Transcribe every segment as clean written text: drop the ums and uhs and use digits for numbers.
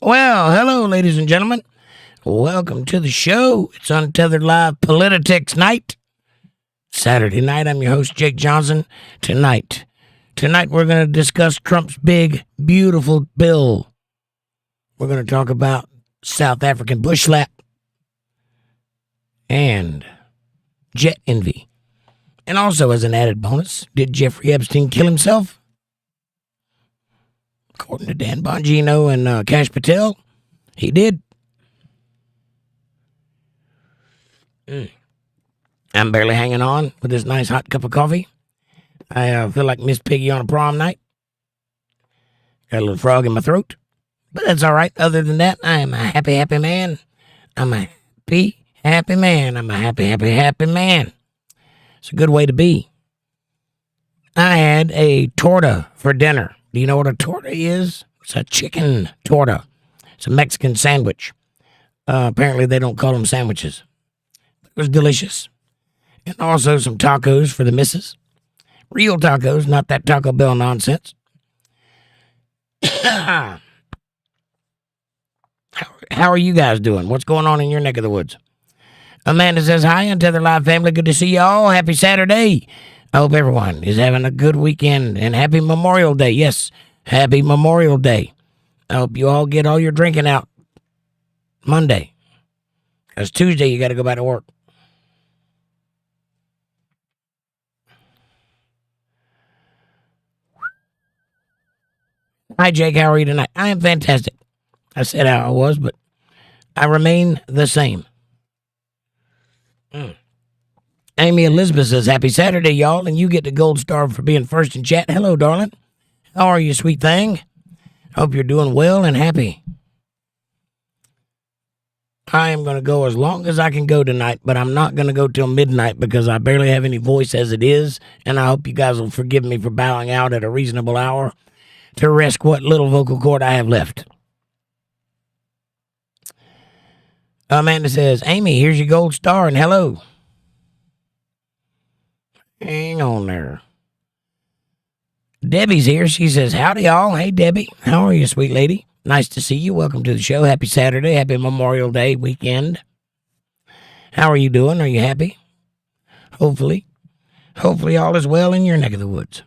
Well, hello, ladies and gentlemen. Welcome to the show. It's Untethered Live Politi-tics night. Saturday night. I'm your host, Jake Johnson. Tonight we're going to discuss Trump's big, beautiful bill. We're going to talk about South African bush slap and jet envy. And also, as an added bonus, did Jeffrey Epstein kill himself? According to Dan Bongino and Cash Patel, he did. I'm barely hanging on with this nice hot cup of coffee. I feel like Miss Piggy on a prom night. Got a little frog in my throat. But that's all right. Other than that, I am a happy, happy man. I'm a happy, happy man. I'm a happy, happy, happy man. It's a good way to be. I had a torta for dinner. Do you know what a torta is? It's a chicken torta. It's a Mexican sandwich. Apparently they don't call them sandwiches. It was delicious. And also some tacos for the missus. Real tacos, not that Taco Bell nonsense. How are you guys doing? What's going on in your neck of the woods? Amanda says, hi, Untethered Live family. Good to see you all. Happy Saturday. I hope everyone is having a good weekend and happy Memorial Day. Yes, happy Memorial Day. I hope you all get all your drinking out Monday. Because Tuesday you got to go back to work. Hi, Jake. How are you tonight? I am fantastic. I said how I was, but I remain the same. Amy Elizabeth says, happy Saturday, y'all, and you get the gold star for being first in chat. Hello, darling. How are you, sweet thing? Hope you're doing well and happy. I am going to go as long as I can go tonight, but I'm not going to go till midnight because I barely have any voice as it is, and I hope you guys will forgive me for bowing out at a reasonable hour to risk what little vocal cord I have left. Amanda says, Amy, here's your gold star, and hello. Hang on there. Debbie's here. She says, howdy, y'all. Hey, Debbie. How are you, sweet lady? Nice to see you. Welcome to the show. Happy Saturday. Happy Memorial Day weekend. How are you doing? Are you happy? Hopefully all is well in your neck of the woods.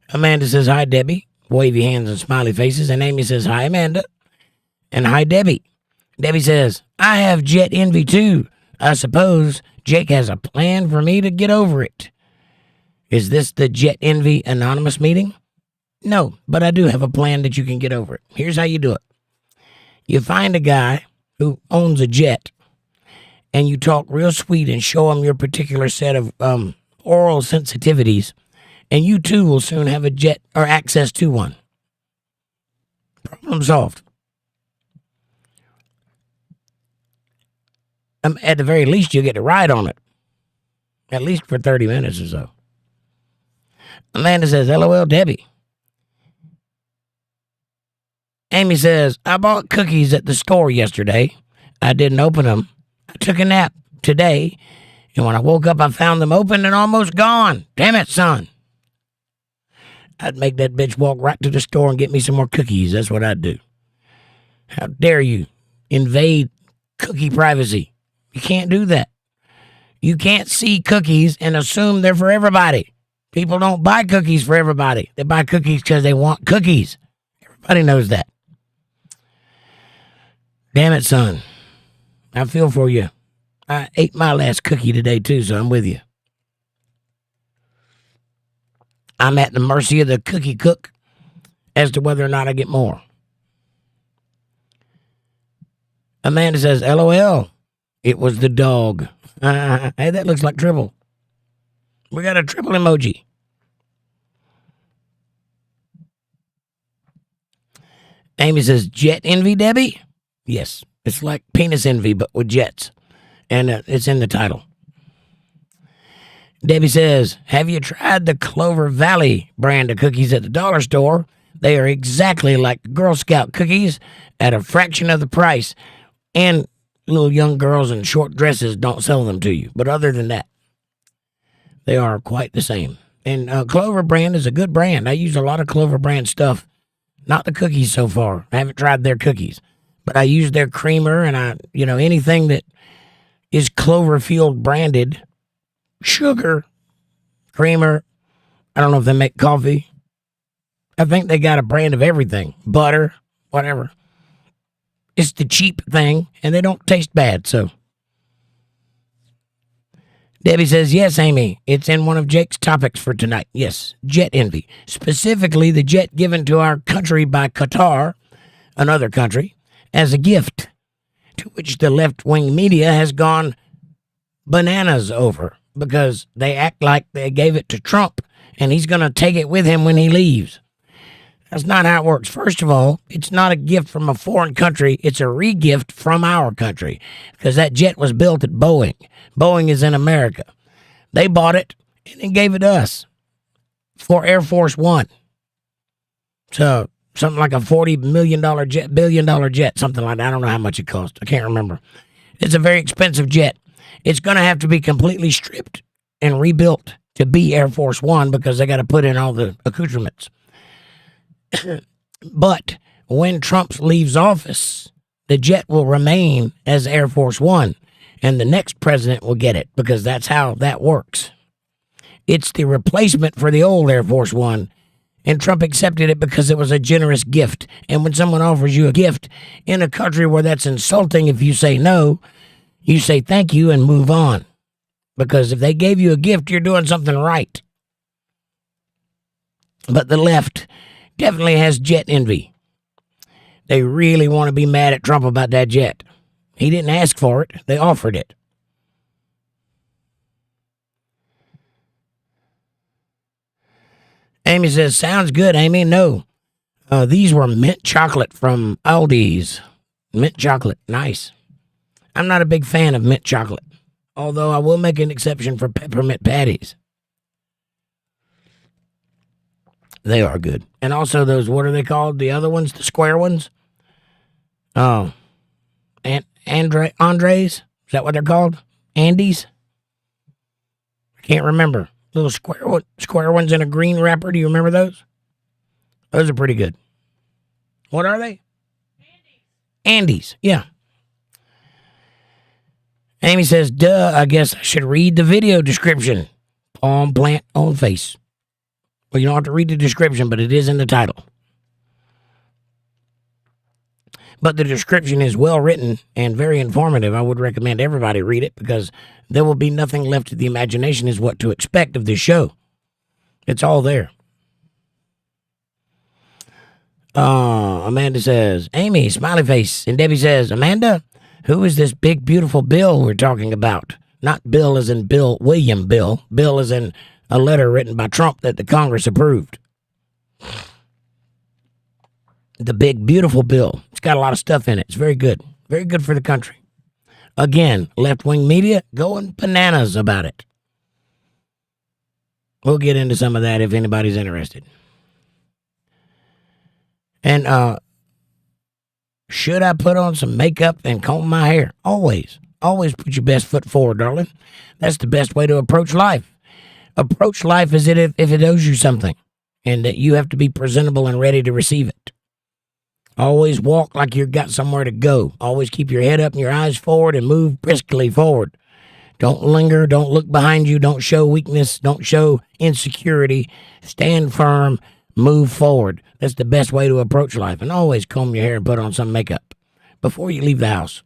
Amanda says, hi, Debbie. Wavy hands and smiley faces. And Amy says, hi, Amanda. And hi, Debbie. Debbie says, I have jet envy too. I suppose Jake has a plan for me to get over it. Is this the Jet Envy Anonymous meeting? No, but I do have a plan that you can get over it. Here's how you do it. You find a guy who owns a jet, and you talk real sweet and show him your particular set of oral sensitivities, and you too will soon have a jet or access to one. Problem solved. At the very least, you'll get to ride on it. At least for 30 minutes or so. Amanda says, LOL, Debbie. Amy says, I bought cookies at the store yesterday. I didn't open them. I took a nap today, and when I woke up, I found them open and almost gone. Damn it, son. I'd make that bitch walk right to the store and get me some more cookies. That's what I'd do. How dare you invade cookie privacy? You can't do that. You can't see cookies and assume they're for everybody. People don't buy cookies for everybody. They buy cookies because they want cookies. Everybody knows that. Damn it, son. I feel for you. I ate my last cookie today, too, so I'm with you. I'm at the mercy of the cookie cook as to whether or not I get more. Amanda says, LOL. It was the dog. Hey, that looks like triple. We got a triple emoji. Amy says, jet envy, Debbie? Yes, it's like penis envy, but with jets. And it's in the title. Debbie says, have you tried the Clover Valley brand of cookies at the dollar store? They are exactly like Girl Scout cookies at a fraction of the price. And little young girls in short dresses don't sell them to you. But other than that, they are quite the same. And Clover brand is a good brand. I use a lot of Clover brand stuff Not the cookies so far. I haven't tried their cookies. But I use their creamer, and anything that is Cloverfield branded, sugar, creamer. I don't know if they make coffee. I think they got a brand of everything. Butter, whatever. It's the cheap thing, and they don't taste bad, so. Debbie says, yes, Amy, it's in one of Jake's topics for tonight. Yes, jet envy. Specifically, the jet given to our country by Qatar, another country, as a gift, to which the left-wing media has gone bananas over because they act like they gave it to Trump and he's going to take it with him when he leaves. That's not how it works. First of all, it's not a gift from a foreign country. It's a re-gift from our country because that jet was built at Boeing. Boeing is in America. They bought it and then gave it to us for Air Force One. So something like a $40 million jet, billion-dollar jet, something like that. I don't know how much it cost. I can't remember. It's a very expensive jet. It's going to have to be completely stripped and rebuilt to be Air Force One because they got to put in all the accoutrements. But when Trump leaves office, the jet will remain as Air Force One, and the next president will get it because that's how that works. It's the replacement for the old Air Force One, and Trump accepted it because it was a generous gift. And when someone offers you a gift in a country where that's insulting, if you say no, you say thank you and move on. Because if they gave you a gift, you're doing something right. But the left definitely has jet envy. They really want to be mad at Trump about that jet. He didn't ask for it. They offered it. Amy says, sounds good, Amy. No. These were mint chocolate from Aldi's. Mint chocolate. Nice. I'm not a big fan of mint chocolate, although I will make an exception for peppermint patties. They are good. And also those, what are they called? The other ones, the square ones? Oh. Andres? Is that what they're called? Andes? I can't remember. Little square ones in a green wrapper. Do you remember those? Those are pretty good. What are they? Andes. Yeah. Amy says, duh, I guess I should read the video description. Palm plant on face. Well, you don't have to read the description, but it is in the title. But the description is well written and very informative. I would recommend everybody read it because there will be nothing left to the imagination as what to expect of this show. It's all there. Amanda says, Amy, smiley face. And Debbie says, Amanda, who is this big, beautiful Bill we're talking about? Not Bill as in Bill, William Bill. Bill as in a letter written by Trump that the Congress approved. The big, beautiful bill. It's got a lot of stuff in it. It's very good. Very good for the country. Again, left-wing media going bananas about it. We'll get into some of that if anybody's interested. And should I put on some makeup and comb my hair? Always. Always put your best foot forward, darling. That's the best way to approach life. Approach life as if it owes you something and that you have to be presentable and ready to receive it. Always walk like you've got somewhere to go. Always keep your head up and your eyes forward and move briskly forward. Don't linger. Don't look behind you. Don't show weakness. Don't show insecurity. Stand firm. Move forward. That's the best way to approach life. And always comb your hair and put on some makeup before you leave the house.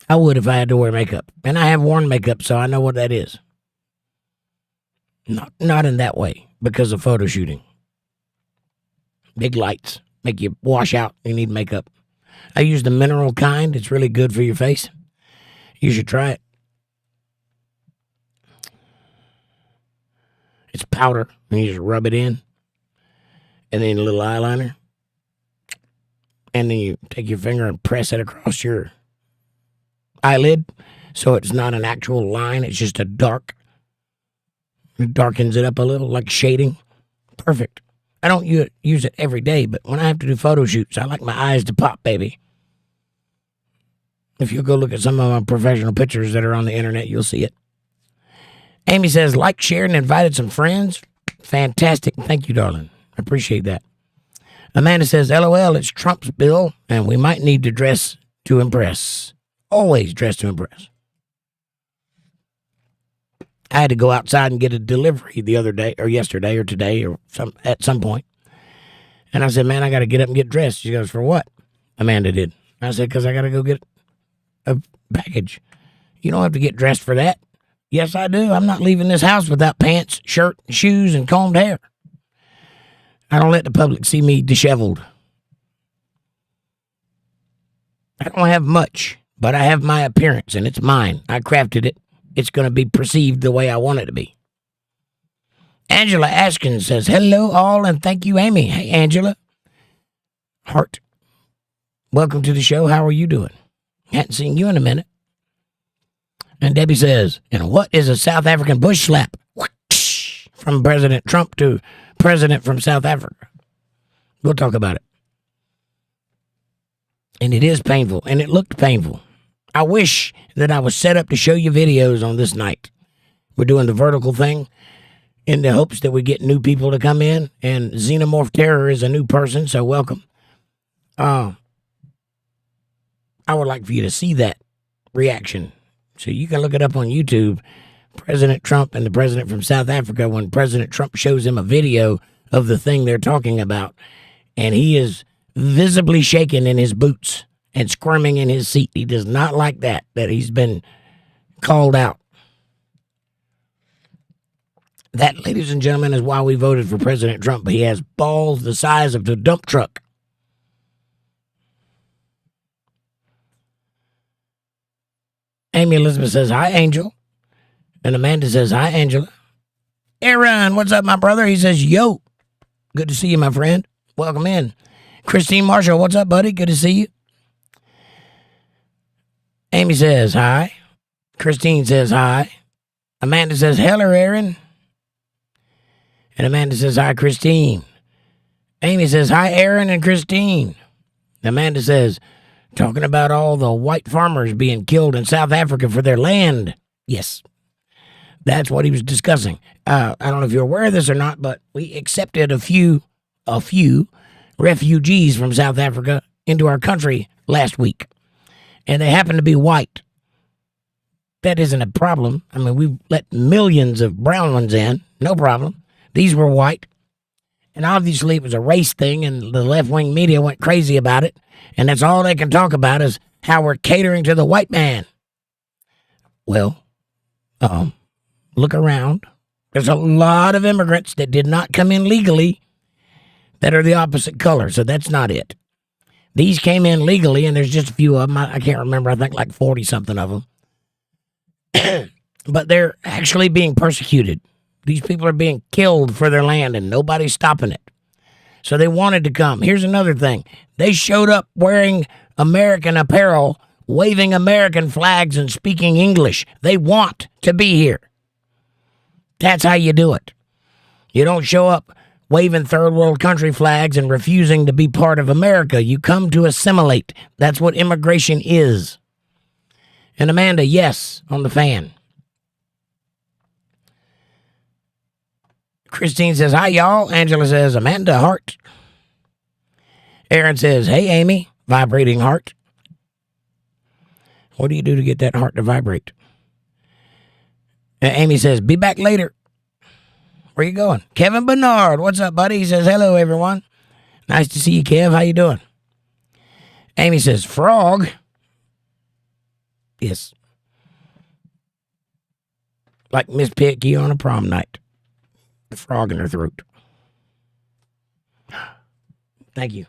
I would if I had to wear makeup. And I have worn makeup, so I know what that is. Not in that way, because of photo shooting. Big lights make you wash out. You need makeup. I use the mineral kind. It's really good for your face. You should try it. It's powder, and you just rub it in. And then a little eyeliner. And then you take your finger and press it across your eyelid. So it's not an actual line. It's just a dark. It darkens it up a little, like shading. Perfect. I don't use it every day, but when I have to do photo shoots, I like my eyes to pop, baby. If you go look at some of my professional pictures that are on the internet, you'll see it. Amy says, like, shared, and invited some friends. Fantastic. Thank you, darling. I appreciate that. Amanda says, LOL, it's Trump's bill, and we might need to dress to impress. Always dress to impress. I had to go outside and get a delivery the other day, or yesterday, or today, or at some point. And I said, man, I got to get up and get dressed. She goes, for what? Amanda did. I said, because I got to go get a package. You don't have to get dressed for that. Yes, I do. I'm not leaving this house without pants, shirt, shoes, and combed hair. I don't let the public see me disheveled. I don't have much, but I have my appearance, and it's mine. I crafted it. It's going to be perceived the way I want it to be. Angela Ashkin says, hello all, and thank you, Amy. Hey, Angela. Heart. Welcome to the show. How are you doing? Hadn't seen you in a minute. And Debbie says, and what is a South African bush slap? From President Trump to President from South Africa. We'll talk about it. And it is painful, and it looked painful. I wish that I was set up to show you videos on this night. We're doing the vertical thing in the hopes that we get new people to come in. And Xenomorph Terror is a new person, so welcome. I would like for you to see that reaction. So you can look it up on YouTube. President Trump and the president from South Africa, when President Trump shows him a video of the thing they're talking about, and he is visibly shaking in his boots and squirming in his seat. He does not like that he's been called out. That, ladies and gentlemen, is why we voted for President Trump. He has balls the size of the dump truck. Amy Elizabeth says, hi, Angel. And Amanda says, hi, Angela. Aaron, what's up, my brother? He says, yo. Good to see you, my friend. Welcome in. Christine Marshall, what's up, buddy? Good to see you. Amy says, hi. Christine says, hi. Amanda says, hello, Aaron. And Amanda says, hi, Christine. Amy says, hi, Aaron and Christine. Amanda says, talking about all the white farmers being killed in South Africa for their land. Yes. That's what he was discussing. I don't know if you're aware of this or not, but we accepted a few refugees from South Africa into our country last week. And they happen to be white. That isn't a problem. I mean, we've let millions of brown ones in. No problem. These were white. And obviously it was a race thing, and the left-wing media went crazy about it. And that's all they can talk about is how we're catering to the white man. Well, look around. There's a lot of immigrants that did not come in legally that are the opposite color, so that's not it. These came in legally, and there's just a few of them. I can't remember. I think like 40-something of them. But they're actually being persecuted. These people are being killed for their land, and nobody's stopping it. So they wanted to come. Here's another thing. They showed up wearing American apparel, waving American flags, and speaking English. They want to be here. That's how you do it. You don't show up waving third world country flags and refusing to be part of America. You come to assimilate. That's what immigration is. And Amanda, yes, on the fan. Christine says, hi, y'all. Angela says, Amanda, heart. Aaron says, hey, Amy, vibrating heart. What do you do to get that heart to vibrate? Amy says, be back later. Where you going? Kevin Bernard, what's up, buddy? He says, hello, everyone. Nice to see you, Kev. How you doing? Amy says, frog. Yes. Like Miss Piggy on a prom night. The frog in her throat. Thank you.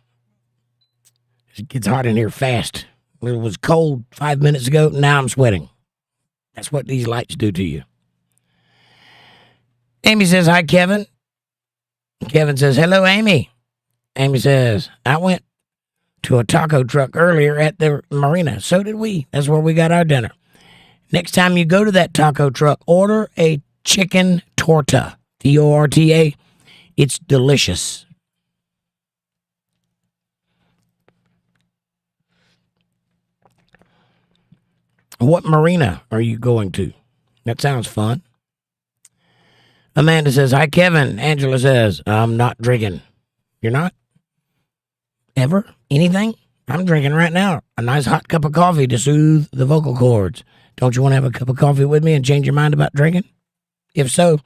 It gets hot in here fast. It was cold 5 minutes ago. Now I'm sweating. That's what these lights do to you. Amy says, hi, Kevin. Kevin says, hello, Amy. Amy says, I went to a taco truck earlier at the marina. So did we. That's where we got our dinner. Next time you go to that taco truck, order a chicken torta. Torta. It's delicious. What marina are you going to? That sounds fun. Amanda says, hi, Kevin. Angela says, I'm not drinking. You're not? ever? Anything? I'm drinking right now a nice hot cup of coffee to soothe the vocal cords. Don't you want to have a cup of coffee with me and change your mind about drinking? If so,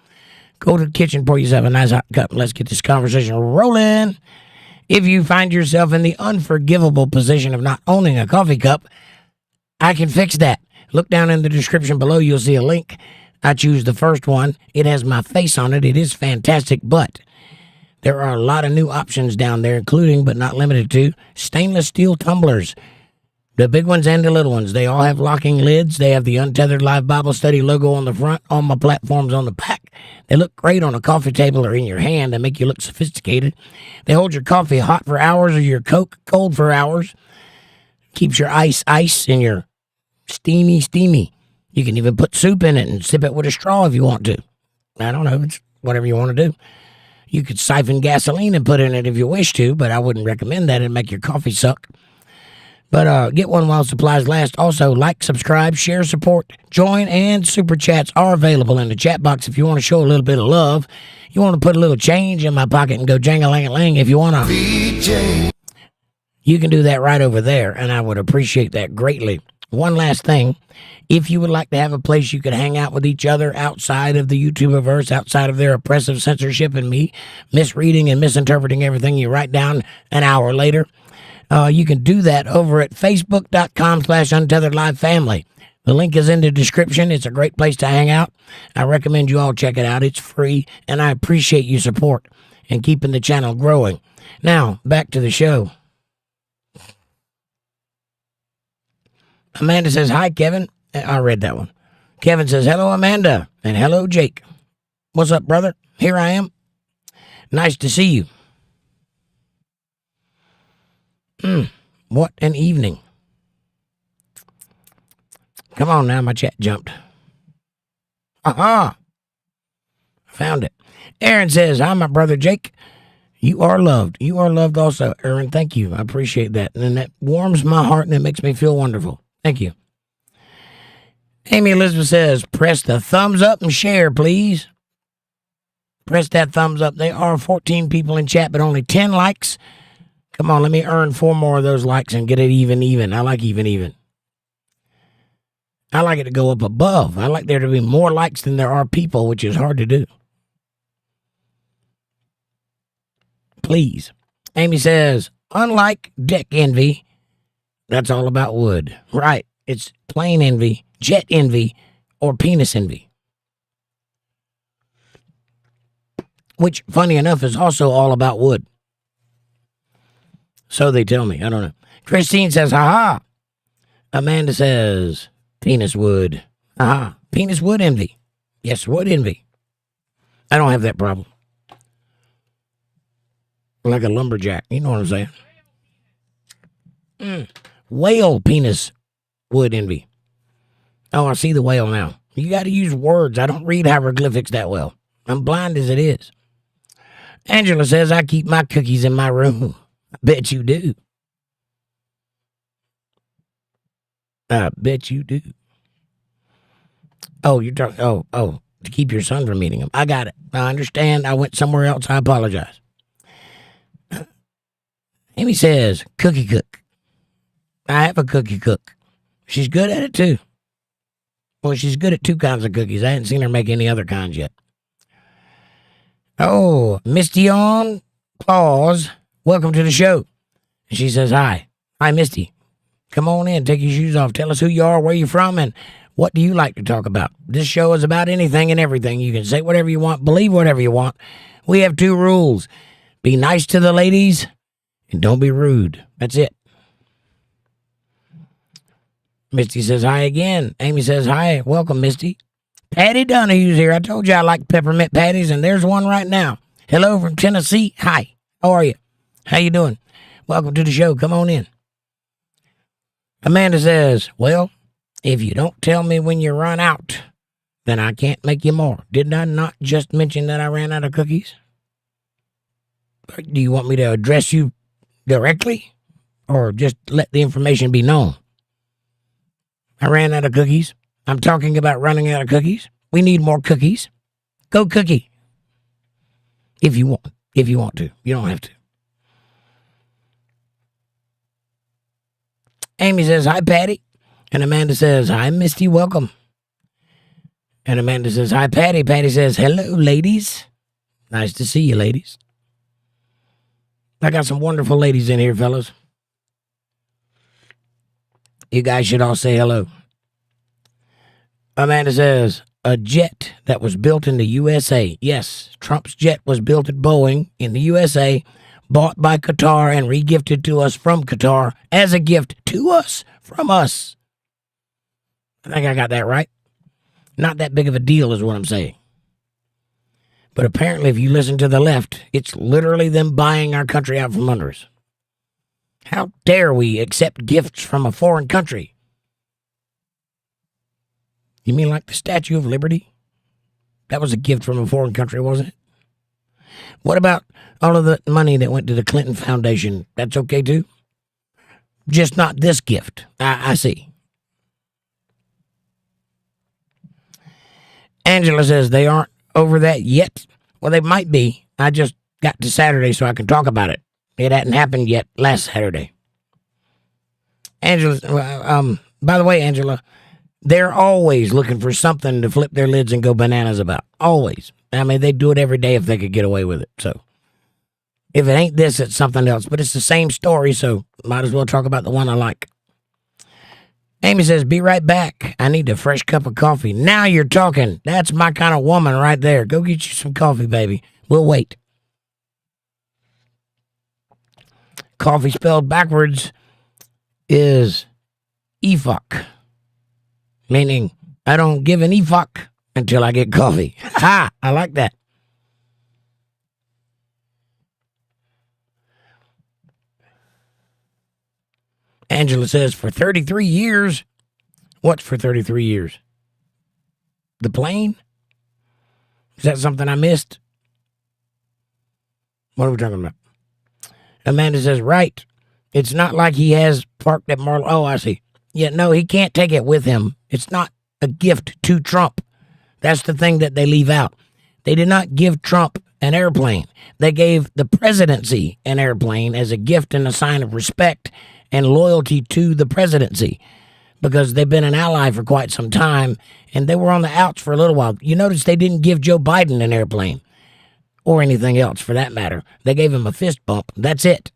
go to the kitchen, pour yourself a nice hot cup, and let's get this conversation rolling. If you find yourself in the unforgivable position of not owning a coffee cup, I can fix that. Look down in the description below. You'll see a link. I choose the first one. It has my face on it. It is fantastic, but there are a lot of new options down there, including, but not limited to, stainless steel tumblers. The big ones and the little ones. They all have locking lids. They have the Untethered Live Bible Study logo on the front, all my platforms on the back. They look great on a coffee table or in your hand. They make you look sophisticated. They hold your coffee hot for hours or your Coke cold for hours. Keeps your ice and your steamy. You can even put soup in it and sip it with a straw if you want to. I don't know. It's whatever you want to do. You could siphon gasoline and put in it if you wish to, but I wouldn't recommend that. It'd make your coffee suck. But get one while supplies last. Also, like, subscribe, share, support, join, and super chats are available in the chat box if you want to show a little bit of love. You want to put a little change in my pocket and go jang-a-lang-a-lang if you want to. BJ. You can do that right over there, and I would appreciate that greatly. One last thing. If you would like to have a place you could hang out with each other outside of the YouTuberverse, outside of their oppressive censorship and me misreading and misinterpreting everything you write down an hour later, you can do that over at facebook.com/UntetheredLive family. The link is in the description. It's a great place to hang out. I recommend you all check it out. It's free, and I appreciate your support and keeping the channel growing. Now, back to the show. Amanda says, hi, Kevin. I read that one. Kevin says, hello, Amanda, and hello, Jake. What's up, brother? Here I am. Nice to see you. What an evening. Come on now, my chat jumped. Aha! Found it. Aaron says, hi, my brother Jake. You are loved. You are loved also, Aaron. Thank you. I appreciate that. And that warms my heart and it makes me feel wonderful. Thank you. Amy Elizabeth says, press the thumbs up and share, please. Press that thumbs up. There are 14 people in chat, but only 10 likes. Come on, let me earn 4 more of those likes and get it even. I like even. I like it to go up above. I like there to be more likes than there are people, which is hard to do. Please. Amy says, unlike deck envy, that's all about wood. Right. It's plane envy, jet envy, or penis envy. Which, funny enough, is also all about wood. So they tell me. I don't know. Christine says, ha-ha. Amanda says, penis wood. Ha-ha. Penis wood envy. Yes, wood envy. I don't have that problem. Like a lumberjack. You know what I'm saying? Whale penis wood envy. Oh, I see the whale now. You got to use words. I don't read hieroglyphics that well. I'm blind as it is. Angela says, I keep my cookies in my room. I bet you do. I bet you do. Oh, you're talking, to keep your son from eating them. I got it. I understand. I went somewhere else. I apologize. Amy says, cookie cook. I have a cookie cook. She's good at it too. Well, she's good at 2 kinds of cookies. I hadn't seen her make any other kinds yet. Oh, Misty on Claus. Welcome to the show. She says, hi. Hi, Misty. Come on in. Take your shoes off. Tell us who you are, where you're from, and what do you like to talk about. This show is about anything and everything. You can say whatever you want, believe whatever you want. We have 2 rules. Be nice to the ladies and don't be rude. That's it. Misty says hi again. Amy says hi. Welcome, Misty. Patty Donahue's here. I told you I like peppermint patties, and there's one right now. Hello from Tennessee. Hi. How are you? How you doing? Welcome to the show. Come on in. Amanda says, well, if you don't tell me when you run out, then I can't make you more. Did I not just mention that I ran out of cookies? Do you want me to address you directly or just let the information be known? I ran out of cookies. I'm talking about running out of cookies. We need more cookies. Go cookie. If you want to. You don't have to. Amy says, hi, Patty. And Amanda says, hi, Misty, welcome. And Amanda says, hi, Patty. Patty says, hello, ladies. Nice to see you, ladies. I got some wonderful ladies in here, fellas. You guys should all say hello. Amanda says, a jet that was built in the USA. Yes, Trump's jet was built at Boeing in the USA, bought by Qatar and regifted to us from Qatar as a gift to us from us. I think I got that right. Not that big of a deal is what I'm saying. But apparently, if you listen to the left, it's literally them buying our country out from under us. How dare we accept gifts from a foreign country? You mean like the Statue of Liberty? That was a gift from a foreign country, wasn't it? What about all of the money that went to the Clinton Foundation? That's okay too? Just not this gift. I see. Angela says they aren't over that yet. Well, they might be. I just got to Saturday so I can talk about it. It hadn't happened yet last Saturday. Angela, by the way, Angela, they're always looking for something to flip their lids and go bananas about. Always. I mean, they'd do it every day if they could get away with it. So if it ain't this, it's something else. But it's the same story, so might as well talk about the one I like. Amy says, be right back. I need a fresh cup of coffee. Now you're talking. That's my kind of woman right there. Go get you some coffee, baby. We'll wait. Coffee spelled backwards is EFOC, meaning I don't give an EFOC until I get coffee. Ha! I like that. Angela says, for 33 years. What's for 33 years? The plane? Is that something I missed? What are we talking about? Amanda says, right. It's not like he has parked at Marlo. Oh, I see. Yeah, no, he can't take it with him. It's not a gift to Trump. That's the thing that they leave out. They did not give Trump an airplane. They gave the presidency an airplane as a gift and a sign of respect and loyalty to the presidency, because they've been an ally for quite some time, and they were on the outs for a little while. You notice they didn't give Joe Biden an airplane, or anything else for that matter. They gave him a fist bump. That's it.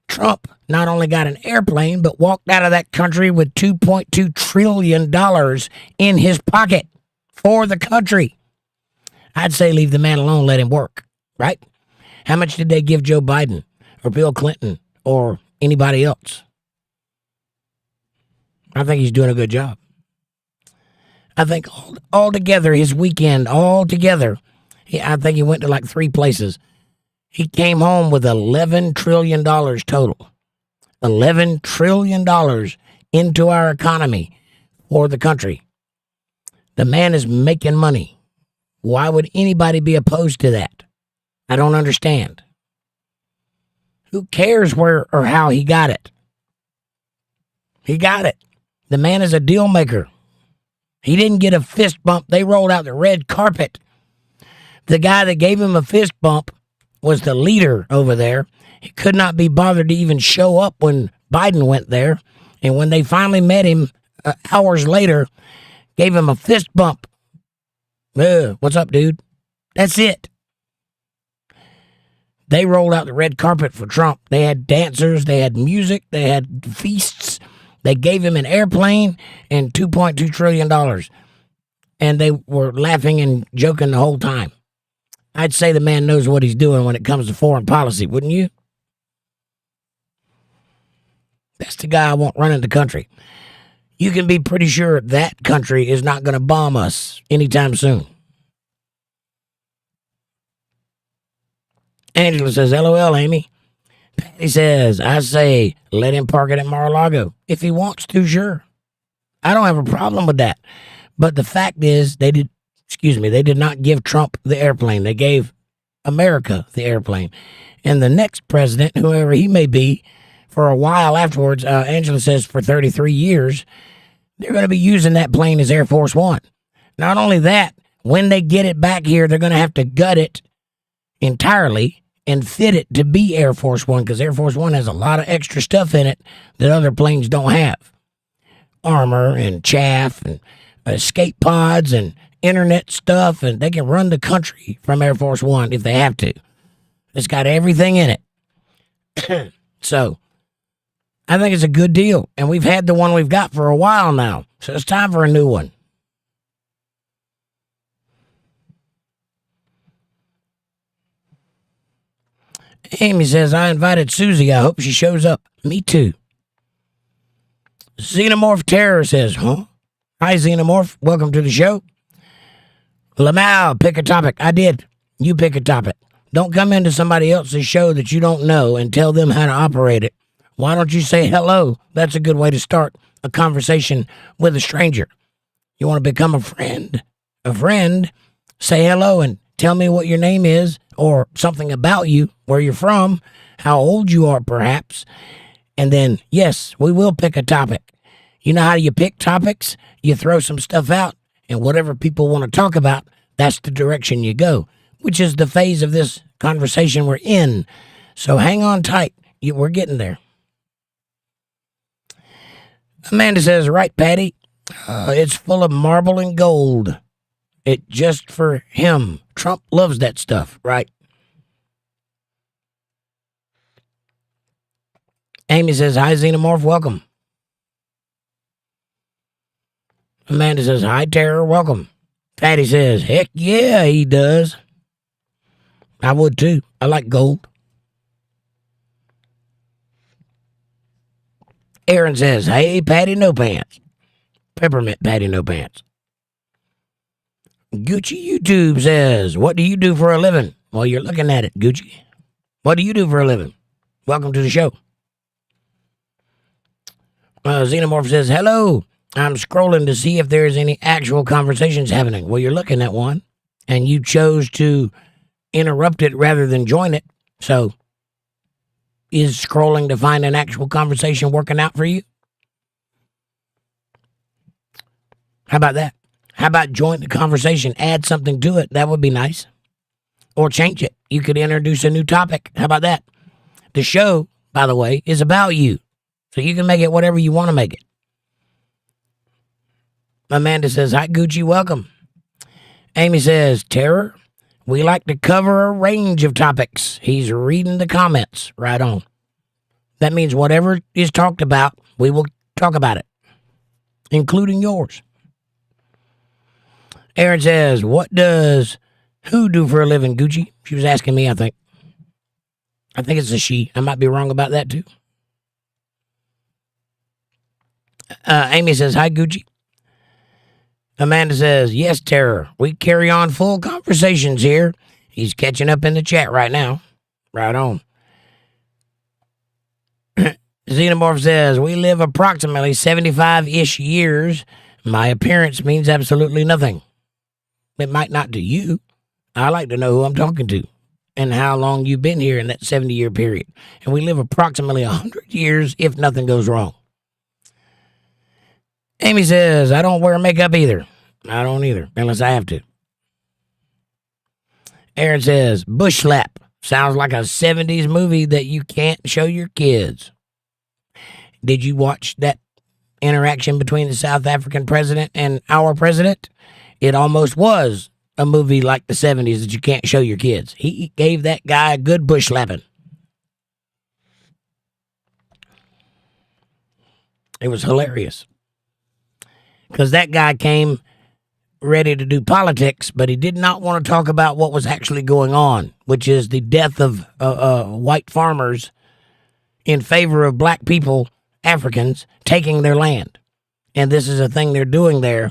Trump not only got an airplane, but walked out of that country with $2.2 trillion in his pocket for the country. I'd say leave the man alone, let him work, right? How much did they give Joe Biden or Bill Clinton or anybody else? I think he's doing a good job. I think altogether, his weekend, altogether, I think he went to like 3 places. He came home with $11 trillion total. $11 trillion into our economy for the country. The man is making money. Why would anybody be opposed to that? I don't understand. Who cares where or how he got it? He got it. The man is a deal maker. He didn't get a fist bump. They rolled out the red carpet. The guy that gave him a fist bump was the leader over there. He could not be bothered to even show up when Biden went there. And when they finally met him hours later, gave him a fist bump. What's up, dude? That's it. They rolled out the red carpet for Trump. They had dancers, they had music, they had feasts. They gave him an airplane and $2.2 trillion. And they were laughing and joking the whole time. I'd say the man knows what he's doing when it comes to foreign policy, wouldn't you? That's the guy I want running the country. You can be pretty sure that country is not going to bomb us anytime soon. Angela says, LOL, Amy. Patty says, I say, let him park it at Mar-a-Lago. If he wants to, sure. I don't have a problem with that. But the fact is, they did not give Trump the airplane. They gave America the airplane. And the next president, whoever he may be, for a while afterwards, Angela says for 33 years, they're going to be using that plane as Air Force One. Not only that, when they get it back here, they're going to have to gut it entirely and fit it to be Air Force One, because Air Force One has a lot of extra stuff in it that other planes don't have. Armor and chaff and escape pods and internet stuff, and they can run the country from Air Force One if they have to. It's got everything in it. So, I think it's a good deal, and we've had the one we've got for a while now, so it's time for a new one. Amy says, I invited Susie. I hope she shows up. Me too. Xenomorph Terror says, huh? Hi, Xenomorph. Welcome to the show. Lamau, pick a topic. I did. You pick a topic. Don't come into somebody else's show that you don't know and tell them how to operate it. Why don't you say hello? That's a good way to start a conversation with a stranger. You want to become a friend? Say hello and tell me what your name is or something about you, where you're from, how old you are perhaps. And then, yes, we will pick a topic. You know how you pick topics? You throw some stuff out, and whatever people want to talk about, that's the direction you go, which is the phase of this conversation we're in. So hang on tight. We're getting there. Amanda says, right, Patty, it's full of marble and gold. It just for him. Trump loves that stuff, right? Amy says, hi, Xenomorph, welcome. Amanda says, hi, Terror, welcome. Patty says, heck yeah, he does. I would too. I like gold. Aaron says, hey, Patty No Pants. Peppermint Patty No Pants. Gucci YouTube says, what do you do for a living? Well, you're looking at it, Gucci. What do you do for a living? Welcome to the show. Xenomorph says, hello. I'm scrolling to see if there's any actual conversations happening. Well, you're looking at one, and you chose to interrupt it rather than join it. So, is scrolling to find an actual conversation working out for you? How about that? How about join the conversation, add something to it? That would be nice. Or change it. You could introduce a new topic. How about that? The show, by the way, is about you. So you can make it whatever you want to make it. Amanda says, hi, Gucci, welcome. Amy says, Terror, we like to cover a range of topics. He's reading the comments. Right on. That means whatever is talked about, we will talk about it, including yours. Aaron says, what does who do for a living, Gucci? She was asking me, I think. I think it's a she. I might be wrong about that, too. Amy says, hi, Gucci. Amanda says, yes, Terror. We carry on full conversations here. He's catching up in the chat right now. Right on. Xenomorph says, we live approximately 75-ish years. My appearance means absolutely nothing. It might not to you. I like to know who I'm talking to and how long you've been here in that 70-year period. And we live approximately 100 years if nothing goes wrong. Amy says, I don't wear makeup either. I don't either, unless I have to. Aaron says, bush slap. Sounds like a 70s movie that you can't show your kids. Did you watch that interaction between the South African president and our president? It almost was a movie like the 70s that you can't show your kids. He gave that guy a good bush slapping. It was hilarious. Because that guy came ready to do politics, but he did not want to talk about what was actually going on, which is the death of white farmers in favor of black people, Africans, taking their land. And this is a thing they're doing there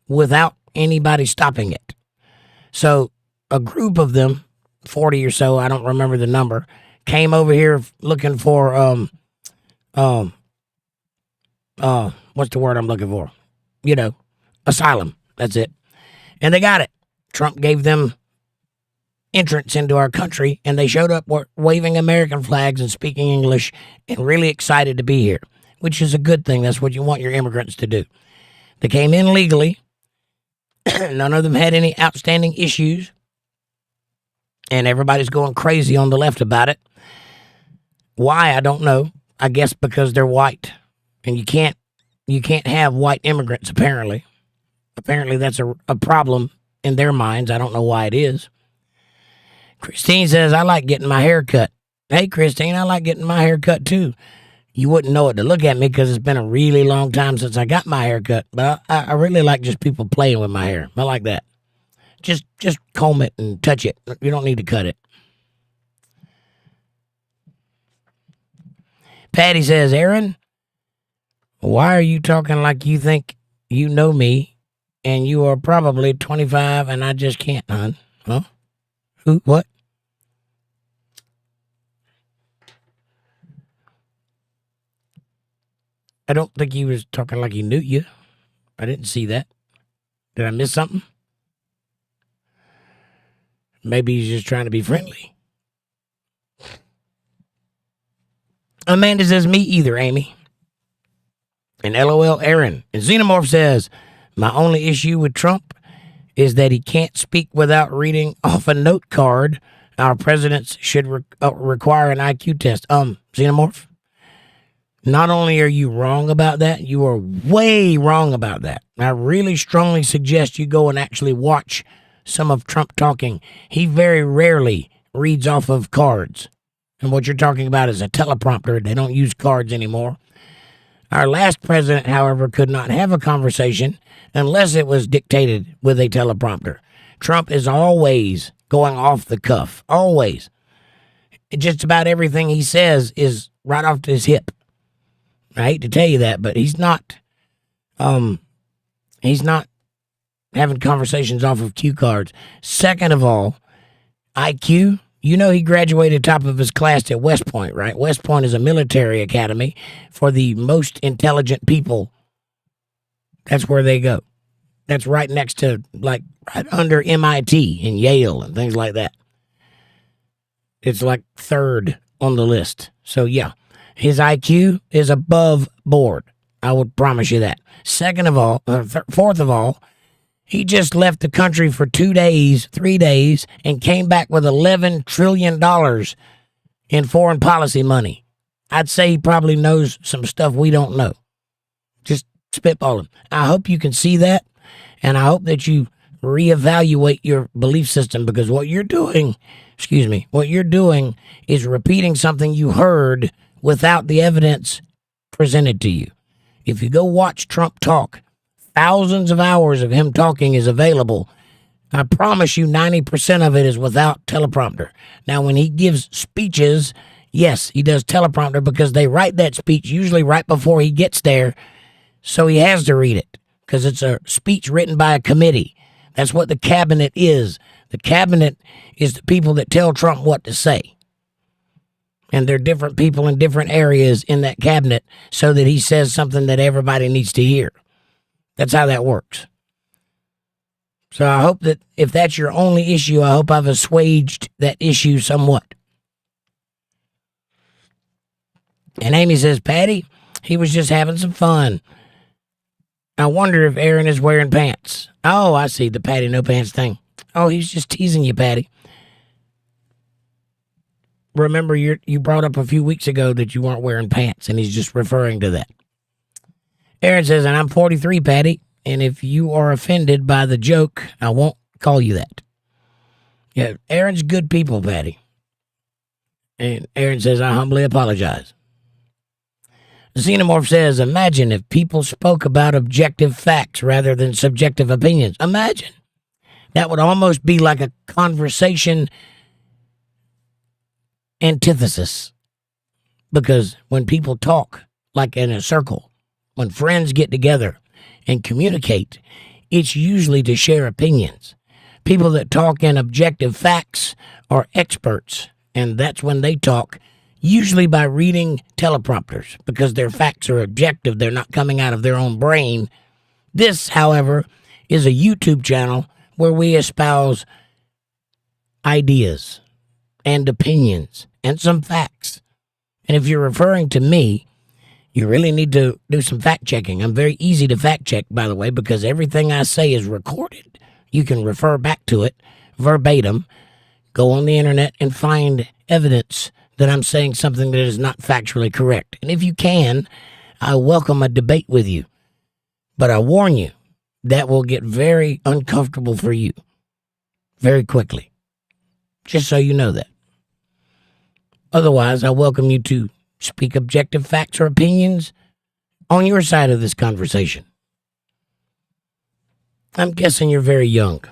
without anybody stopping it. So a group of them, 40 or so, I don't remember the number, came over here looking for, what's the word I'm looking for? You know, asylum. That's it. And they got it. Trump gave them entrance into our country, and they showed up waving American flags and speaking English and really excited to be here, which is a good thing. That's what you want your immigrants to do. They came in legally. None of them had any outstanding issues. And everybody's going crazy on the left about it. Why, I don't know. I guess because they're white. And you can't have white immigrants, apparently. Apparently that's a problem in their minds. I don't know why it is. Christine says, I like getting my hair cut. Hey, Christine, I like getting my hair cut too. You wouldn't know it to look at me because it's been a really long time since I got my hair cut. But I really like just people playing with my hair. I like that. Just comb it and touch it. You don't need to cut it. Patty says, Aaron, why are you talking like you think you know me and you are probably 25 and I just can't, hon? Huh? Who? What? I don't think he was talking like he knew you. I didn't see that. Did I miss something? Maybe he's just trying to be friendly. Amanda says, me either, Amy. And LOL, Aaron. And Xenomorph says, my only issue with Trump is that he can't speak without reading off a note card. Our presidents should require an IQ test. Xenomorph, not only are you wrong about that, you are way wrong about that. I really strongly suggest you go and actually watch some of Trump talking. He very rarely reads off of cards. And what you're talking about is a teleprompter. They don't use cards anymore. Our last president, however, could not have a conversation unless it was dictated with a teleprompter. Trump is always going off the cuff. Always. Just about everything he says is right off his hip. I hate to tell you that, but he's not having conversations off of cue cards. Second of all, IQ, you know he graduated top of his class at West Point, right? West Point is a military academy for the most intelligent people. That's where they go. That's right next to, like, right under MIT and Yale and things like that. It's like third on the list. So, yeah, his IQ is above board. I would promise you that. Second of all, fourth of all, he just left the country for 3 days, and came back with $11 trillion in foreign policy money. I'd say he probably knows some stuff we don't know. Just spitballing. I hope you can see that, and I hope that you reevaluate your belief system, because what you're doing is repeating something you heard without the evidence presented to you. If you go watch Trump talk, thousands of hours of him talking is available. I promise you 90% of it is without teleprompter. Now, when he gives speeches, yes, he does teleprompter because they write that speech usually right before he gets there, so he has to read it because it's a speech written by a committee. That's what the cabinet is. The cabinet is the people that tell Trump what to say. And there are different people in different areas in that cabinet so that he says something that everybody needs to hear. That's how that works. So I hope that if that's your only issue, I hope I've assuaged that issue somewhat. And Amy says, Patty, he was just having some fun. I wonder if Aaron is wearing pants. Oh, I see the Patty no pants thing. Oh, he's just teasing you, Patty. Remember, you brought up a few weeks ago that you weren't wearing pants, and he's just referring to that. Aaron says, and I'm 43, Patty, and if you are offended by the joke, I won't call you that. Yeah, Aaron's good people, Patty. And Aaron says, I humbly apologize. Xenomorph says, imagine if people spoke about objective facts rather than subjective opinions. Imagine. That would almost be like a conversation antithesis. Because when people talk, like in a circle, when friends get together and communicate, it's usually to share opinions. People that talk in objective facts are experts, and that's when they talk, usually by reading teleprompters, because their facts are objective. They're not coming out of their own brain. This, however, is a YouTube channel where we espouse ideas and opinions and some facts. And if you're referring to me, you really need to do some fact checking. I'm very easy to fact check, by the way, because everything I say is recorded. You can refer back to it verbatim. go on the internet and find evidence that I'm saying something that is not factually correct. And if you can, I welcome a debate with you. But I warn you, that will get very uncomfortable for you very quickly. Just so you know that. Otherwise, I welcome you to speak objective facts or opinions on your side of this conversation. I'm guessing you're very young.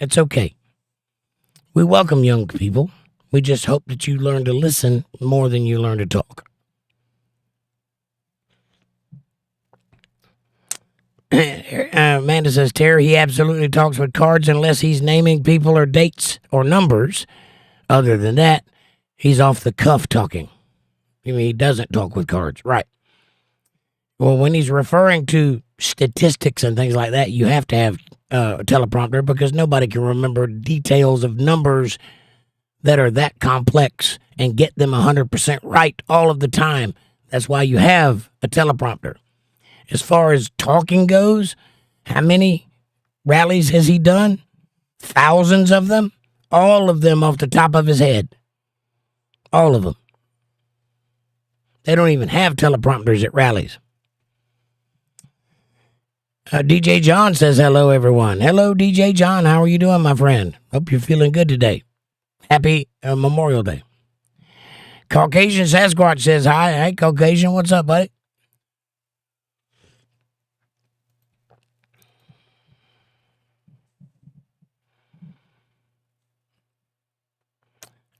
It's okay. We welcome young people. We just hope that you learn to listen more than you learn to talk. Amanda says, Terry, he absolutely talks with cards unless he's naming people or dates or numbers. Other than that, he's off the cuff talking. I mean, he doesn't talk with cards. Right. Well, when he's referring to statistics and things like that, you have to have a teleprompter because nobody can remember details of numbers that are that complex and get them 100% right all of the time. That's why you have a teleprompter. As far as talking goes, how many rallies has he done? Thousands of them? All of them off the top of his head. All of them. They don't even have teleprompters at rallies. DJ John says hello, everyone. Hello, DJ John. How are you doing, my friend? Hope you're feeling good today. Happy Memorial Day. Caucasian Sasquatch says hi. Hey, Caucasian. What's up, buddy?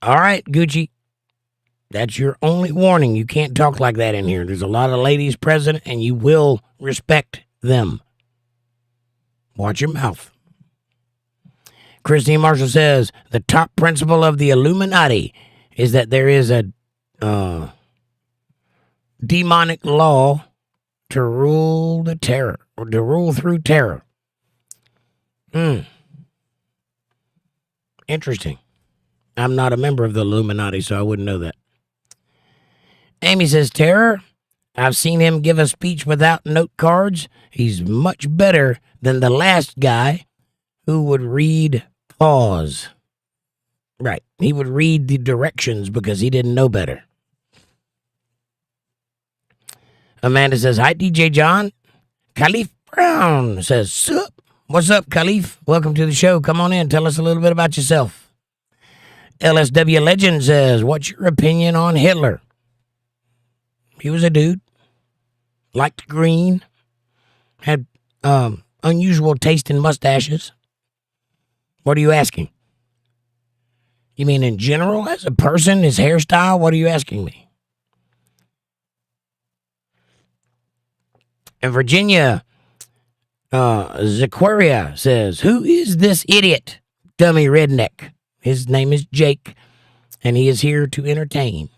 All right, Gucci. That's your only warning. You can't talk like that in here. There's a lot of ladies present, and you will respect them. Watch your mouth. Christine Marshall says, the top principle of the Illuminati is that there is a demonic law to rule the terror, or to rule through terror. Interesting. I'm not a member of the Illuminati, so I wouldn't know that. Amy says, Terror, I've seen him give a speech without note cards. He's much better than the last guy who would read pause. Right. He would read the directions because he didn't know better. Amanda says, hi, DJ John. Khalif Brown says, sup? What's up, Khalif? Welcome to the show. Come on in. Tell us a little bit about yourself. LSW Legend says, what's your opinion on Hitler? He was a dude. Liked green. Had unusual taste in mustaches. What are you asking? You mean in general, as a person, his hairstyle? What are you asking me? And Virginia Zaquaria says, who is this idiot, dummy redneck? His name is Jake, and he is here to entertain.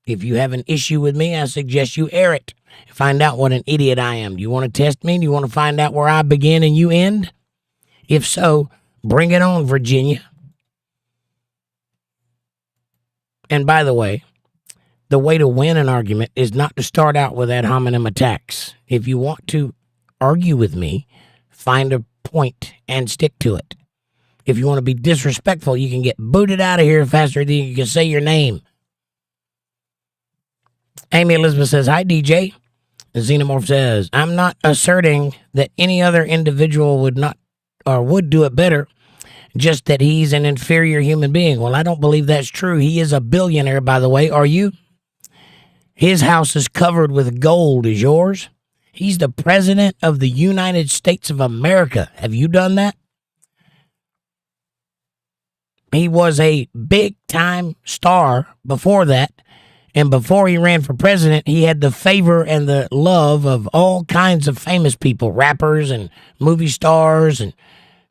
If you have an issue with me, I suggest you air it. Find out what an idiot I am. Do you want to test me? Do you want to find out where I begin and you end? If so, bring it on, Virginia. And by the way to win an argument is not to start out with ad hominem attacks. If you want to argue with me, find a point and stick to it. If you want to be disrespectful, you can get booted out of here faster than you can say your name. Amy Elizabeth says, hi, DJ. Xenomorph says, I'm not asserting that any other individual would not or would do it better, just that he's an inferior human being. Well, I don't believe that's true. He is a billionaire, by the way. Are you? His house is covered with gold. Is yours? He's the president of the United States of America. Have you done that? He was a big-time star before that, and before he ran for president, he had the favor and the love of all kinds of famous people, rappers and movie stars and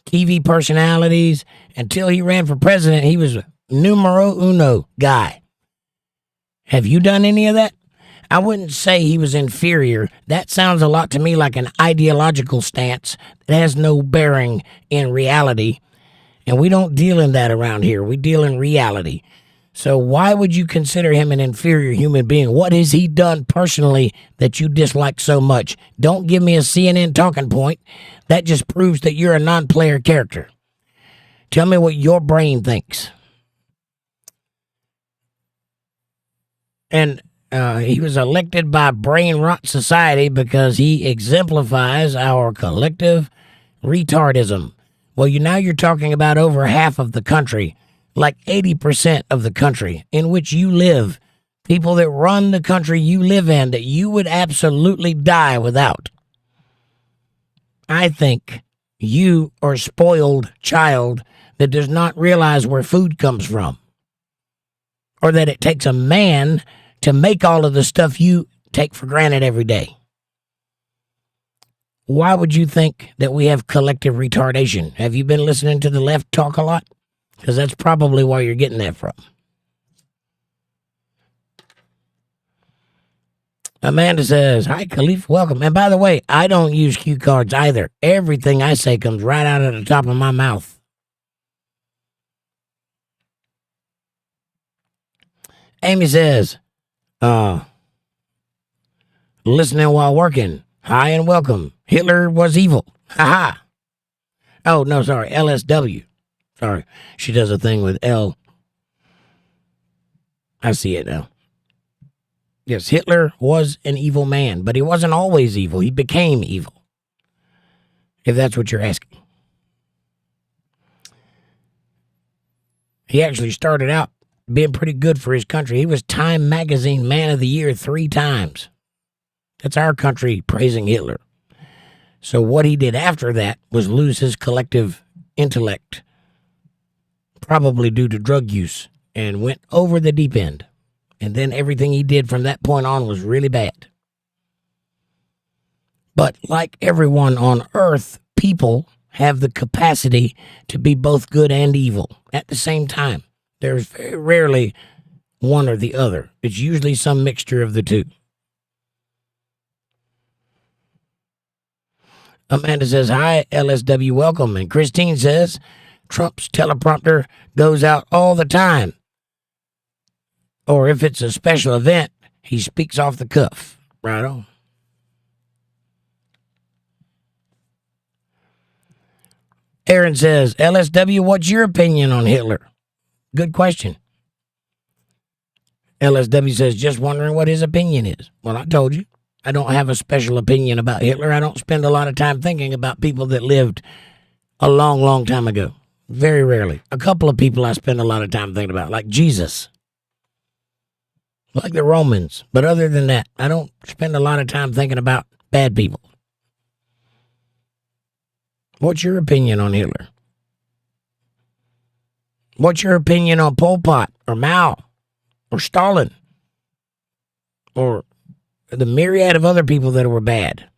TV personalities. Until he ran for president, he was a numero uno guy. Have you done any of that? I wouldn't say he was inferior. That sounds a lot to me like an ideological stance that has no bearing in reality. And we don't deal in that around here. We deal in reality. So why would you consider him an inferior human being? What has he done personally that you dislike so much? Don't give me a CNN talking point. That just proves that you're a non-player character. Tell me what your brain thinks. And he was elected by Brain Rot Society because he exemplifies our collective retardism. Well, now you're talking about over half of the country, like 80% of the country in which you live, people that run the country you live in that you would absolutely die without. I think you are a spoiled child that does not realize where food comes from, or that it takes a man to make all of the stuff you take for granted every day. Why would you think that we have collective retardation? Have you been listening to the left talk a lot? Because that's probably where you're getting that from. Amanda says, hi, Khalif, welcome. And by the way, I don't use cue cards either. Everything I say comes right out of the top of my mouth. Amy says, listening while working. Hi and welcome. Hitler was evil. Ha ha. Oh, no, sorry. LSW. Sorry. She does a thing with L. I see it now. Yes, Hitler was an evil man, but he wasn't always evil. He became evil, if that's what you're asking. He actually started out being pretty good for his country. He was Time Magazine Man of the Year 3 times. That's our country praising Hitler. So what he did after that was lose his collective intellect, probably due to drug use, and went over the deep end. And then everything he did from that point on was really bad. But like everyone on Earth, people have the capacity to be both good and evil at the same time. There's very rarely one or the other. It's usually some mixture of the two. Amanda says, hi, LSW, welcome. And Christine says, Trump's teleprompter goes out all the time. Or if it's a special event, he speaks off the cuff. Right on. Aaron says, LSW, what's your opinion on Hitler? Good question. LSW says, just wondering what his opinion is. Well, I told you. I don't have a special opinion about Hitler. I don't spend a lot of time thinking about people that lived a long, long time ago. Very rarely. A couple of people I spend a lot of time thinking about, like Jesus. Like the Romans. But other than that, I don't spend a lot of time thinking about bad people. What's your opinion on Hitler? What's your opinion on Pol Pot or Mao or Stalin or the myriad of other people that were bad?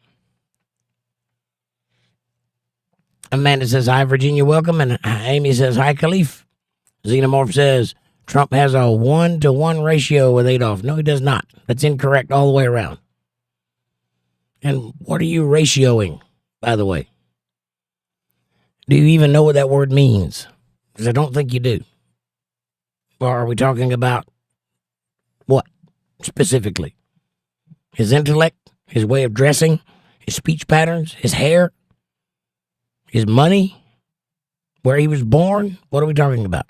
Amanda says, hi, Virginia, welcome. And Amy says, hi, Khalif. Xenomorph says, Trump has a 1-to-1 ratio with Adolf. No, he does not. That's incorrect all the way around. And what are you ratioing, by the way? Do you even know what that word means? Because I don't think you do. Or are we talking about what specifically? His intellect, his way of dressing, his speech patterns, his hair, his money, where he was born? What are we talking about?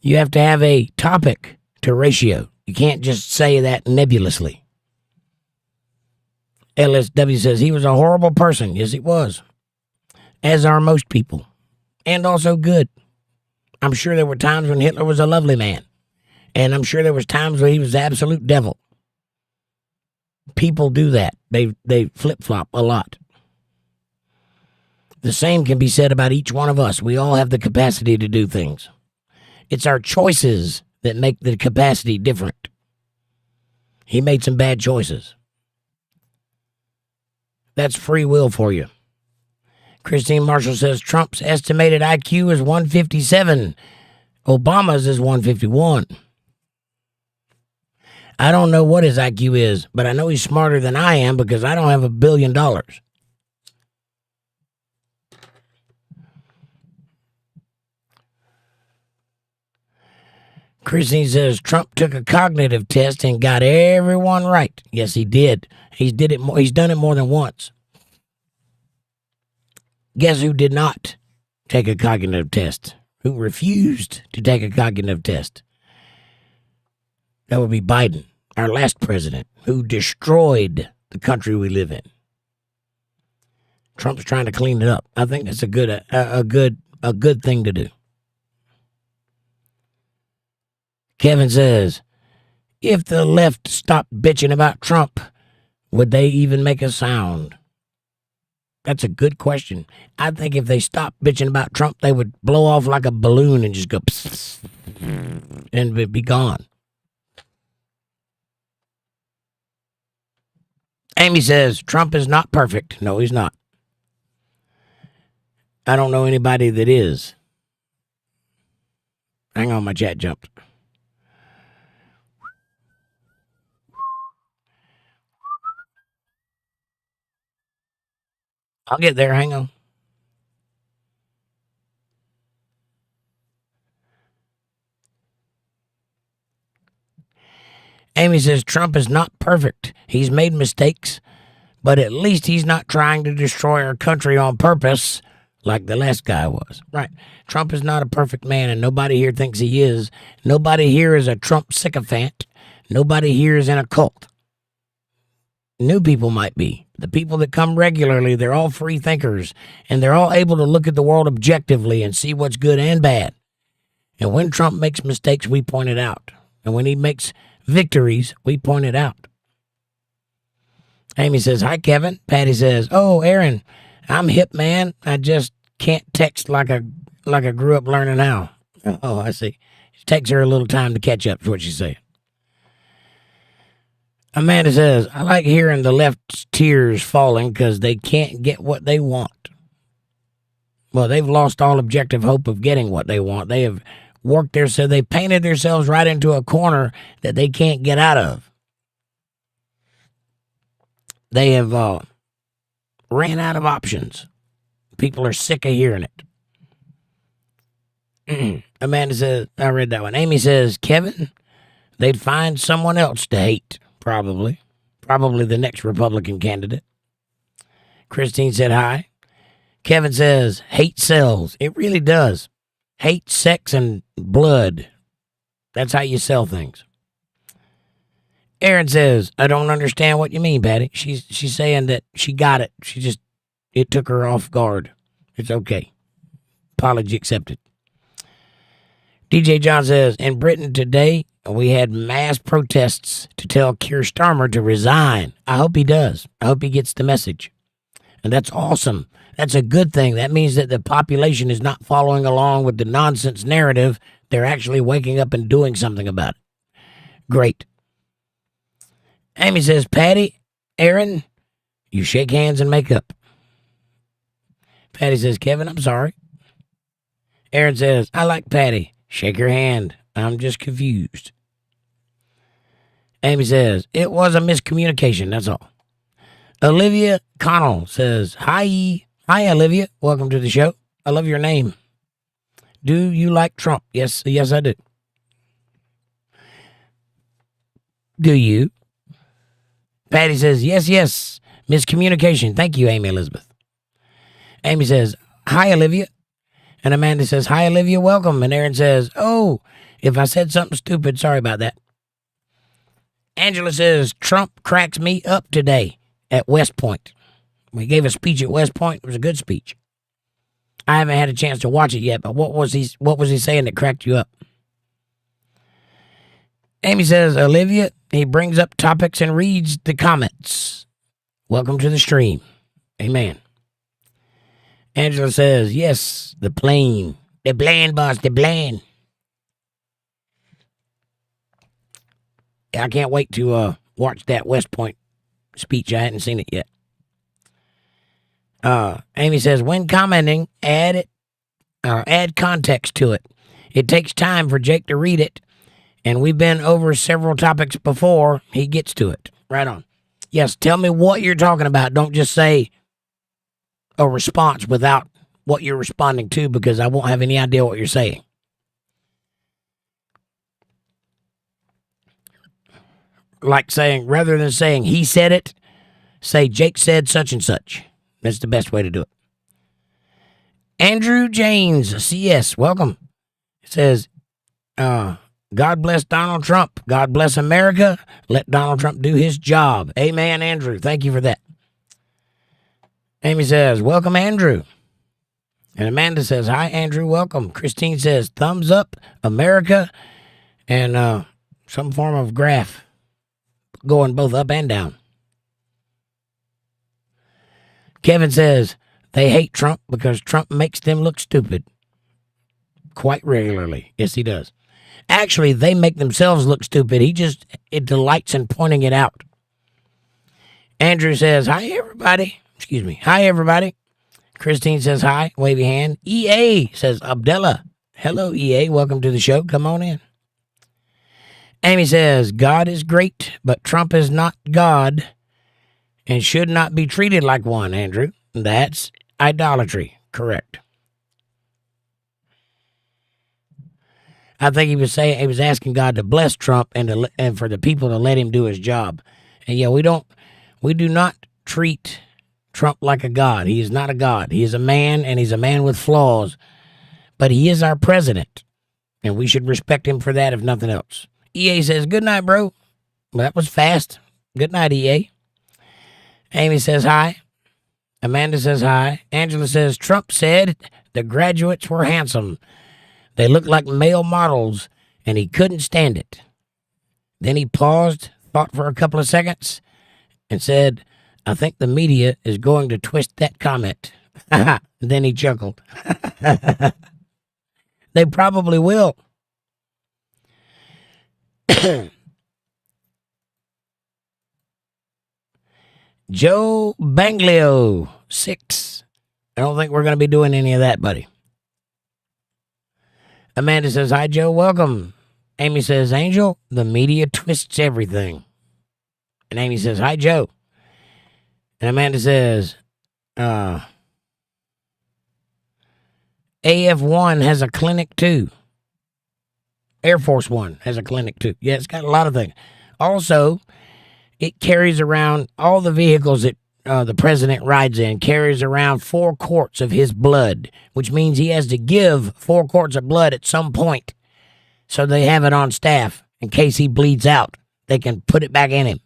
You have to have a topic to ratio. You can't just say that nebulously. LSW says he was a horrible person. Yes, he was. As are most people. And also good. I'm sure there were times when Hitler was a lovely man. And I'm sure there was times when he was the absolute devil. People do that. They flip-flop a lot. The same can be said about each one of us. We all have the capacity to do things. It's our choices that make the capacity different. He made some bad choices. That's free will for you. Christine Marshall says Trump's estimated IQ is 157. Obama's is 151. I don't know what his IQ is, but I know he's smarter than I am because I don't have $1 billion. Christine says Trump took a cognitive test and got everyone right. Yes, he did. He's done it more than once. Guess who did not take a cognitive test? Who refused to take a cognitive test? That would be Biden, our last president, who destroyed the country we live in. Trump's trying to clean it up. I think that's a good thing to do. Kevin says, if the left stopped bitching about Trump, would they even make a sound? That's a good question. I think if they stopped bitching about Trump, they would blow off like a balloon and just go psst, and be gone. Amy says, Trump is not perfect. No, he's not. I don't know anybody that is. Hang on, my chat jumped. I'll get there. Hang on. Amy says, Trump is not perfect. He's made mistakes, but at least he's not trying to destroy our country on purpose like the last guy was. Right. Trump is not a perfect man, and nobody here thinks he is. Nobody here is a Trump sycophant. Nobody here is in a cult. New people might be. The people that come regularly, they're all free thinkers, and they're all able to look at the world objectively and see what's good and bad. And when Trump makes mistakes, we point it out. And when he makes victories, we point it out. Amy says, hi, Kevin. Patty says, oh, Aaron, I'm hip, man. I just can't text like I grew up learning how. Oh, I see. It takes her a little time to catch up, is what she's saying. Amanda says, I like hearing the left's tears falling because they can't get what they want. Well, they've lost all objective hope of getting what they want. They have worked so they painted themselves right into a corner that they can't get out of. They have ran out of options. People are sick of hearing it. Amanda says, I read that one. Amy says, Kevin, they'd find someone else to hate. Probably the next Republican candidate. Christine said hi. Kevin says, hate sells. It really does. Hate, sex, and blood. That's how you sell things. Aaron says, I don't understand what you mean, Patty. She's saying that she got it. It took her off guard. It's okay. Apology accepted. DJ John says, in Britain today, we had mass protests to tell Keir Starmer to resign. I hope he does. I hope he gets the message. And that's awesome. That's a good thing. That means that the population is not following along with the nonsense narrative. They're actually waking up and doing something about it. Great. Amy says, Patty, Aaron, you shake hands and make up. Patty says, Kevin, I'm sorry. Aaron says, I like Patty. Shake her hand. I'm just confused. Amy says, it was a miscommunication, that's all. Olivia Connell says, hi. Hi, Olivia. Welcome to the show. I love your name. Do you like Trump? Yes, I do. Do you? Patty says, yes. Miscommunication. Thank you, Amy Elizabeth. Amy says, hi, Olivia. And Amanda says, hi, Olivia, welcome. And Aaron says, oh, if I said something stupid, sorry about that. Angela says, Trump cracks me up today at West Point. We gave a speech at West Point. It was a good speech. I haven't had a chance to watch it yet, but what was he saying that cracked you up? Amy says, Olivia, he brings up topics and reads the comments. Welcome to the stream. Amen. Angela says, yes, the plane. The plane, boss, the plane. I can't wait to watch that West Point speech. I hadn't seen it yet. Amy says, when commenting, add context to it. It takes time for Jake to read it, and we've been over several topics before he gets to it. Right on. Yes, tell me what you're talking about. Don't just say a response without what you're responding to, because I won't have any idea what you're saying. Like saying, rather than saying he said it, say Jake said such and such. That's the best way to do it. Andrew James, CS, welcome. It says, God bless Donald Trump. God bless America. Let Donald Trump do his job. Amen, Andrew. Thank you for that. Amy says, welcome, Andrew. And Amanda says, hi, Andrew. Welcome. Christine says, thumbs up, America, and some form of graph going both up and down. Kevin says, they hate Trump because Trump makes them look stupid. Quite regularly. Yes, he does. Actually, they make themselves look stupid. It delights in pointing it out. Andrew says, hi, everybody. Excuse me. Hi, everybody. Christine says, hi. Wavy hand. EA says, Abdullah. Hello, EA. Welcome to the show. Come on in. Amy says, God is great, but Trump is not God and should not be treated like one, Andrew. That's idolatry. Correct. I think he was asking God to bless Trump and for the people to let him do his job. And yeah, we do not treat Trump like a god. He is not a god. He is a man, and he's a man with flaws. But he is our president, and we should respect him for that, if nothing else. EA says, good night, bro. Well, that was fast. Good night, EA. Amy says hi. Amanda says hi. Angela says, Trump said the graduates were handsome. They looked like male models, and he couldn't stand it. Then he paused, thought for a couple of seconds, and said, I think the media is going to twist that comment. Then he chuckled. They probably will. Joe Banglio, 6. I don't think we're going to be doing any of that, buddy. Amanda says, hi, Joe. Welcome. Amy says, Angel, the media twists everything. And Amy says, hi, Joe. And Amanda says, AF1 has a clinic too. Air Force One has a clinic too. Yeah, it's got a lot of things. Also, it carries around all the vehicles that the president rides in, carries around 4 quarts of his blood, which means he has to give 4 quarts of blood at some point. So they have it on staff in case he bleeds out. They can put it back in him.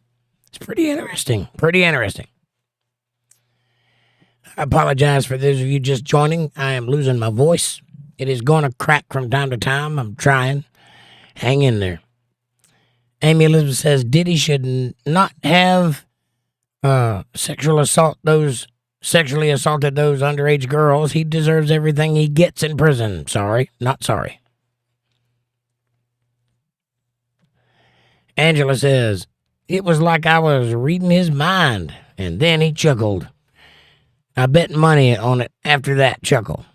It's pretty interesting. Pretty interesting. I apologize for those of you just joining. I am losing my voice. It is going to crack from time to time. I'm trying. Hang in there. Amy Elizabeth says Diddy should not have sexually assaulted those underage girls. He deserves everything he gets in prison. Sorry, not sorry. Angela says, it was like I was reading his mind, and then he chuckled. I bet money on it after that chuckle.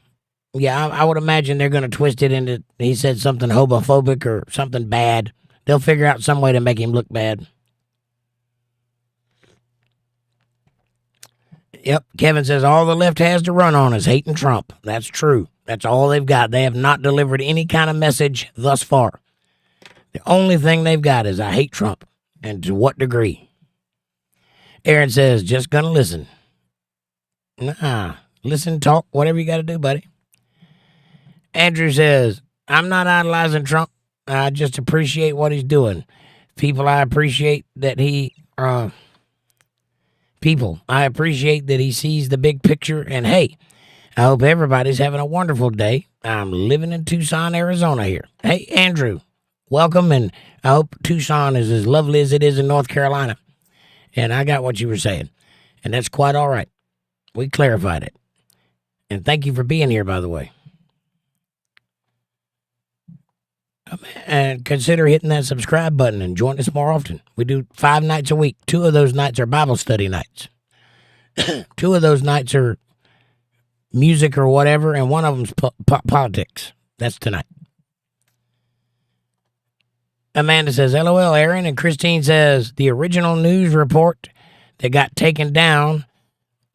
Yeah, I would imagine they're going to twist it into, he said something homophobic or something bad. They'll figure out some way to make him look bad. Yep, Kevin says all the left has to run on is hating Trump. That's true. That's all they've got. They have not delivered any kind of message thus far. The only thing they've got is I hate Trump. And to what degree? Aaron says, just going to listen. Nah, listen, talk, whatever you got to do, buddy. Andrew says, I'm not idolizing Trump. I just appreciate what he's doing. I appreciate that he sees the big picture. And hey, I hope everybody's having a wonderful day. I'm living in Tucson, Arizona here. Hey, Andrew, welcome. And I hope Tucson is as lovely as it is in North Carolina. And I got what you were saying. And that's quite all right. We clarified it. And thank you for being here, by the way. And consider hitting that subscribe button and join us more often. We do 5 nights a week. 2 of those nights are Bible study nights. 2 of those nights are music or whatever, and one of them's politics. That's tonight. Amanda says, LOL, Aaron. And Christine says, the original news report that got taken down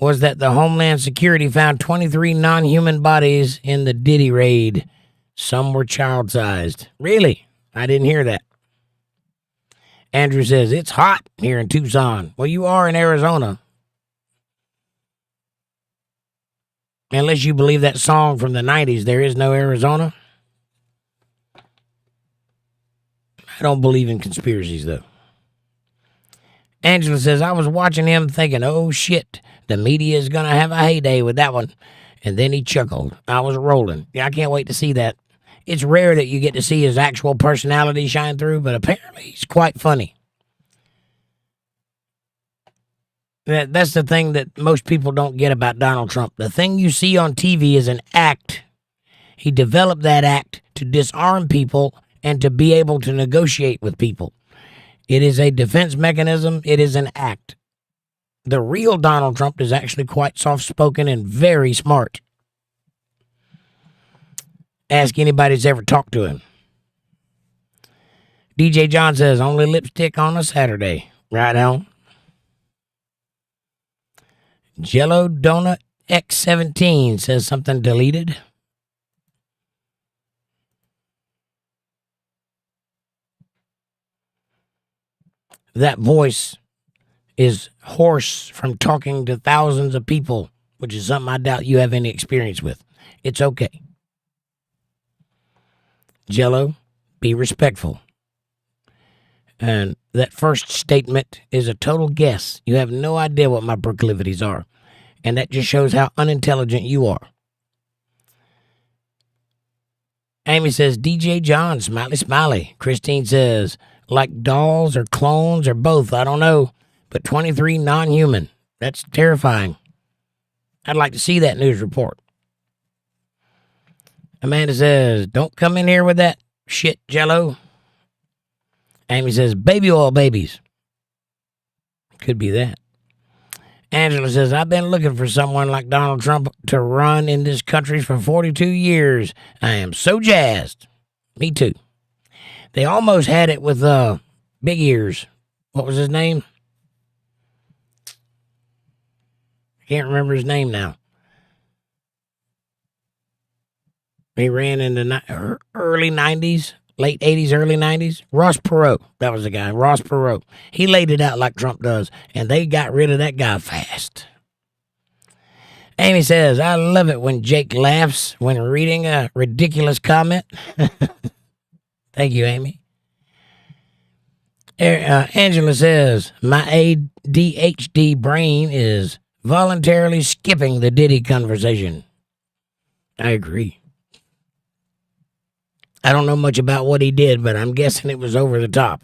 was that the Homeland Security found 23 non-human bodies in the Diddy raid. Some were child-sized. Really? I didn't hear that. Andrew says, it's hot here in Tucson. Well, you are in Arizona. Unless you believe that song from the 90s, there is no Arizona. I don't believe in conspiracies, though. Angela says, I was watching him thinking, oh, shit, the media is going to have a heyday with that one. And then he chuckled. I was rolling. Yeah, I can't wait to see that. It's rare that you get to see his actual personality shine through, but apparently he's quite funny. That's the thing that most people don't get about Donald Trump. The thing you see on TV is an act. He developed that act to disarm people and to be able to negotiate with people. It is a defense mechanism. It is an act. The real Donald Trump is actually quite soft-spoken and very smart. Ask anybody that's ever talked to him. DJ John says, only lipstick on a Saturday. Right on. Jello Donut X17 says something deleted. That voice is hoarse from talking to thousands of people, which is something I doubt you have any experience with. It's okay. Jello, be respectful. And that first statement is a total guess. You have no idea what my proclivities are. And that just shows how unintelligent you are. Amy says, DJ John, smiley, smiley. Christine says, like dolls or clones or both, I don't know. But 23 non-human. That's terrifying. I'd like to see that news report. Amanda says, don't come in here with that shit, Jello. Amy says, baby oil babies. Could be that. Angela says, I've been looking for someone like Donald Trump to run in this country for 42 years. I am so jazzed. Me too. They almost had it with Big Ears. What was his name? I can't remember his name now. He ran in the early 90s, late 80s, early 90s. Ross Perot. That was the guy, Ross Perot. He laid it out like Trump does, and they got rid of that guy fast. Amy says, I love it when Jake laughs when reading a ridiculous comment. Thank you, Amy. Angela says, my ADHD brain is voluntarily skipping the Diddy conversation. I agree. I don't know much about what he did, but I'm guessing it was over the top.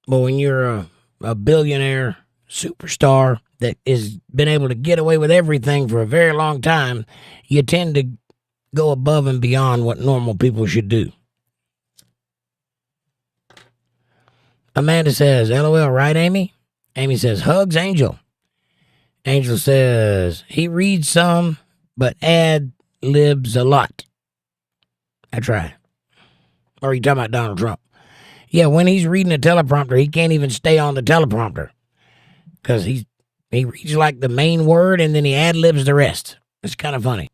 But when you're a billionaire superstar that has been able to get away with everything for a very long time, you tend to go above and beyond what normal people should do. Amanda says, LOL, right, Amy? Amy says, hugs, Angel. Angel says, he reads some, but ad-libs a lot. I try. Or are you talking about Donald Trump? Yeah, when he's reading a teleprompter, he can't even stay on the teleprompter. Because he reads like the main word and then he ad-libs the rest. It's kind of funny.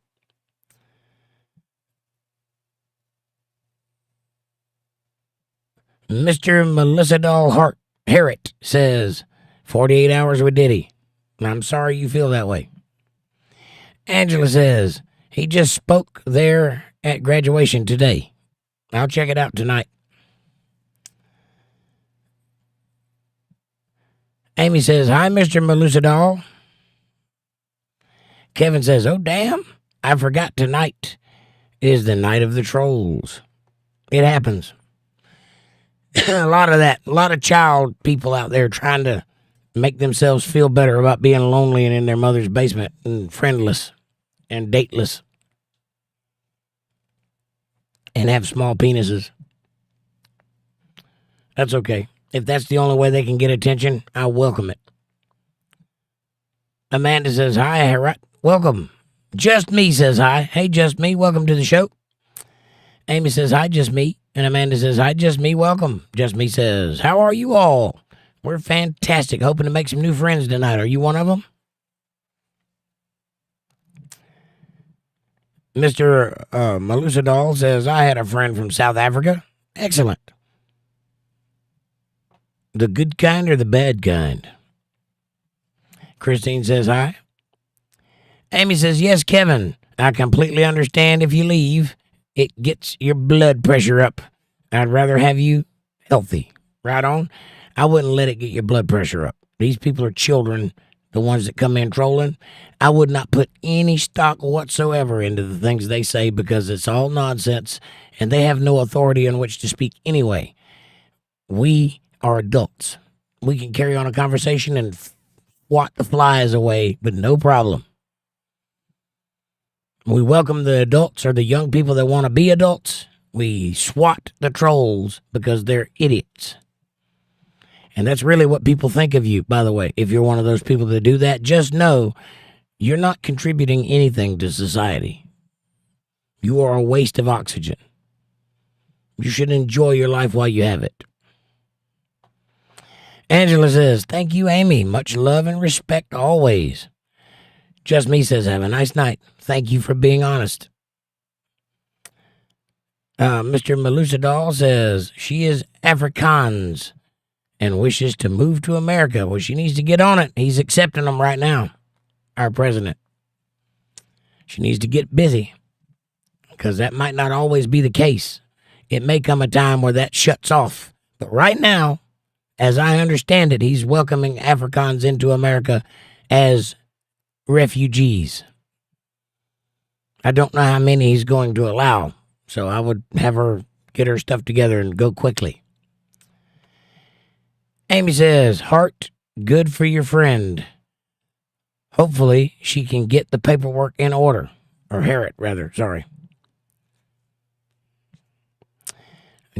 Mr. Melissa Doll Harriet says, 48 hours with Diddy. I'm sorry you feel that way. Angela says, he just spoke there at graduation today. I'll check it out tonight. Amy says, hi, Mr. Melissa Doll. Kevin says, oh, damn, I forgot tonight is the night of the trolls. It happens. A lot of child people out there trying to make themselves feel better about being lonely and in their mother's basement and friendless and dateless and have small penises. That's okay. If that's the only way they can get attention, I welcome it. Amanda says, hi, welcome. Just Me says hi. Hey, Just Me, welcome to the show. Amy says, hi, Just Me. And Amanda says, hi, Just Me, welcome. Just Me says, how are you all? We're fantastic. Hoping to make some new friends tonight. Are you one of them? Mr. Melissa Doll says, I had a friend from South Africa. Excellent. The good kind or the bad kind? Christine says, hi. Amy says, yes, Kevin. I completely understand if you leave. it gets your blood pressure up. I'd rather have you healthy. Right on? I wouldn't let it get your blood pressure up. These people are children, the ones that come in trolling. I would not put any stock whatsoever into the things they say because it's all nonsense and they have no authority on which to speak anyway. We are adults. We can carry on a conversation and swat the flies away, but no problem. We welcome the adults or the young people that want to be adults. We swat the trolls because they're idiots. And that's really what people think of you, by the way. If you're one of those people that do that, just know you're not contributing anything to society. You are a waste of oxygen. You should enjoy your life while you have it. Angela says, thank you, Amy. Much love and respect always. Just Me says, have a nice night. Thank you for being honest. Mr. Melusadal says, she is Afrikaans and wishes to move to America. Well, she needs to get on it. He's accepting them right now, our president. She needs to get busy because that might not always be the case. It may come a time where that shuts off. But right now, as I understand it, he's welcoming Afrikaans into America as refugees. I don't know how many he's going to allow, so I would have her get her stuff together and go quickly. Amy says, heart, good for your friend. Hopefully she can get the paperwork in order. Or Harriet, rather, sorry.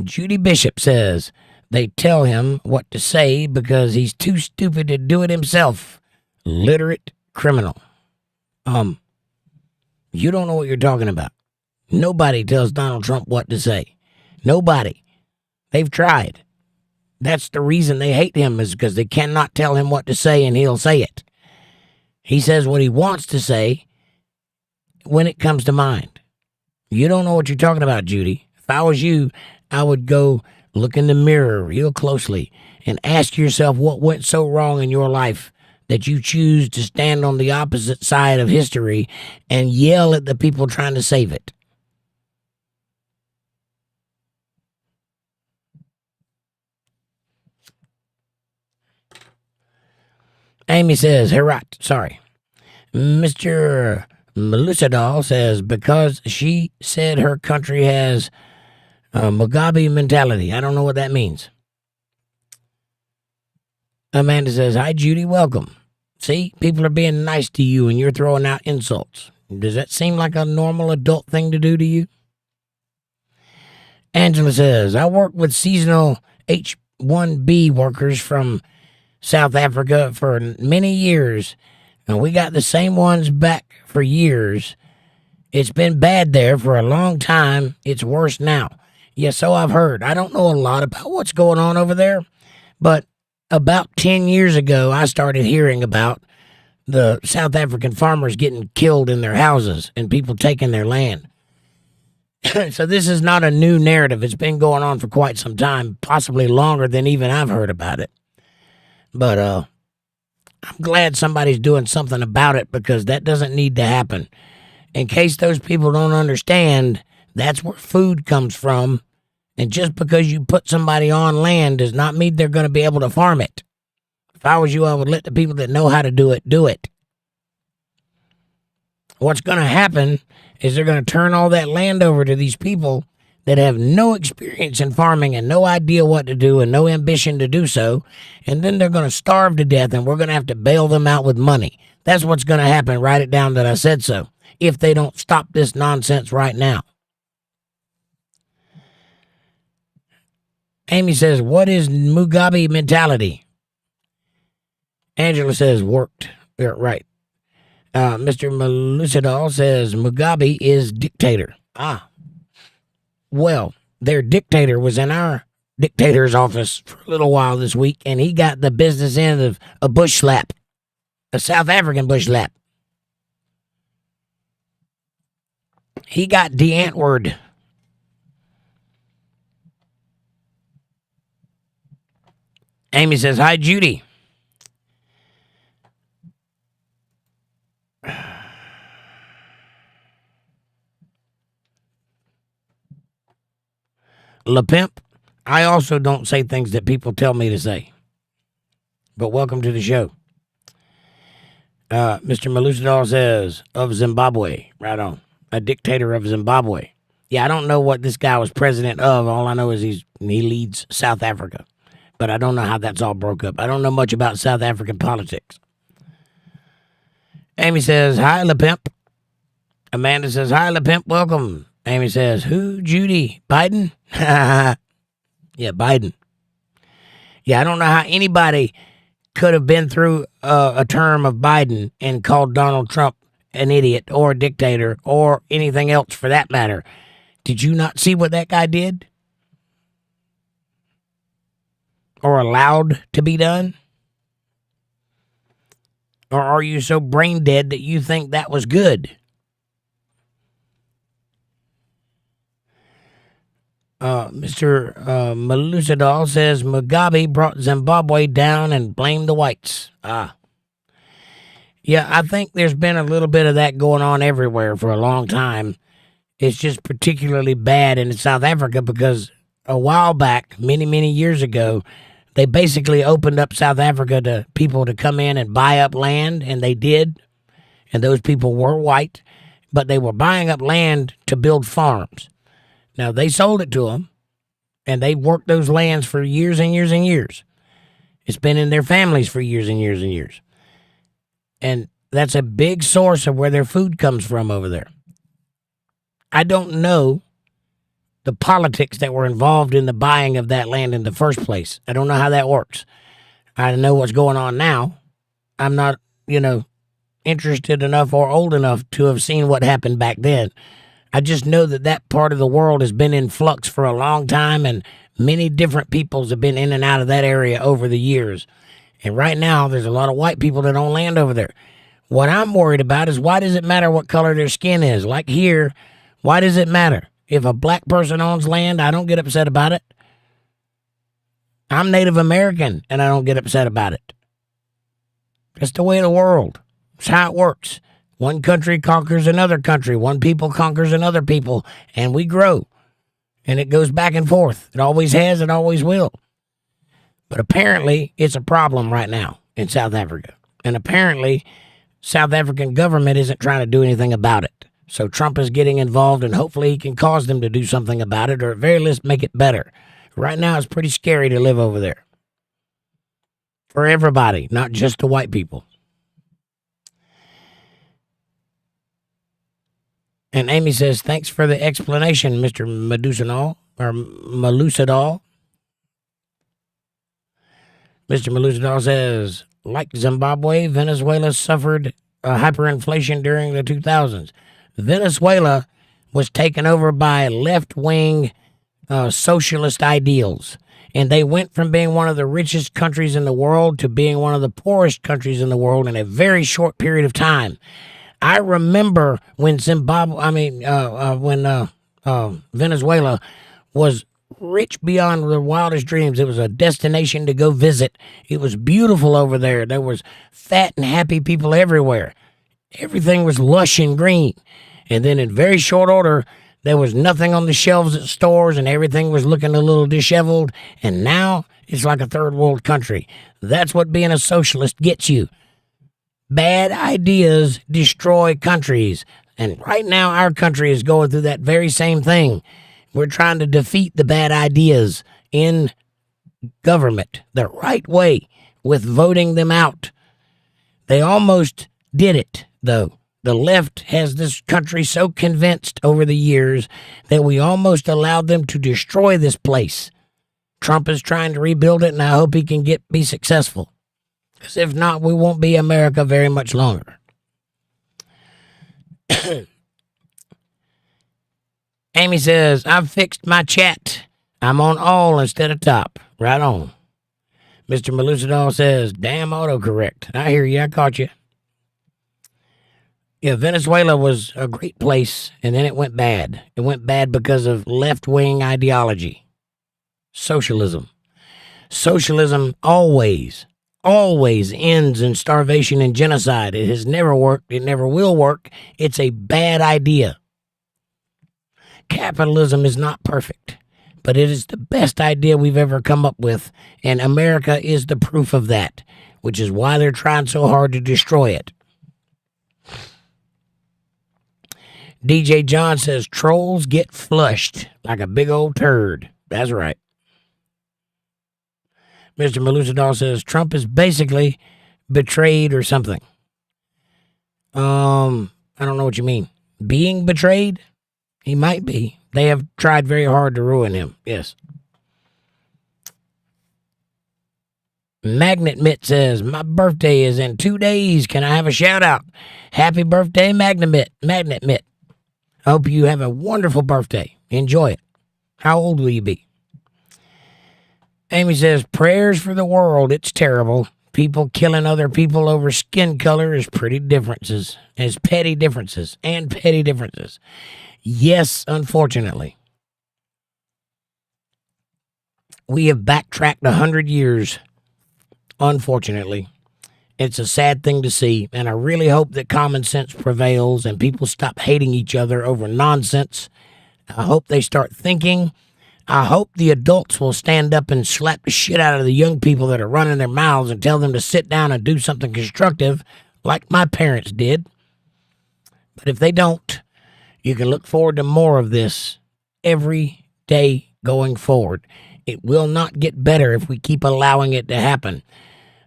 Judy Bishop says, they tell him what to say because he's too stupid to do it himself. Literate criminal. You don't know what you're talking about. Nobody tells Donald Trump what to say. Nobody. They've tried. That's the reason they hate him, is because they cannot tell him what to say and he'll say it. He says what he wants to say when it comes to mind. You don't know what you're talking about, Judy. If I was you, I would go look in the mirror real closely and ask yourself what went so wrong in your life that you choose to stand on the opposite side of history and yell at the people trying to save it. Amy says, Herat, sorry. Mr. Melusadal says, because she said her country has a Mugabe mentality. I don't know what that means. Amanda says, hi, Judy, welcome. See, people are being nice to you and you're throwing out insults. Does that seem like a normal adult thing to do to you? Angela says, I work with seasonal H-1B workers from South Africa for many years, and we got the same ones back for years. It's been bad there for a long time. It's worse now. Yeah, so I've heard. I don't know a lot about what's going on over there, but about 10 years ago, I started hearing about the South African farmers getting killed in their houses and people taking their land. So this is not a new narrative. It's been going on for quite some time, possibly longer than even I've heard about it. But I'm glad somebody's doing something about it because that doesn't need to happen. In case those people don't understand, that's where food comes from. And just because you put somebody on land does not mean they're going to be able to farm it. If I was you, I would let the people that know how to do it, do it. What's going to happen is they're going to turn all that land over to these people that have no experience in farming and no idea what to do and no ambition to do so. And then they're going to starve to death and we're going to have to bail them out with money. That's what's going to happen. Write it down that I said so. If they don't stop this nonsense right now. Amy says, what is Mugabe mentality? Angela says, worked. Yeah, right. Mr. Melusadal says, Mugabe is dictator. Well, their dictator was in our dictator's office for a little while this week, and he got the business end of a bush slap, a South African bush slap. He got the Ant-word. Amy says, hi, Judy. Le Pimp, I also don't say things that people tell me to say. But welcome to the show. Mr. Malusadol says, of Zimbabwe. Right on. A dictator of Zimbabwe. Yeah, I don't know what this guy was president of. All I know is he leads South Africa. But I don't know how that's all broke up. I don't know much about South African politics. Amy says, hi, Le Pimp. Amanda says, hi, Le Pimp, welcome. Amy says, who, Judy? Biden? Yeah, Biden. Yeah, I don't know how anybody could have been through a term of Biden and called Donald Trump an idiot or a dictator or anything else for that matter. Did you not see what that guy did? Or allowed to be done? Or are you so brain dead that you think that was good? Mr. Malusadol says Mugabe brought Zimbabwe down and blamed the whites. Yeah, I think there's been a little bit of that going on everywhere for a long time. It's just particularly bad in South Africa because a while back, many, many years ago, they basically opened up South Africa to people to come in and buy up land, and they did. And those people were white, but they were buying up land to build farms. Now, they sold it to them, and they worked those lands for years and years and years. It's been in their families for years and years and years. And that's a big source of where their food comes from over there. I don't know the politics that were involved in the buying of that land in the first place. I don't know how that works. I know what's going on now. I'm not, interested enough or old enough to have seen what happened back then. I just know that that part of the world has been in flux for a long time, and many different peoples have been in and out of that area over the years. And right now, there's a lot of white people that own land over there. What I'm worried about is, why does it matter what color their skin is? Like here, why does it matter? If a black person owns land, I don't get upset about it. I'm Native American, and I don't get upset about it. That's the way of the world. It's how it works. One country conquers another country. One people conquers another people, and we grow. And it goes back and forth. It always has, it always will. But apparently, it's a problem right now in South Africa. And apparently, South African government isn't trying to do anything about it. So Trump is getting involved, and hopefully he can cause them to do something about it, or at very least make it better. Right now, it's pretty scary to live over there. For everybody, not just the white people. And Amy says, thanks for the explanation, Mr. Malusadol. Mr. Malusadol says, like Zimbabwe, Venezuela suffered hyperinflation during the 2000s. Venezuela was taken over by left-wing socialist ideals. And they went from being one of the richest countries in the world to being one of the poorest countries in the world in a very short period of time. I remember when Venezuela was rich beyond their wildest dreams. It was a destination to go visit. It was beautiful over there. There was fat and happy people everywhere. Everything was lush and green. And then in very short order, there was nothing on the shelves at stores, and everything was looking a little disheveled. And now it's like a third world country. That's what being a socialist gets you. Bad ideas destroy countries. And right now, our country is going through that very same thing. We're trying to defeat the bad ideas in government the right way with voting them out. They almost did it, though. The left has this country so convinced over the years that we almost allowed them to destroy this place. Trump is trying to rebuild it, and I hope he can be successful. Because if not, we won't be America very much longer. Amy says, I've fixed my chat. I'm on all instead of top. Right on. Mr. Malusadol says, damn autocorrect. I hear you. I caught you. Yeah, Venezuela was a great place, and then it went bad. It went bad because of left-wing ideology. Socialism. Socialism always ends in starvation and genocide. It has never worked. It never will work. It's a bad idea. Capitalism is not perfect, but it is the best idea we've ever come up with, and America is the proof of that, which is why they're trying so hard to destroy it. DJ John says, trolls get flushed like a big old turd. That's right. Mr. Melusadol says, Trump is basically betrayed or something. I don't know what you mean. Being betrayed? He might be. They have tried very hard to ruin him. Yes. Magnet Mitt says, my birthday is in 2 days. Can I have a shout out? Happy birthday, Magnet Mitt. I hope you have a wonderful birthday. Enjoy it. How old will you be? Amy says, prayers for the world. It's terrible. People killing other people over skin color is petty differences. Yes, unfortunately. We have backtracked 100 years, unfortunately. It's a sad thing to see, and I really hope that common sense prevails and people stop hating each other over nonsense. I hope they start thinking. I hope the adults will stand up and slap the shit out of the young people that are running their mouths and tell them to sit down and do something constructive like my parents did. But if they don't, you can look forward to more of this every day going forward. It will not get better if we keep allowing it to happen.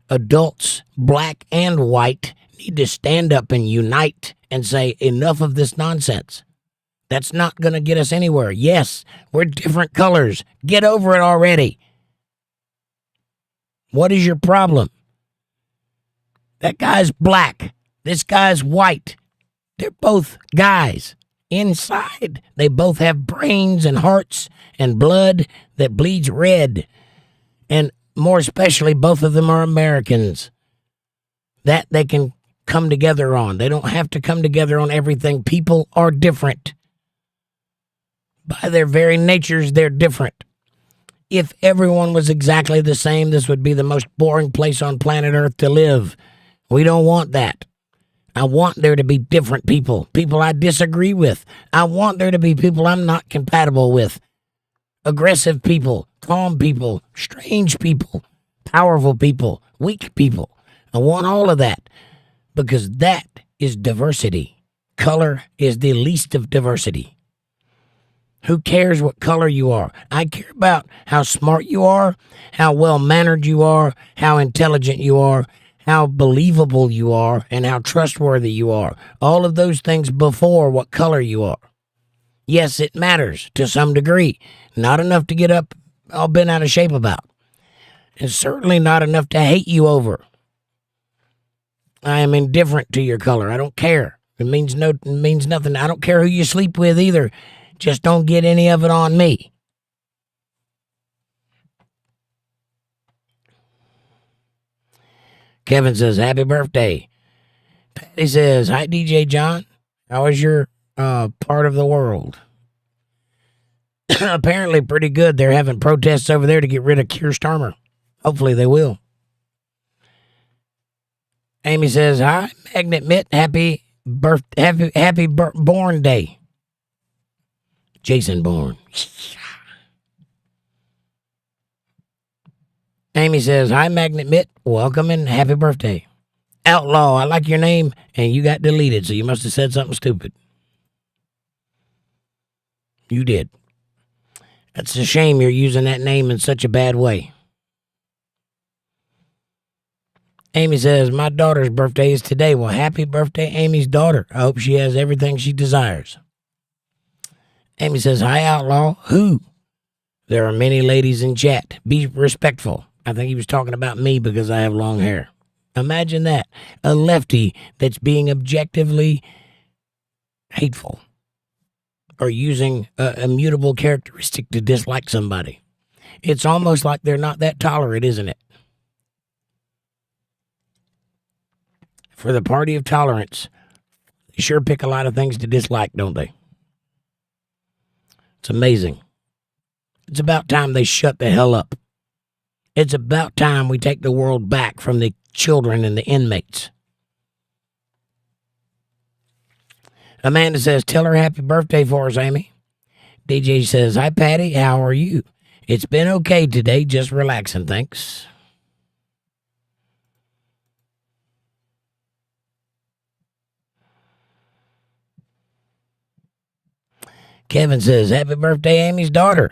Adults, black and white, need to stand up and unite and say, enough of this nonsense. That's not going to get us anywhere. Yes, we're different colors. Get over it already. What is your problem? That guy's black. This guy's white. They're both guys. Inside, they both have brains and hearts and blood that bleeds red. And more especially, both of them are Americans. That they can come together on. They don't have to come together on everything. People are different. By their very natures, they're different. If everyone was exactly the same, this would be the most boring place on planet Earth to live. We don't want that. I want there to be different people, people I disagree with. I want there to be people I'm not compatible with. Aggressive people, calm people, strange people, powerful people, weak people. I want all of that because that is diversity. Color is the least of diversity. Who cares what color you are? I care about how smart you are, how well-mannered you are, how intelligent you are, how believable you are, and how trustworthy you are. All of those things before what color you are. Yes, it matters to some degree. Not enough to get up all bent out of shape about. And certainly not enough to hate you over. I am indifferent to your color. I don't care. It means nothing. I don't care who you sleep with either. Just don't get any of it on me. Kevin says, happy birthday. Patty says, hi, DJ John. How is your part of the world? Apparently pretty good. They're having protests over there to get rid of Keir Starmer. Hopefully they will. Amy says, hi, Magnet Mitt. Happy born day. Jason Bourne. Amy says, hi, Magnet Mitt. Welcome and happy birthday. Outlaw, I like your name, and you got deleted, so you must have said something stupid. You did. That's a shame you're using that name in such a bad way. Amy says, my daughter's birthday is today. Well, happy birthday, Amy's daughter. I hope she has everything she desires. Amy says, hi, Outlaw. Who? There are many ladies in chat. Be respectful. I think he was talking about me because I have long hair. Imagine that. A lefty that's being objectively hateful or using a immutable characteristic to dislike somebody. It's almost like they're not that tolerant, isn't it? For the party of tolerance, they sure pick a lot of things to dislike, don't they? It's amazing. It's about time they shut the hell up. It's about time we take the world back from the children and the inmates. Amanda says, tell her happy birthday for us, Amy. DJ says, hi, Patty. How are you? It's been okay today. Just relaxing. Thanks. Kevin says, happy birthday, Amy's daughter.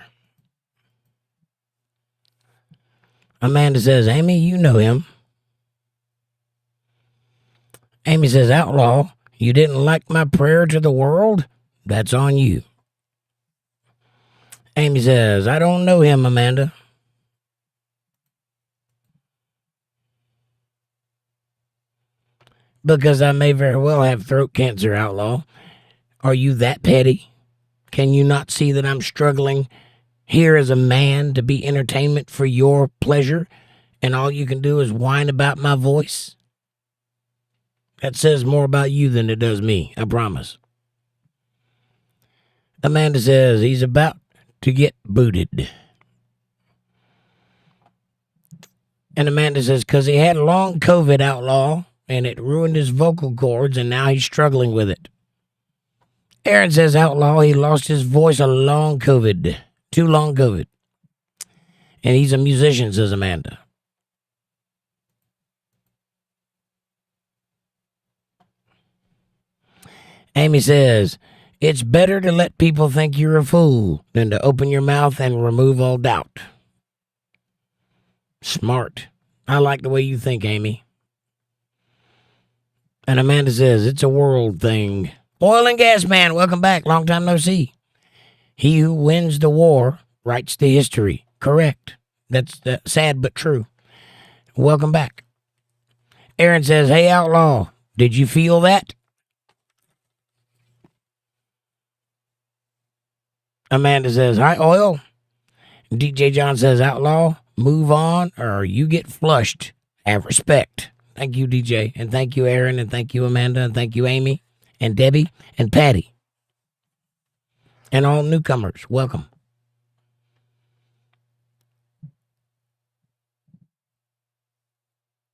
Amanda says, Amy, you know him. Amy says, Outlaw, you didn't like my prayer to the world? That's on you. Amy says, I don't know him, Amanda. Because I may very well have throat cancer, Outlaw. Are you that petty? Can you not see that I'm struggling here as a man to be entertainment for your pleasure, and all you can do is whine about my voice? That says more about you than it does me, I promise. Amanda says he's about to get booted. And Amanda says, because he had long COVID, Outlaw, and it ruined his vocal cords, and now he's struggling with it. Aaron says, Outlaw, he lost his voice on long COVID. Too long COVID. And he's a musician, says Amanda. Amy says, it's better to let people think you're a fool than to open your mouth and remove all doubt. Smart. I like the way you think, Amy. And Amanda says, it's a world thing. Oil and gas man, welcome back. Long time no see. He who wins the war writes the history. Correct. That's sad but true. Welcome back. Aaron says, hey, Outlaw, did you feel that? Amanda says, hi, Oil. DJ John says, Outlaw, move on or you get flushed. Have respect. Thank you, DJ. And thank you, Aaron. And thank you, Amanda. And thank you, Amy. And Debbie. And Patty. And all newcomers. Welcome.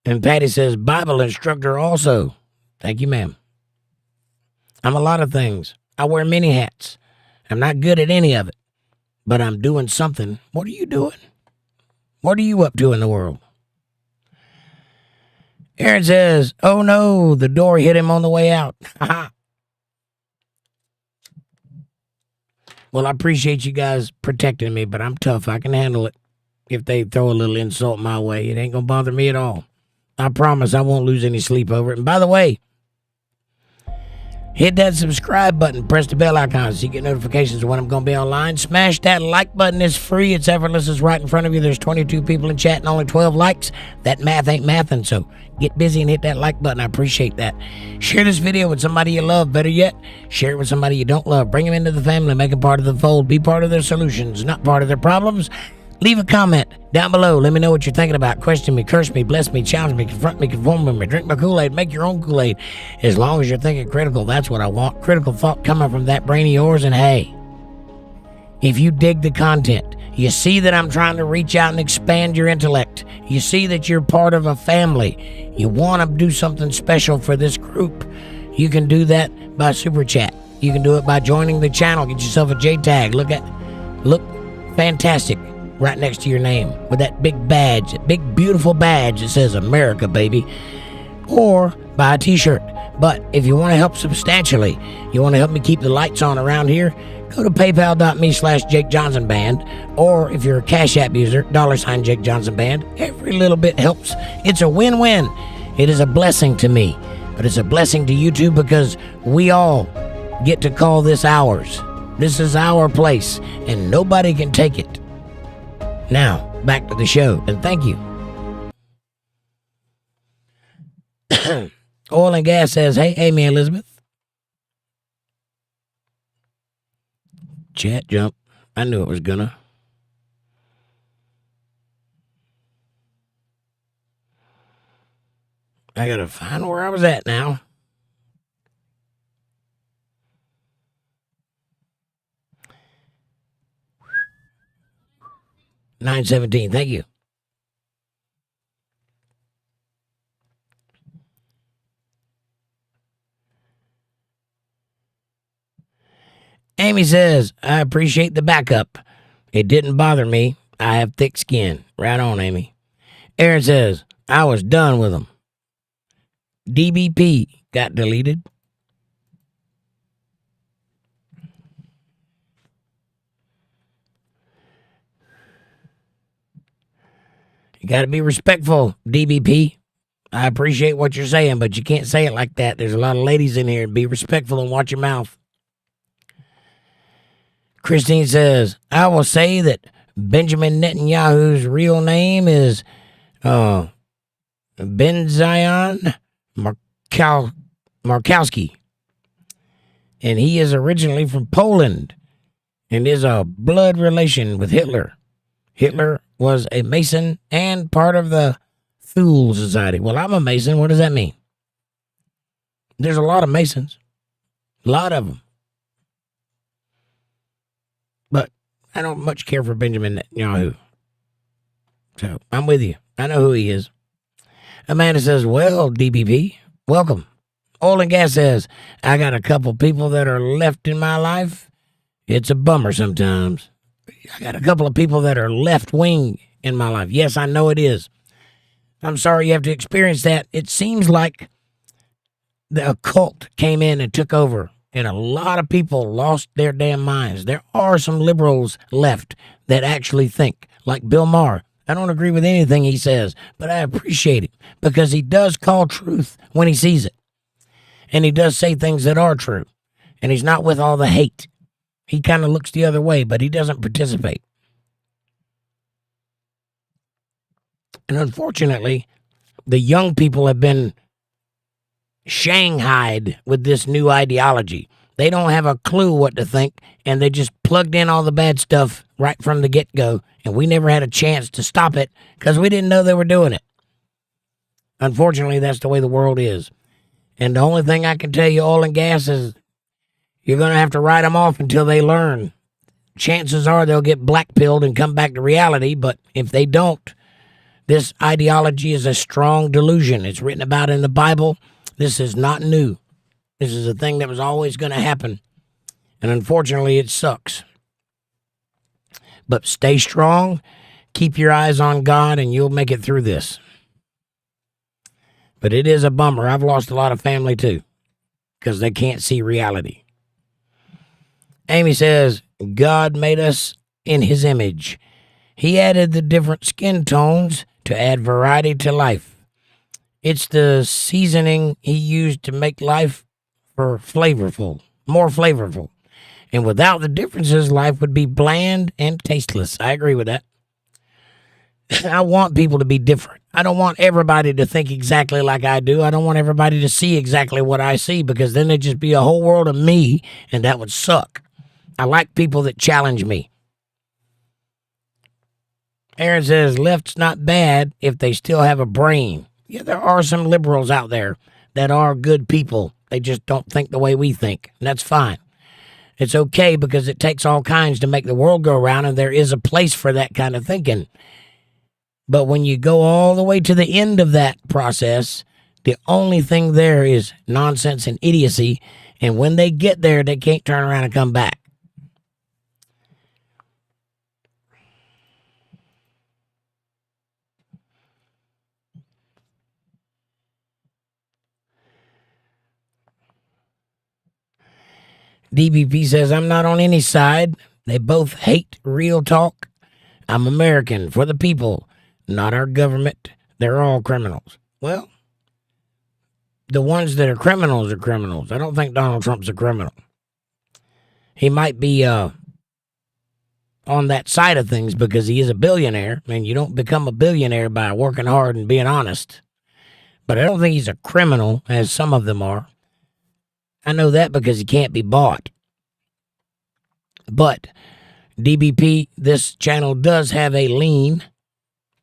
And Patty says, Bible instructor also. Thank you, ma'am. I'm a lot of things. I wear many hats. I'm not good at any of it. But I'm doing something. What are you doing? What are you up to in the world? Aaron says, oh no, the door hit him on the way out. Well, I appreciate you guys protecting me, but I'm tough. I can handle it. If they throw a little insult my way, it ain't going to bother me at all. I promise I won't lose any sleep over it. And by the way, hit that subscribe button. Press the bell icon so you get notifications when I'm going to be online. Smash that like button. It's free. It's effortless. It's right in front of you. There's 22 people in chat and only 12 likes. That math ain't mathing, so get busy and hit that like button. I appreciate that. Share this video with somebody you love. Better yet, share it with somebody you don't love. Bring them into the family. Make them part of the fold. Be part of their solutions, not part of their problems. Leave a comment down below. Let me know what you're thinking about. Question me, curse me, bless me, challenge me, confront me, conform with me, drink my Kool-Aid, make your own Kool-Aid. As long as you're thinking critical, that's what I want. Critical thought coming from that brain of yours. And hey, if you dig the content, you see that I'm trying to reach out and expand your intellect. You see that you're part of a family. You want to do something special for this group. You can do that by Super Chat. You can do it by joining the channel. Get yourself a J tag. Look fantastic right next to your name with that big badge, big beautiful badge that says America, baby. Or buy a t-shirt. But if you want to help substantially, you want to help me keep the lights on around here, go to paypal.me/jakejohnsonband. Or if you're a CashApp user, $JakeJohnsonBand. Every little bit helps. It's a win-win. It is a blessing to me, but it's a blessing to you too, because we all get to call this ours. This is our place, and nobody can take it. Now, back to the show, and thank you. Oil and Gas says, hey, Amy Elizabeth. Chat jump. I knew it was gonna. I gotta find where I was at now. $9.17. Thank you. Amy says, I appreciate the backup. It didn't bother me. I have thick skin. Right on, Amy. Aaron says, I was done with them. DBP got deleted. You got to be respectful, DBP. I appreciate what you're saying, but you can't say it like that. There's a lot of ladies in here. Be respectful and watch your mouth. Christine says, I will say that Benjamin Netanyahu's real name is Benzion Markowski. And he is originally from Poland and is a blood relation with Hitler. Hitler was a Mason and part of the Thule Society. Well, I'm a Mason. What does that mean? There's a lot of Masons. A lot of them. But I don't much care for Benjamin Netanyahu. So I'm with you. I know who he is. Amanda says, well, DBP, welcome. Oil and Gas says, I got a couple people that are left in my life. It's a bummer sometimes. I got a couple of people that are left wing in my life. Yes, I know it is. I'm sorry you have to experience that. It seems like the occult came in and took over, and a lot of people lost their damn minds. There are some liberals left that actually think, like Bill Maher. I don't agree with anything he says, but I appreciate it because he does call truth when he sees it. And he does say things that are true. And he's not with all the hate. He kind of looks the other way, but he doesn't participate. And unfortunately, the young people have been shanghaied with this new ideology. They don't have a clue what to think, and they just plugged in all the bad stuff right from the get-go, and we never had a chance to stop it because we didn't know they were doing it. Unfortunately, that's the way the world is. And the only thing I can tell you, Oil and Gas, is you're going to have to write them off until they learn. Chances are they'll get black-pilled and come back to reality, but if they don't, this ideology is a strong delusion. It's written about in the Bible. This is not new. This is a thing that was always going to happen. And unfortunately, it sucks. But stay strong. Keep your eyes on God, and you'll make it through this. But it is a bummer. I've lost a lot of family, too, because they can't see reality. Amy says, God made us in his image. He added the different skin tones to add variety to life. It's the seasoning he used to make life more flavorful. And without the differences, life would be bland and tasteless. I agree with that. I want people to be different. I don't want everybody to think exactly like I do. I don't want everybody to see exactly what I see, because then it'd just be a whole world of me, and that would suck. I like people that challenge me. Aaron says, left's not bad if they still have a brain. Yeah, there are some liberals out there that are good people. They just don't think the way we think, and that's fine. It's okay, because it takes all kinds to make the world go round, and there is a place for that kind of thinking. But when you go all the way to the end of that process, the only thing there is nonsense and idiocy, and when they get there, they can't turn around and come back. DBP says, I'm not on any side. They both hate real talk. I'm American for the people, not our government. They're all criminals. Well, the ones that are criminals are criminals. I don't think Donald Trump's a criminal. He might be on that side of things because he is a billionaire, and you don't become a billionaire by working hard and being honest. But I don't think he's a criminal, as some of them are. I know that because he can't be bought. But, DBP, this channel does have a lean,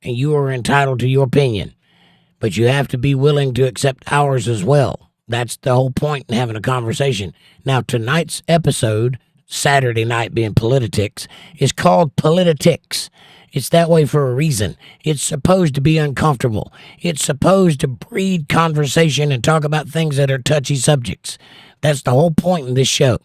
and you are entitled to your opinion. But you have to be willing to accept ours as well. That's the whole point in having a conversation. Now, tonight's episode, Saturday night being Politi-tics, is called Politi-tics. It's that way for a reason. It's supposed to be uncomfortable. It's supposed to breed conversation and talk about things that are touchy subjects. That's the whole point in this show.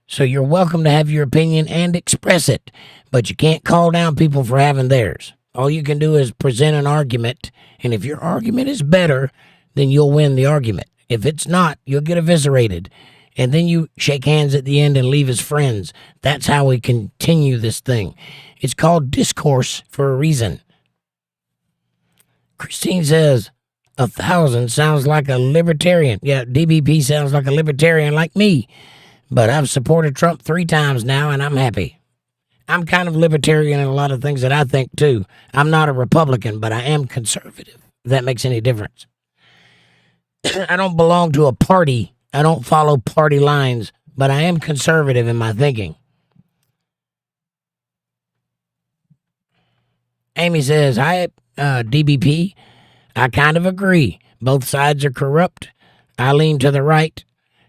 So you're welcome to have your opinion and express it, but you can't call down people for having theirs. All you can do is present an argument, and if your argument is better, then you'll win the argument. If it's not, you'll get eviscerated. And then you shake hands at the end and leave as friends. That's how we continue this thing. It's called discourse for a reason. Christine says, 1,000 sounds like a libertarian. Yeah, DBP sounds like a libertarian like me. But I've supported Trump 3 times now, and I'm happy. I'm kind of libertarian in a lot of things that I think, too. I'm not a Republican, but I am conservative, if that makes any difference. I don't belong to a party. I don't follow party lines, but I am conservative in my thinking. Amy says, hi, DBP. I kind of agree. Both sides are corrupt. I lean to the right.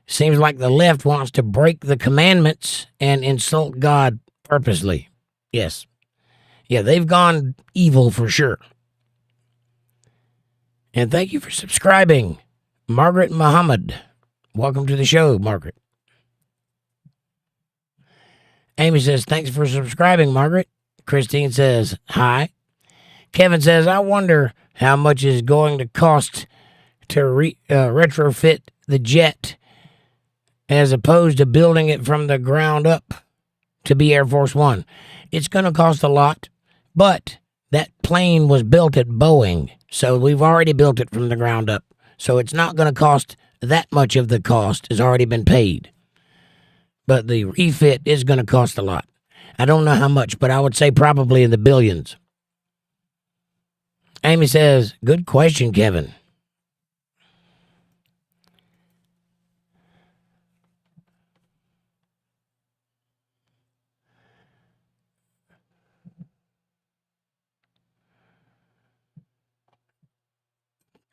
Seems like the left wants to break the commandments and insult God purposely. Yes. Yeah, they've gone evil for sure. And thank you for subscribing, Margaret Muhammad. Welcome to the show, Margaret. Amy says, thanks for subscribing, Margaret. Christine says, hi. Kevin says, I wonder how much is going to cost to retrofit the jet as opposed to building it from the ground up to be Air Force One. It's going to cost a lot, but that plane was built at Boeing, so we've already built it from the ground up. So it's not going to cost that much of the cost has already been paid. But the refit is going to cost a lot. I don't know how much, but I would say probably in the billions. Amy says, good question, Kevin.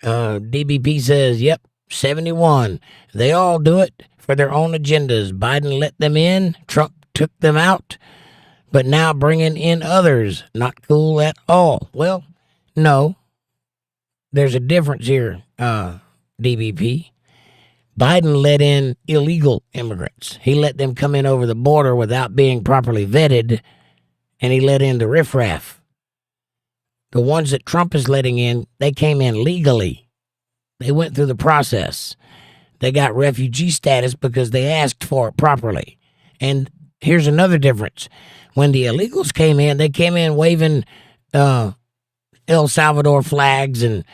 DBP says, yep, 71. They all do it for their own agendas. Biden let them in. Trump took them out. But now bringing in others. Not cool at all. Well, no. There's a difference here, DBP. Biden let in illegal immigrants. He let them come in over the border without being properly vetted, and he let in the riffraff. The ones that Trump is letting in, they came in legally. They went through the process. They got refugee status because they asked for it properly. And here's another difference. When the illegals came in, they came in waving El Salvador flags and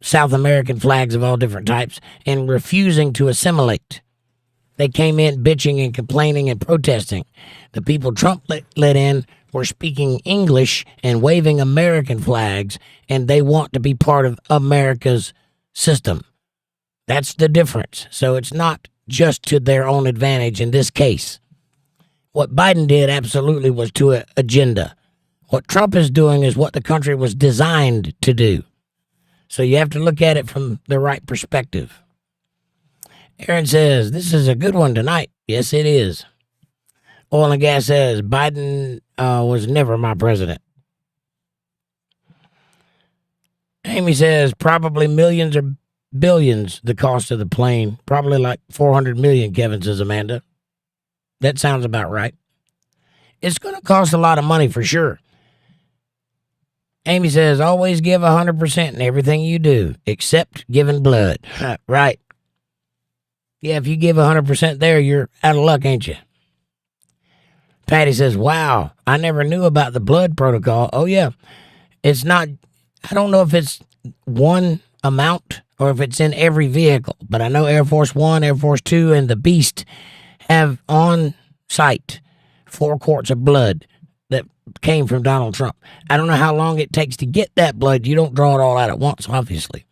South American flags of all different types and refusing to assimilate. They came in bitching and complaining and protesting. The people Trump let in were speaking English and waving American flags, and they want to be part of America's system. That's the difference. So it's not just to their own advantage in this case. What Biden did absolutely was to an agenda. What Trump is doing is what the country was designed to do. So you have to look at it from the right perspective. Aaron says, this is a good one tonight. Yes, it is. Oil and Gas says, Biden was never my president. Amy says, probably millions or billions the cost of the plane. Probably like 400 million, Kevin says, Amanda. That sounds about right. It's going to cost a lot of money for sure. Amy says, always give 100% in everything you do, except giving blood. Right. Yeah, if you give 100% there, you're out of luck, ain't you? Patty says, wow, I never knew about the blood protocol. Oh, yeah. It's not, I don't know if it's one amount or if it's in every vehicle, but I know Air Force One, Air Force Two, and the Beast have on site 4 quarts of blood that came from Donald Trump. I don't know how long it takes to get that blood. You don't draw it all out at once, obviously.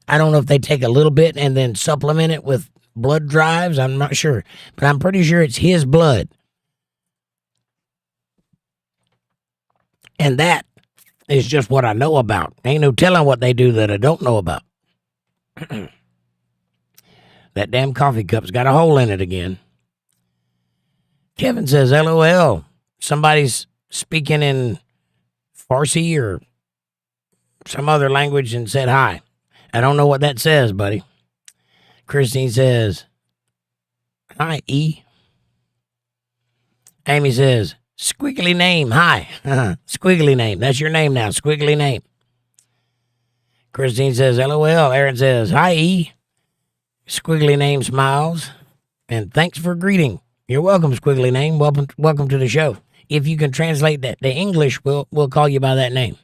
I don't know if they take a little bit and then supplement it with blood drives. I'm not sure, but I'm pretty sure it's his blood. And that is just what I know about. Ain't no telling what they do that I don't know about. That damn coffee cup's got a hole in it again. Kevin says, LOL. Somebody's speaking in Farsi or some other language and said hi. I don't know what that says, buddy. Christine says, hi, E. Amy says, squiggly name, hi. Squiggly name, that's your name now, squiggly name. Christine says, LOL. Aaron says, hi, E. Squiggly name smiles. And thanks for greeting. You're welcome, squiggly name. Welcome to the show. If you can translate that to English, we'll call you by that name.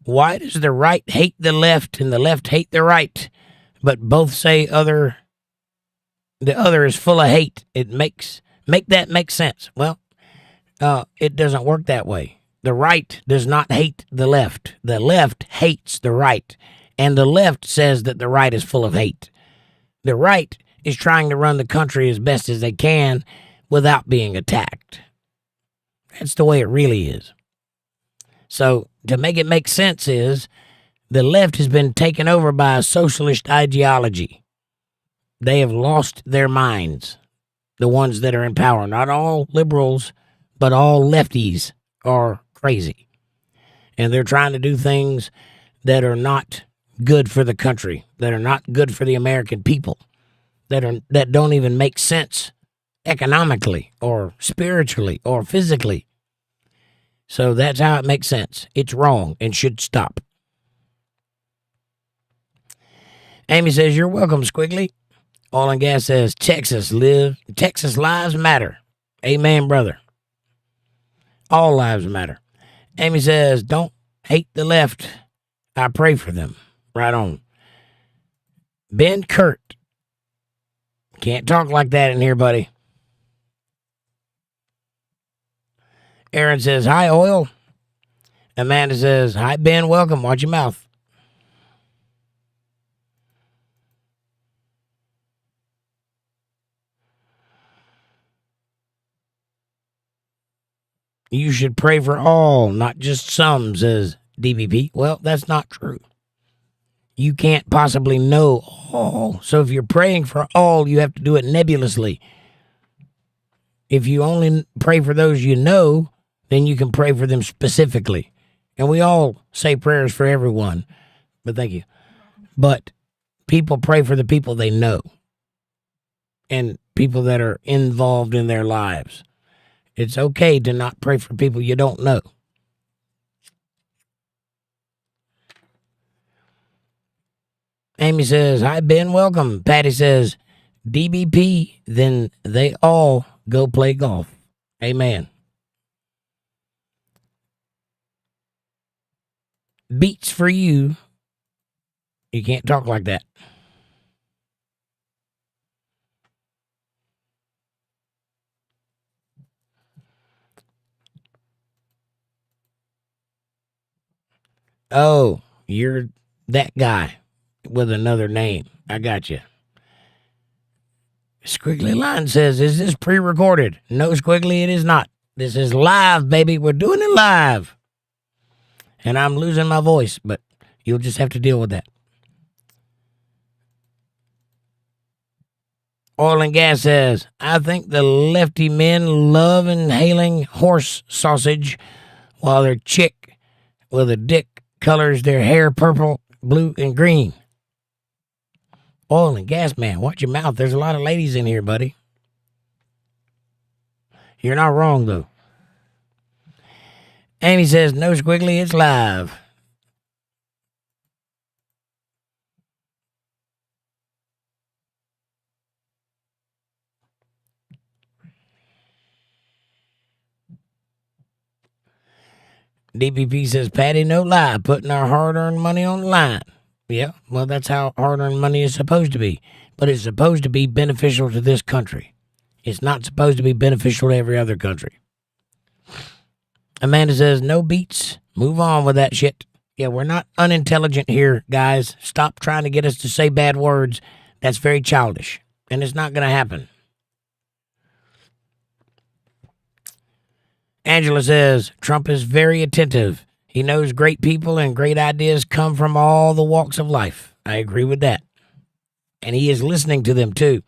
Why does the right hate the left and the left hate the right, but both say the other is full of hate? Make that make sense. Well, it doesn't work that way. The right does not hate the left. The left hates the right, and the left says that the right is full of hate. The right is trying to run the country as best as they can without being attacked. That's the way it really is. So to make it make sense is the left has been taken over by a socialist ideology. They have lost their minds, the ones that are in power. Not all liberals, but all lefties are crazy. And they're trying to do things that are not good for the country, that are not good for the American people, that don't even make sense economically or spiritually or physically. So that's how it makes sense. It's wrong and should stop. Amy says, you're welcome, Squiggly. Oil and Gas says, Texas lives matter. Amen, brother. All lives matter. Amy says, don't hate the left. I pray for them. Right on. Ben Kurt. Can't talk like that in here, buddy. Aaron says, hi, Oil. Amanda says, hi, Ben, welcome. Watch your mouth. You should pray for all, not just some, says DBP. Well, that's not true. You can't possibly know all. So if you're praying for all, you have to do it nebulously. If you only pray for those you know, then you can pray for them specifically. And we all say prayers for everyone. But thank you. But people pray for the people they know. And people that are involved in their lives. It's okay to not pray for people you don't know. Amy says, hi, Ben, welcome. Patty says, DBP, then they all go play golf. Amen. Beats for you. You can't talk like that. Oh, you're that guy with another name. I got you. Squiggly Line says, is this pre-recorded? No, Squiggly, it is not. This is live, baby. We're doing it live. And I'm losing my voice, but you'll just have to deal with that. Oil and Gas says, I think the lefty men love inhaling horse sausage while their chick with a dick colors their hair purple, blue, and green. Oil and Gas man, watch your mouth. There's a lot of ladies in here, buddy. You're not wrong, though. Amy says, no, Squiggly, it's live. DPP says, Patty, no lie, putting our hard-earned money on the line. Yeah, well, that's how hard-earned money is supposed to be. But it's supposed to be beneficial to this country. It's not supposed to be beneficial to every other country. Amanda says, no beats. Move on with that shit. Yeah, we're not unintelligent here, guys. Stop trying to get us to say bad words. That's very childish. And it's not going to happen. Angela says, Trump is very attentive. He knows great people and great ideas come from all the walks of life. I agree with that. And he is listening to them, too.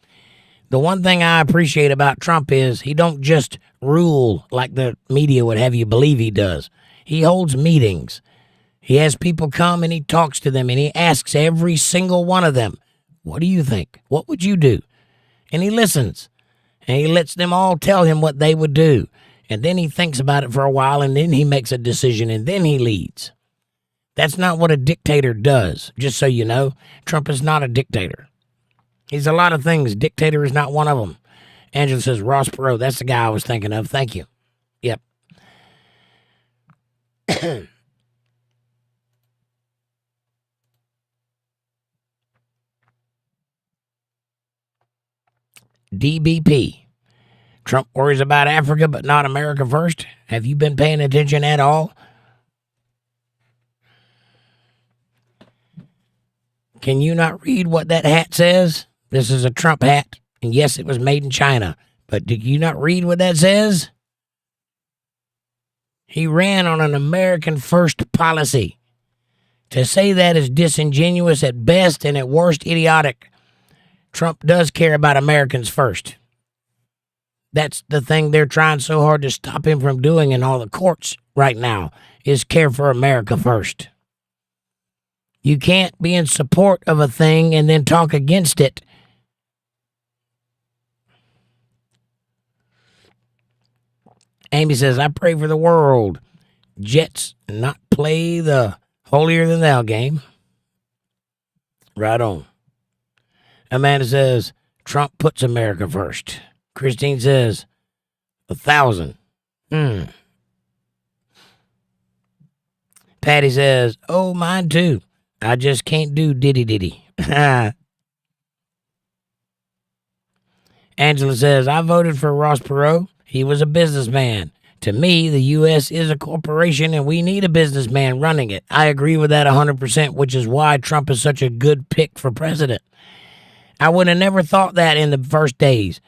The one thing I appreciate about Trump is he don't just rule like the media would have you believe he does. He holds meetings. He has people come and he talks to them and he asks every single one of them, What do you think? What would you do? And he listens. And he lets them all tell him what they would do. And then he thinks about it for a while, and then he makes a decision, and then he leads. That's not what a dictator does, just so you know. Trump is not a dictator. He's a lot of things. Dictator is not one of them. Angela says, Ross Perot, that's the guy I was thinking of. Thank you. Yep. DBP. Trump worries about Africa, but not America first. Have you been paying attention at all? Can you not read what that hat says? This is a Trump hat. And yes, it was made in China. But did you not read what that says? He ran on an American first policy. To say that is disingenuous at best and at worst idiotic. Trump does care about Americans first. That's the thing they're trying so hard to stop him from doing in all the courts right now, is care for America first. You can't be in support of a thing and then talk against it. Amy says, I pray for the world. Jets not play the holier than thou game. Right on. Amanda says, Trump puts America first. Christine says, 1,000. Patty says, oh, mine too. I just can't do diddy. Angela says, I voted for Ross Perot. He was a businessman. To me, the U.S. is a corporation and we need a businessman running it. I agree with that 100%, which is why Trump is such a good pick for president. I would have never thought that in the first days.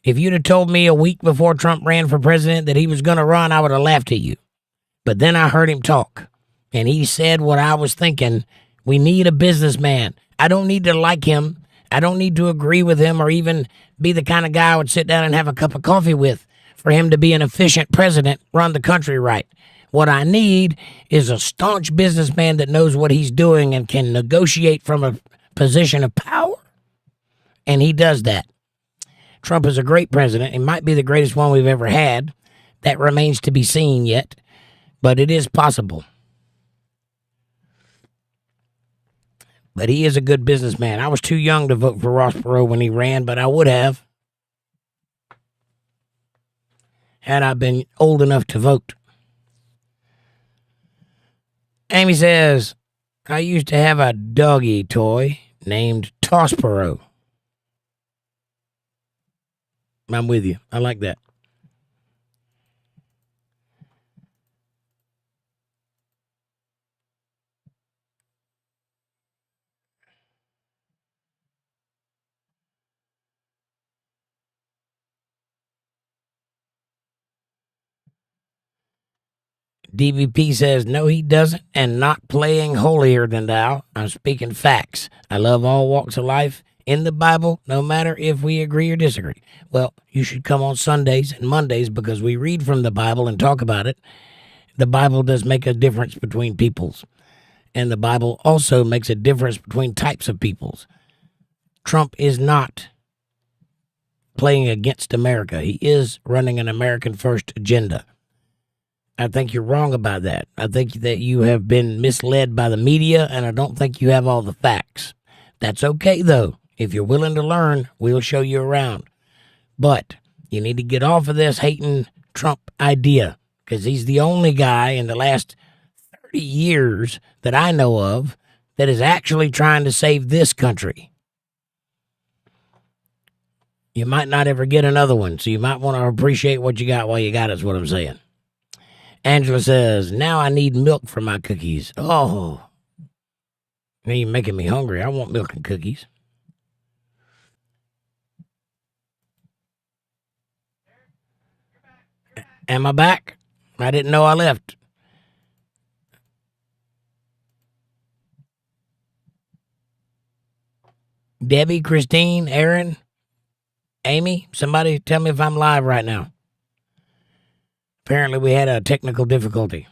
If you'd have told me a week before Trump ran for president that he was going to run, I would have laughed at you. But then I heard him talk, and he said what I was thinking. We need a businessman. I don't need to like him. I don't need to agree with him or even be the kind of guy I would sit down and have a cup of coffee with for him to be an efficient president, run the country right. What I need is a staunch businessman that knows what he's doing and can negotiate from a position of power. And he does that. Trump is a great president. He might be the greatest one we've ever had. That remains to be seen yet, but it is possible. But he is a good businessman. I was too young to vote for Ross Perot when he ran, but I would have had I been old enough to vote. Amy says, I used to have a doggy toy named Toss Perot. I'm with you. I like that. DVP says, no, he doesn't, and not playing holier than thou. I'm speaking facts. I love all walks of life in the Bible, no matter if we agree or disagree. Well, you should come on Sundays and Mondays because we read from the Bible and talk about it. The Bible does make a difference between peoples, and the Bible also makes a difference between types of peoples. Trump is not playing against America. He is running an American first agenda. I think you're wrong about that. I think that you have been misled by the media, and I don't think you have all the facts. That's okay, though. If you're willing to learn, we'll show you around. But you need to get off of this hating Trump idea, because he's the only guy in the last 30 years that I know of that is actually trying to save this country. You might not ever get another one, so you might want to appreciate what you got while you got it, is what I'm saying. Angela says, now I need milk for my cookies. Oh, now you're making me hungry. I want milk and cookies. Am I back? I didn't know I left. Debbie, Christine, Aaron, Amy, somebody tell me if I'm live right now. Apparently we had a technical difficulty.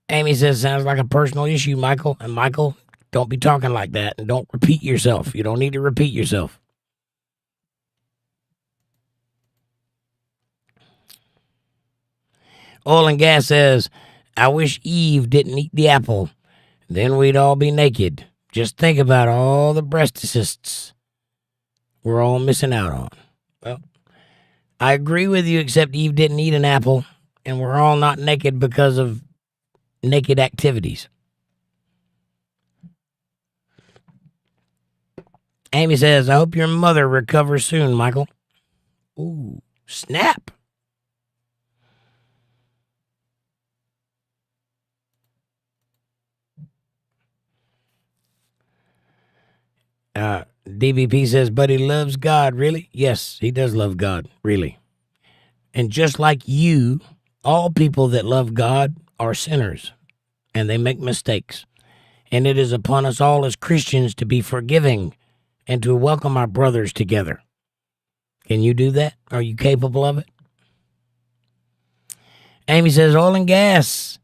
Amy says, sounds like a personal issue, Michael. And Michael, Don't be talking like that, and don't repeat yourself. You don't need to repeat yourself. Oil and Gas says, I wish Eve didn't eat the apple. Then we'd all be naked. Just think about all the breast assists we're all missing out on. Well, I agree with you, except Eve didn't eat an apple, and we're all not naked because of naked activities. Amy says, I hope your mother recovers soon, Michael. Ooh, snap. DVP says, but he loves God, really? Yes, he does love God, really. And just like you, all people that love God are sinners, and they make mistakes. And it is upon us all as Christians to be forgiving and to welcome our brothers together. Can you do that? Are you capable of it? Amy says, Oil and Gas,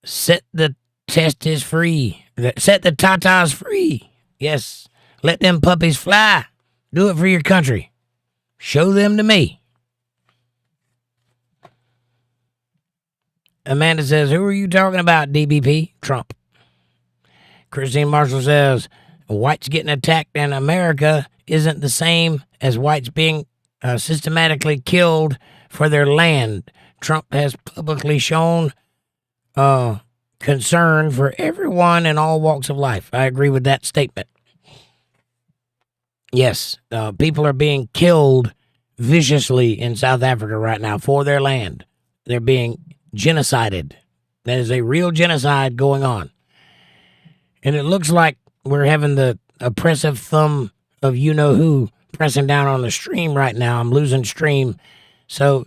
set the testes free. Set the tatas free. Yes, let them puppies fly. Do it for your country. Show them to me. Amanda says, who are you talking about, DBP? Trump. Christine Marshall says, whites getting attacked in America isn't the same as whites being systematically killed for their land. Trump has publicly shown concern for everyone in all walks of life. I agree with that statement. Yes, people are being killed viciously in South Africa right now for their land. They're being genocided. That is a real genocide going on. And it looks like we're having the oppressive thumb of you-know-who pressing down on the stream right now. I'm losing stream. So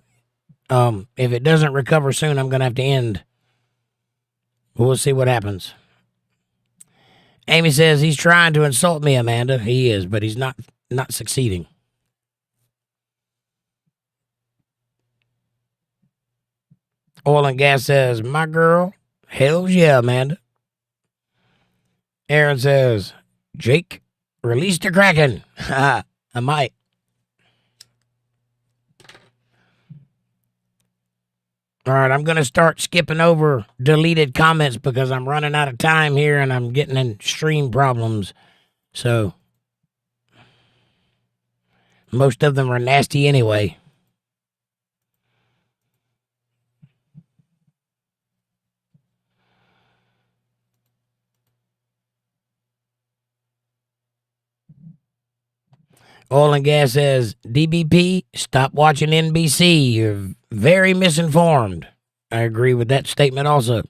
if it doesn't recover soon, I'm going to have to end. We'll see what happens. Amy says, he's trying to insult me, Amanda. He is, but he's not succeeding. Oil and Gas says, my girl, hells yeah, Amanda. Aaron says, Jake, release the Kraken. I might. All right, I'm going to start skipping over deleted comments because I'm running out of time here and I'm getting in stream problems. So, most of them are nasty anyway. Oil and Gas says, DBP, stop watching NBC. You're very misinformed. I agree with that statement also.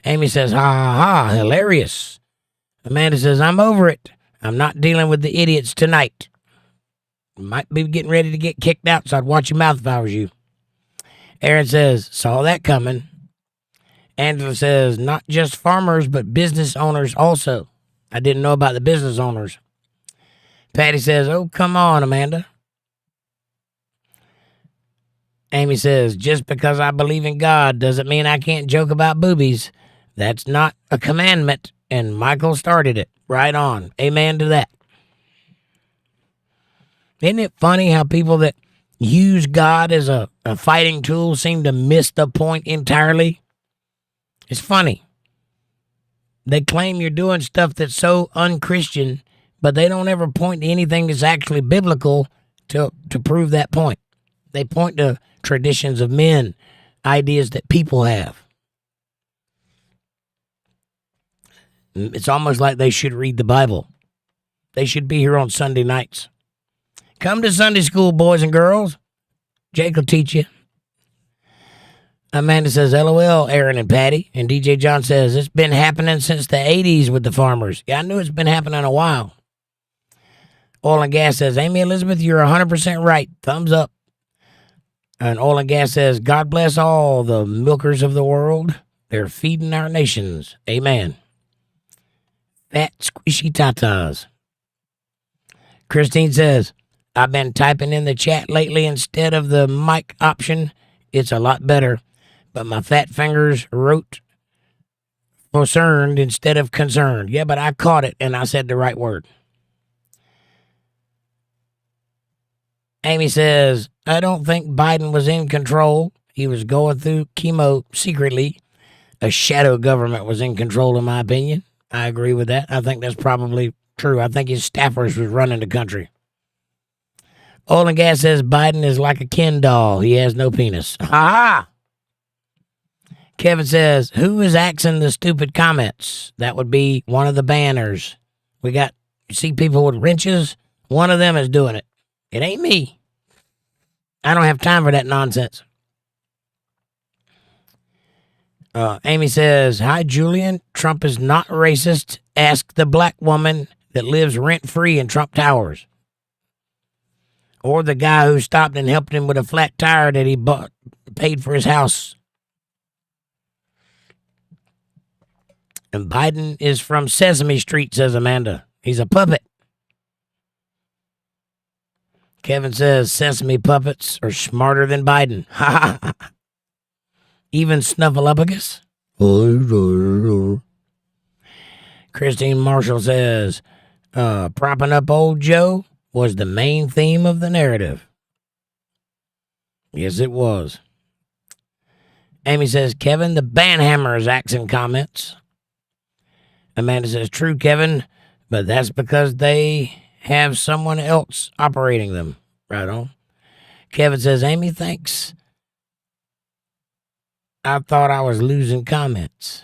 Amy says, ha ha ha, hilarious. Amanda says, I'm over it. I'm not dealing with the idiots tonight. Might be getting ready to get kicked out, so I'd watch your mouth if I was you. Aaron says, saw that coming. Angela says, not just farmers, but business owners also. I didn't know about the business owners. Patty says, oh, come on, Amanda. Amy says, just because I believe in God doesn't mean I can't joke about boobies. That's not a commandment, and Michael started it. Right on. Amen to that. Isn't it funny how people that use God as a fighting tool seem to miss the point entirely? It's funny. They claim you're doing stuff that's so unchristian, but they don't ever point to anything that's actually biblical to prove that point. They point to traditions of men, ideas that people have. It's almost like they should read the Bible. They should be here on Sunday nights. Come to Sunday school, boys and girls. Jake will teach you. Amanda says, LOL, Aaron and Patty. And DJ John says, it's been happening since the 80s with the farmers. Yeah, I knew it's been happening a while. Oil and Gas says, Amy Elizabeth, you're 100% right. Thumbs up. And Oil and Gas says, God bless all the milkers of the world. They're feeding our nations. Amen. Fat, squishy tatas. Christine says, I've been typing in the chat lately instead of the mic option. It's a lot better. But my fat fingers wrote concerned instead of concerned. Yeah, but I caught it and I said the right word. Amy says, I don't think Biden was in control. He was going through chemo secretly. A shadow government was in control, in my opinion. I agree with that. I think that's probably true. I think his staffers was running the country. Oil and Gas says Biden is like a Ken doll. He has no penis. Ha ha! Kevin says, who is axing the stupid comments? That would be one of the banners. You see people with wrenches? One of them is doing it. It ain't me. I don't have time for that nonsense. Amy says, hi, Julian. Trump is not racist. Ask the black woman that lives rent-free in Trump Towers. Or the guy who stopped and helped him with a flat tire that he paid for his house. And Biden is from Sesame Street, says Amanda. He's a puppet. Kevin says sesame puppets are smarter than Biden. Ha ha ha. Even Snuffleupagus. Christine Marshall says, propping up old Joe was the main theme of the narrative. Yes, it was. Amy says, Kevin, the banhammer is axing comments. Amanda says, true, Kevin, but that's because they have someone else operating them. Right on. Kevin says, Amy, thanks. I thought I was losing comments.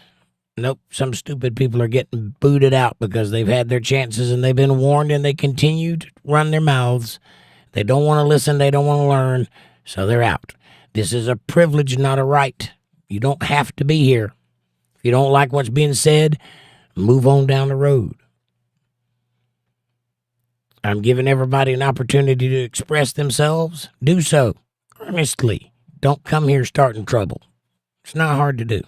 Nope, some stupid people are getting booted out because they've had their chances and they've been warned and they continue to run their mouths. They don't want to listen, they don't want to learn, so they're out. This is a privilege, not a right. You don't have to be here. If you don't like what's being said, move on down the road. I'm giving everybody an opportunity to express themselves. Do so earnestly. Don't come here starting trouble. It's not hard to do.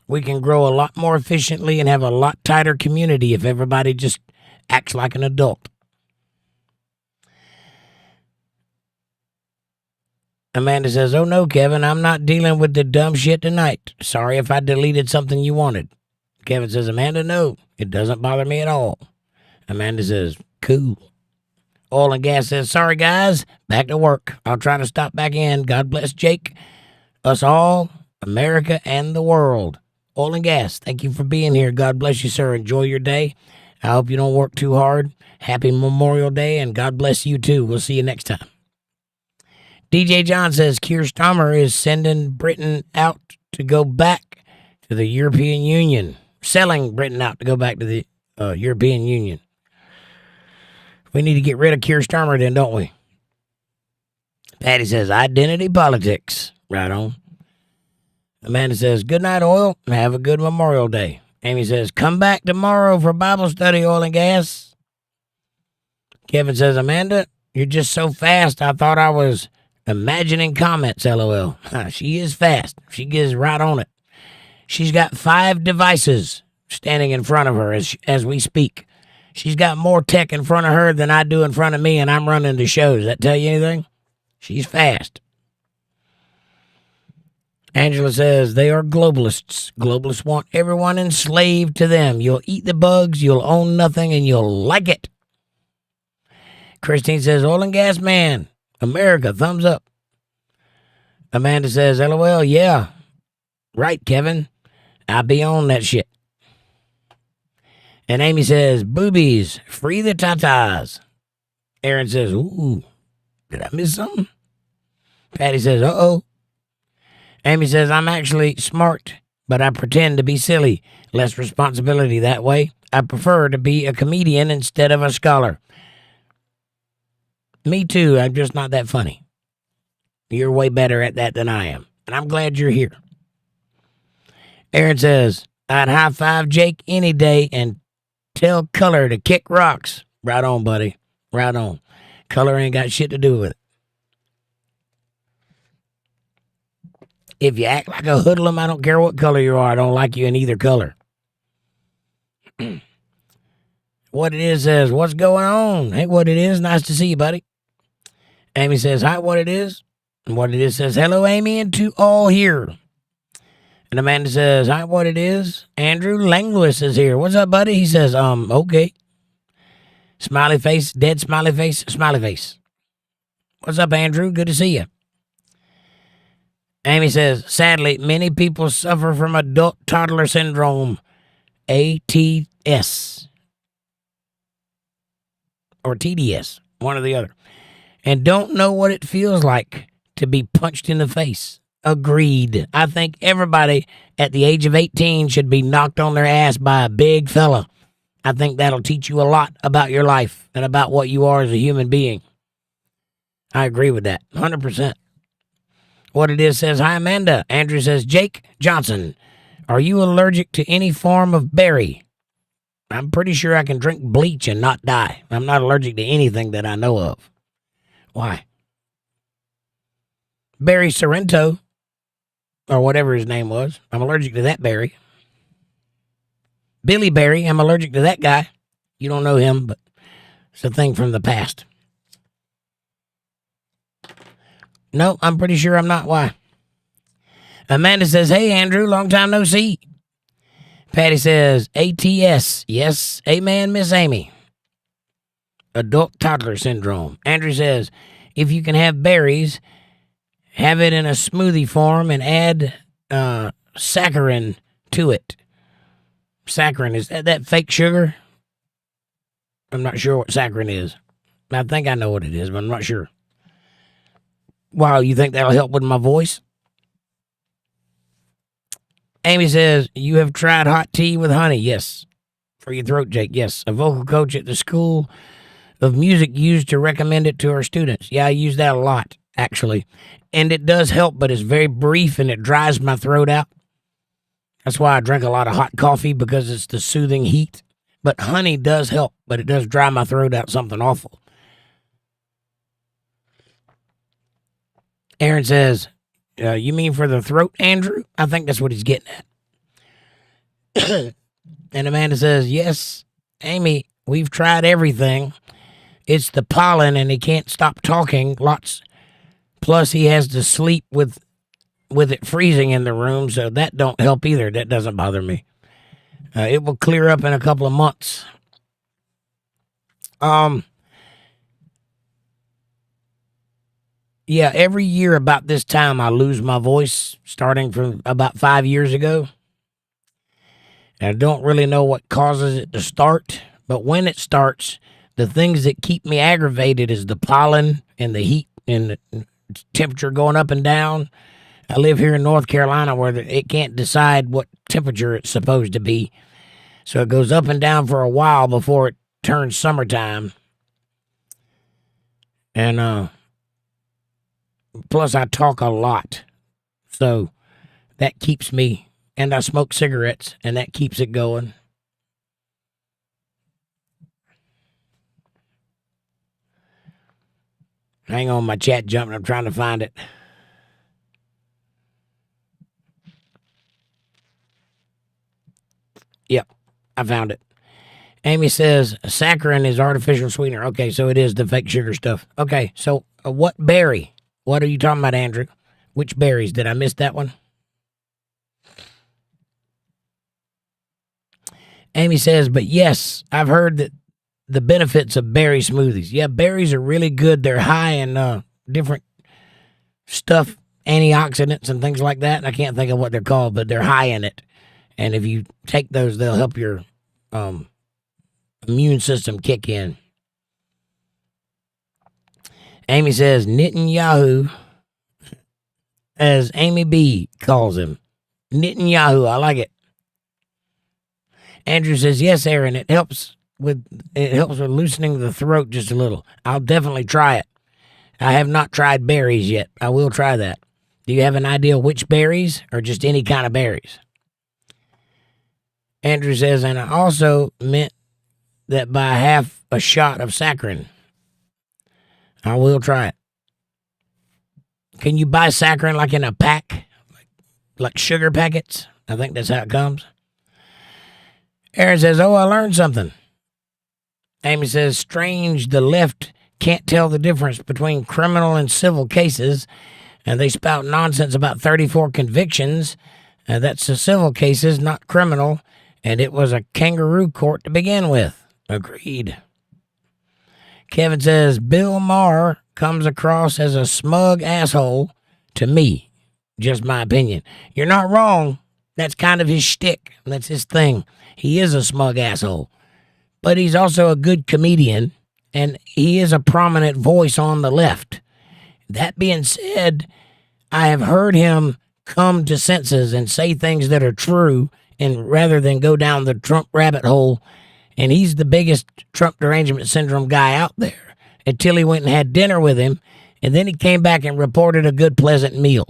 We can grow a lot more efficiently and have a lot tighter community if everybody just acts like an adult. Amanda says, oh no, Kevin, I'm not dealing with the dumb shit tonight. Sorry if I deleted something you wanted. Kevin says, Amanda, no, it doesn't bother me at all. Amanda says, cool. Oil and Gas says, sorry guys, back to work. I'll try to stop back in. God bless Jake, us all, America, and the world. Oil and Gas, thank you for being here. God bless you, sir. Enjoy your day. I hope you don't work too hard. Happy Memorial Day, and God bless you too. We'll see you next time. DJ John says, Keir Starmer is sending Britain out to go back to the European Union. Selling Britain out to go back to the European Union. We need to get rid of Keir Starmer then, don't we? Patty says, identity politics. Right on. Amanda says, good night, Oil, and have a good Memorial Day. Amy says, come back tomorrow for Bible study, Oil and Gas. Kevin says, Amanda, you're just so fast, I thought I was imagining comments, LOL. She is fast. She gets right on it. She's got 5 devices standing in front of her as we speak. She's got more tech in front of her than I do in front of me, and I'm running the show. Does that tell you anything? She's fast. Angela says, they are globalists. Globalists want everyone enslaved to them. You'll eat the bugs, you'll own nothing, and you'll like it. Christine says, Oil and Gas man, America, thumbs up. Amanda says, LOL, yeah. Right, Kevin. I'll be on that shit. And Amy says, boobies, free the tatas. Aaron says, ooh, did I miss something? Patty says, uh-oh. Amy says, I'm actually smart, but I pretend to be silly. Less responsibility that way. I prefer to be a comedian instead of a scholar. Me too, I'm just not that funny. You're way better at that than I am. And I'm glad you're here. Aaron says, I'd high five Jake any day and tell Color to kick rocks. Right on, buddy. Right on. Color ain't got shit to do with it. If you act like a hoodlum, I don't care what color you are. I don't like you in either color. What it is says, what's going on? Hey, what it is, nice to see you, buddy. Amy says, hi, what it is. And what it is says, hello, Amy, and to all here. And Amanda says, "Hi, what it is? Andrew Langlois is here. What's up, buddy?" He says, okay. Smiley face, dead smiley face, smiley face. What's up, Andrew? Good to see you. Amy says, "Sadly, many people suffer from adult toddler syndrome, ATS. Or TDS, one or the other, and don't know what it feels like to be punched in the face." Agreed. I think everybody at the age of 18 should be knocked on their ass by a big fella. I think that'll teach you a lot about your life and about what you are as a human being. I agree with that, 100%. What it is says, "Hi, Amanda." Andrew says, "Jake Johnson, are you allergic to any form of berry?" I'm pretty sure I can drink bleach and not die. I'm not allergic to anything that I know of. Why? Barry Sorrento, or whatever his name was. I'm allergic to that berry. Billy Berry, I'm allergic to that guy. You don't know him, but it's a thing from the past. No, I'm pretty sure I'm not. Why? Amanda says, "Hey, Andrew, long time no see." Patty says, "ATS, yes, amen, Miss Amy. Adult toddler syndrome." Andrew says, "If you can have berries, have it in a smoothie form and add saccharin to it." Saccharin, is that fake sugar? I'm not sure what saccharin is. I think I know what it is, but I'm not sure. Wow, you think that'll help with my voice? Amy says, "You have tried hot tea with honey?" Yes. For your throat, Jake. Yes. A vocal coach at the School of Music used to recommend it to her students. Yeah, I use that a lot, actually. And it does help, but it's very brief and it dries my throat out. That's why I drink a lot of hot coffee, because it's the soothing heat. But honey does help, but it does dry my throat out something awful. Aaron says, "You mean for the throat, Andrew?" I think that's what he's getting at. And Amanda says, "Yes, Amy, we've tried everything. It's the pollen and he can't stop talking lots. Plus he has to sleep with it freezing in the room, so that don't help either. That doesn't bother me. It will clear up in a couple of months." Yeah, every year about this time I lose my voice, starting from about 5 years ago. And I don't really know what causes it to start, but when it starts, the things that keep me aggravated is the pollen and the heat and the temperature going up and down. I live here in North Carolina where it can't decide what temperature it's supposed to be. So it goes up and down for a while before it turns summertime. And plus I talk a lot. So that keeps me, and I smoke cigarettes, and that keeps it going. Hang on, my chat jumping. I'm trying to find it. Yep, I found it. Amy says saccharin is artificial sweetener. Okay, so it is the fake sugar stuff. Okay, so what berry? What are you talking about, Andrew? Which berries? Did I miss that one? Amy says, "But yes, I've heard that the benefits of berry smoothies." Yeah, berries are really good. They're high in different stuff, antioxidants and things like that. And I can't think of what they're called, but they're high in it. And if you take those, they'll help your immune system kick in. Amy says, "Netanyahu," as Amy B calls him. Netanyahu, I like it. Andrew says, "Yes, Aaron, it helps with loosening the throat just a little. I'll definitely try it. I have not tried berries yet. I will try that. Do you have an idea which berries, or just any kind of berries?" Andrew says, "And I also meant that by half a shot of saccharin. I will try it." Can you buy saccharin like in a pack? Like sugar packets? I think that's how it comes. Aaron says, "Oh, I learned something." Amy says, "Strange, the left can't tell the difference between criminal and civil cases, and they spout nonsense about 34 convictions. That's the civil cases, not criminal, and it was a kangaroo court to begin with. Agreed. Kevin says, Bill Maher comes across as a smug asshole to me. Just my opinion. You're not wrong. That's kind of his shtick. That's his thing. He is a smug asshole. But he's also a good comedian, and he is a prominent voice on the left. That being said, I have heard him come to senses and say things that are true, and rather than go down the Trump rabbit hole. And he's the biggest Trump derangement syndrome guy out there until he went and had dinner with him, and then he came back and reported a good, pleasant meal,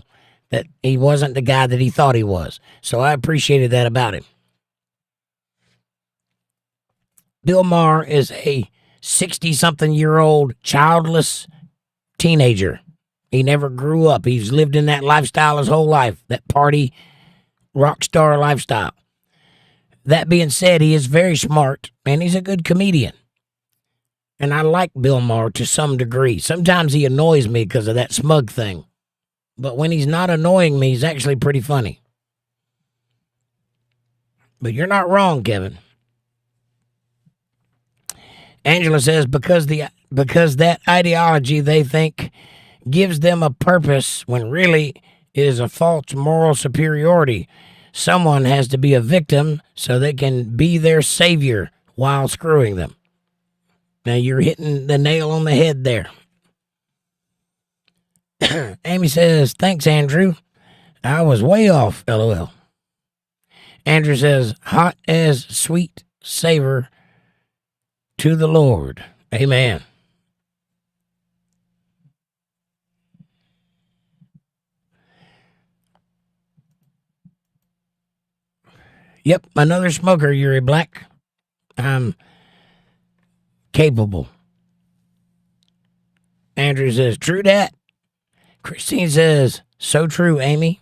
that he wasn't the guy that he thought he was. So I appreciated that about him. Bill Maher is a 60-something-year-old childless teenager. He never grew up. He's lived in that lifestyle his whole life, that party rock star lifestyle. That being said, he is very smart, and he's a good comedian. And I like Bill Maher to some degree. Sometimes he annoys me because of that smug thing. But when he's not annoying me, he's actually pretty funny. But you're not wrong, Kevin. Angela says, because that ideology they think gives them a purpose when really it is a false moral superiority. Someone has to be a victim so they can be their savior while screwing them. Now you're hitting the nail on the head there. Amy says, thanks, Andrew. I was way off, LOL. Andrew says, hot as sweet savor to the Lord. Amen. Yep, another smoker, Yuri Black. I'm capable. Andrew says, true that. Christine says, so true, Amy.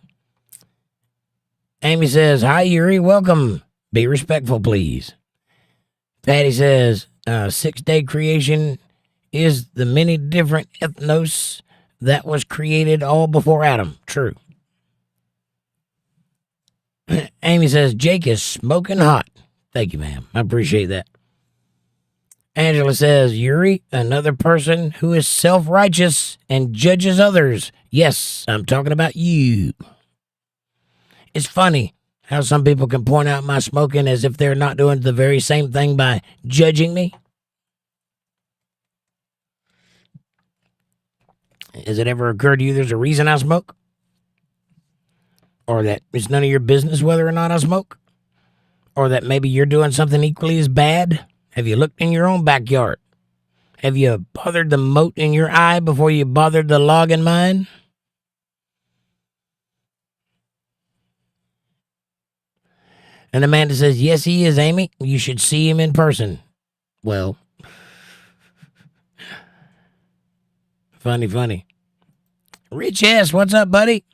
Amy says, hi, Yuri, welcome. Be respectful, please. Patty says, 6-day creation is the many different ethnos that was created all before Adam. True. Amy says, Jake is smoking hot. Thank you, ma'am. I appreciate that. Angela says, Yuri, another person who is self-righteous and judges others. Yes, I'm talking about you. It's funny how some people can point out my smoking as if they're not doing the very same thing by judging me. Has it ever occurred to you there's a reason I smoke? Or that it's none of your business whether or not I smoke? Or that maybe you're doing something equally as bad? Have you looked in your own backyard? Have you bothered the mote in your eye before you bothered the log in mine? And Amanda says, yes, he is, Amy. You should see him in person. Well, funny. Rich S., what's up, buddy?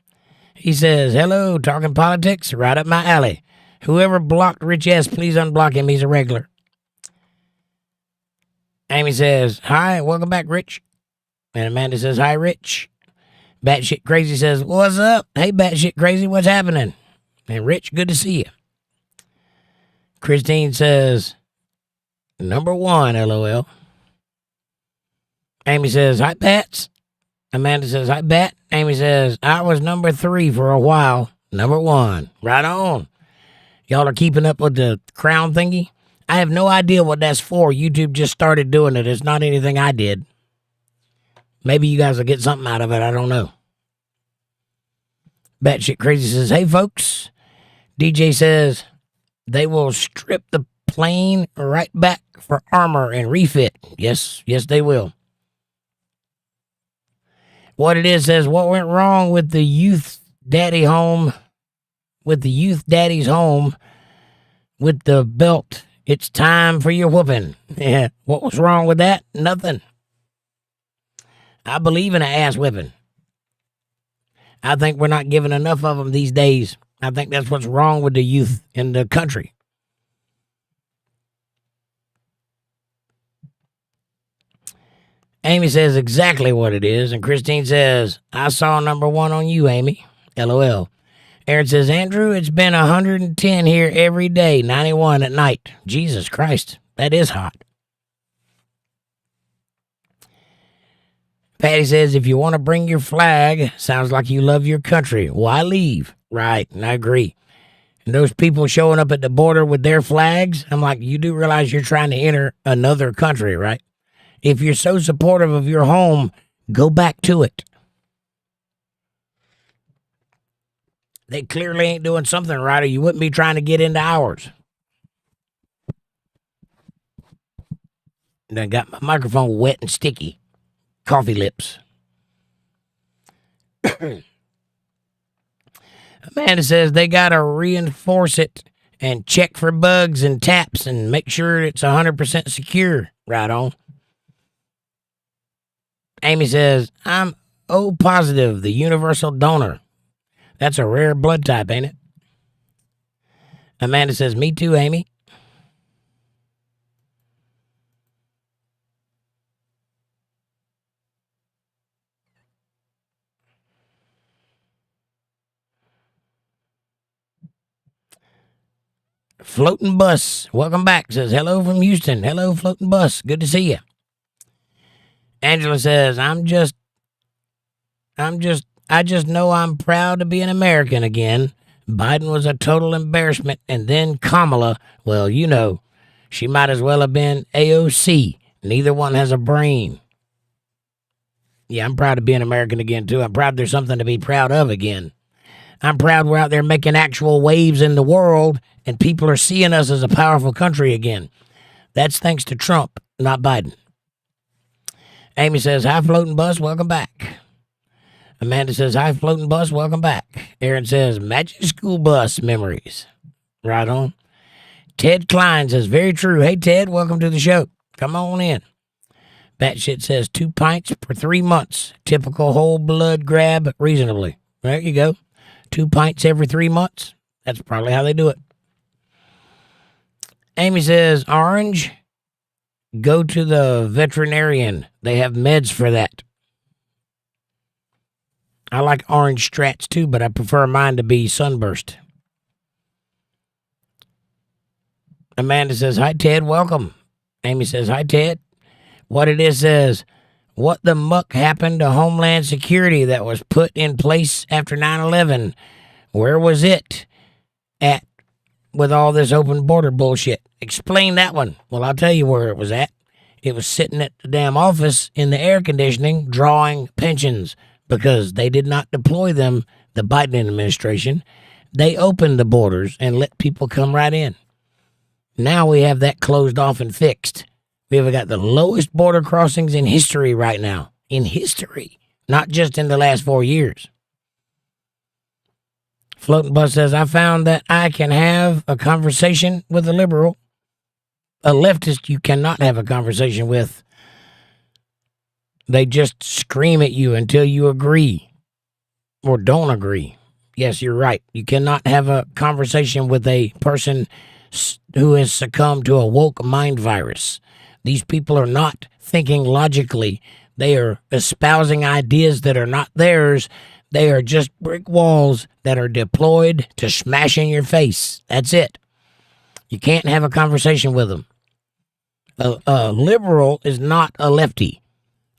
He says, hello, talking politics, right up my alley. Whoever blocked Rich S., please unblock him. He's a regular. Amy says, hi, welcome back, Rich. And Amanda says, hi, Rich. Batshit Crazy says, what's up? Hey, Batshit Crazy, what's happening? And Rich, good to see you. Christine says, number 1, LOL. Amy says, hi, Pats. Amanda says, hi, Bat. Amy says, I was number 3 for a while. Number 1. Right on. Y'all are keeping up with the crown thingy? I have no idea what that's for. YouTube just started doing it. It's not anything I did. Maybe you guys will get something out of it. I don't know. Batshit Crazy says, hey, folks. DJ says, they will strip the plane right back for armor and refit. Yes, they will. What it is says, what went wrong with the youth daddy's home with the belt? It's time for your whooping. Yeah, what was wrong with that? Nothing. I believe in an ass whipping. I think we're not giving enough of them these days. I think that's what's wrong with the youth in the country. Amy says exactly what it is. And Christine says, I saw number 1 on you, Amy. LOL. Aaron says, Andrew, it's been 110 here every day, 91 at night. Jesus Christ, that is hot. Patty says, if you want to bring your flag, sounds like you love your country. Why leave? Right, and I agree. And those people showing up at the border with their flags, I'm like, you do realize you're trying to enter another country, right? If you're so supportive of your home, go back to it. They clearly ain't doing something right, or you wouldn't be trying to get into ours. And I got my microphone wet and sticky. Coffee lips. Amanda says they got to reinforce it and check for bugs and taps and make sure it's 100% secure. Right on. Amy says, I'm O positive, the universal donor. That's a rare blood type, ain't it? Amanda says, me too, Amy. Floating Bus, welcome back, says, hello from Houston. Hello, Floating Bus. Good to see you. Angela says, I just know I'm proud to be an American again. Biden was a total embarrassment. And then Kamala, well, you know, she might as well have been AOC. Neither one has a brain. Yeah, I'm proud to be an American again, too. I'm proud there's something to be proud of again. I'm proud we're out there making actual waves in the world and people are seeing us as a powerful country again. That's thanks to Trump, not Biden. Amy says, hi, Floating Bus, welcome back. Amanda says, hi, Floating Bus, welcome back. Aaron says, Magic School Bus memories. Right on. Ted Klein says, very true. Hey, Ted, welcome to the show. Come on in. Batshit says, 2 pints per 3 months. Typical whole blood grab reasonably. There you go. 2 pints every 3 months. That's probably how they do it. Amy says, Orange, go to the veterinarian. They have meds for that. I like orange strats too, but I prefer mine to be sunburst. Amanda says, hi, Ted, welcome. Amy says, hi, Ted. What it is says, what the muck happened to Homeland Security that was put in place after 9/11? Where was it at with all this open border bullshit? Explain that one. Well, I'll tell you where it was at. It was sitting at the damn office in the air conditioning drawing pensions because they did not deploy them, the Biden administration. They opened the borders and let people come right in. Now we have that closed off and fixed. We have got the lowest border crossings in history right now. In history. Not just in the last 4 years. Floating Bus says, I found that I can have a conversation with a liberal. A leftist you cannot have a conversation with. They just scream at you until you agree. Or don't agree. Yes, you're right. You cannot have a conversation with a person who has succumbed to a woke mind virus. These people are not thinking logically. They are espousing ideas that are not theirs. They are just brick walls that are deployed to smash in your face. That's it. You can't have a conversation with them. A liberal is not a lefty.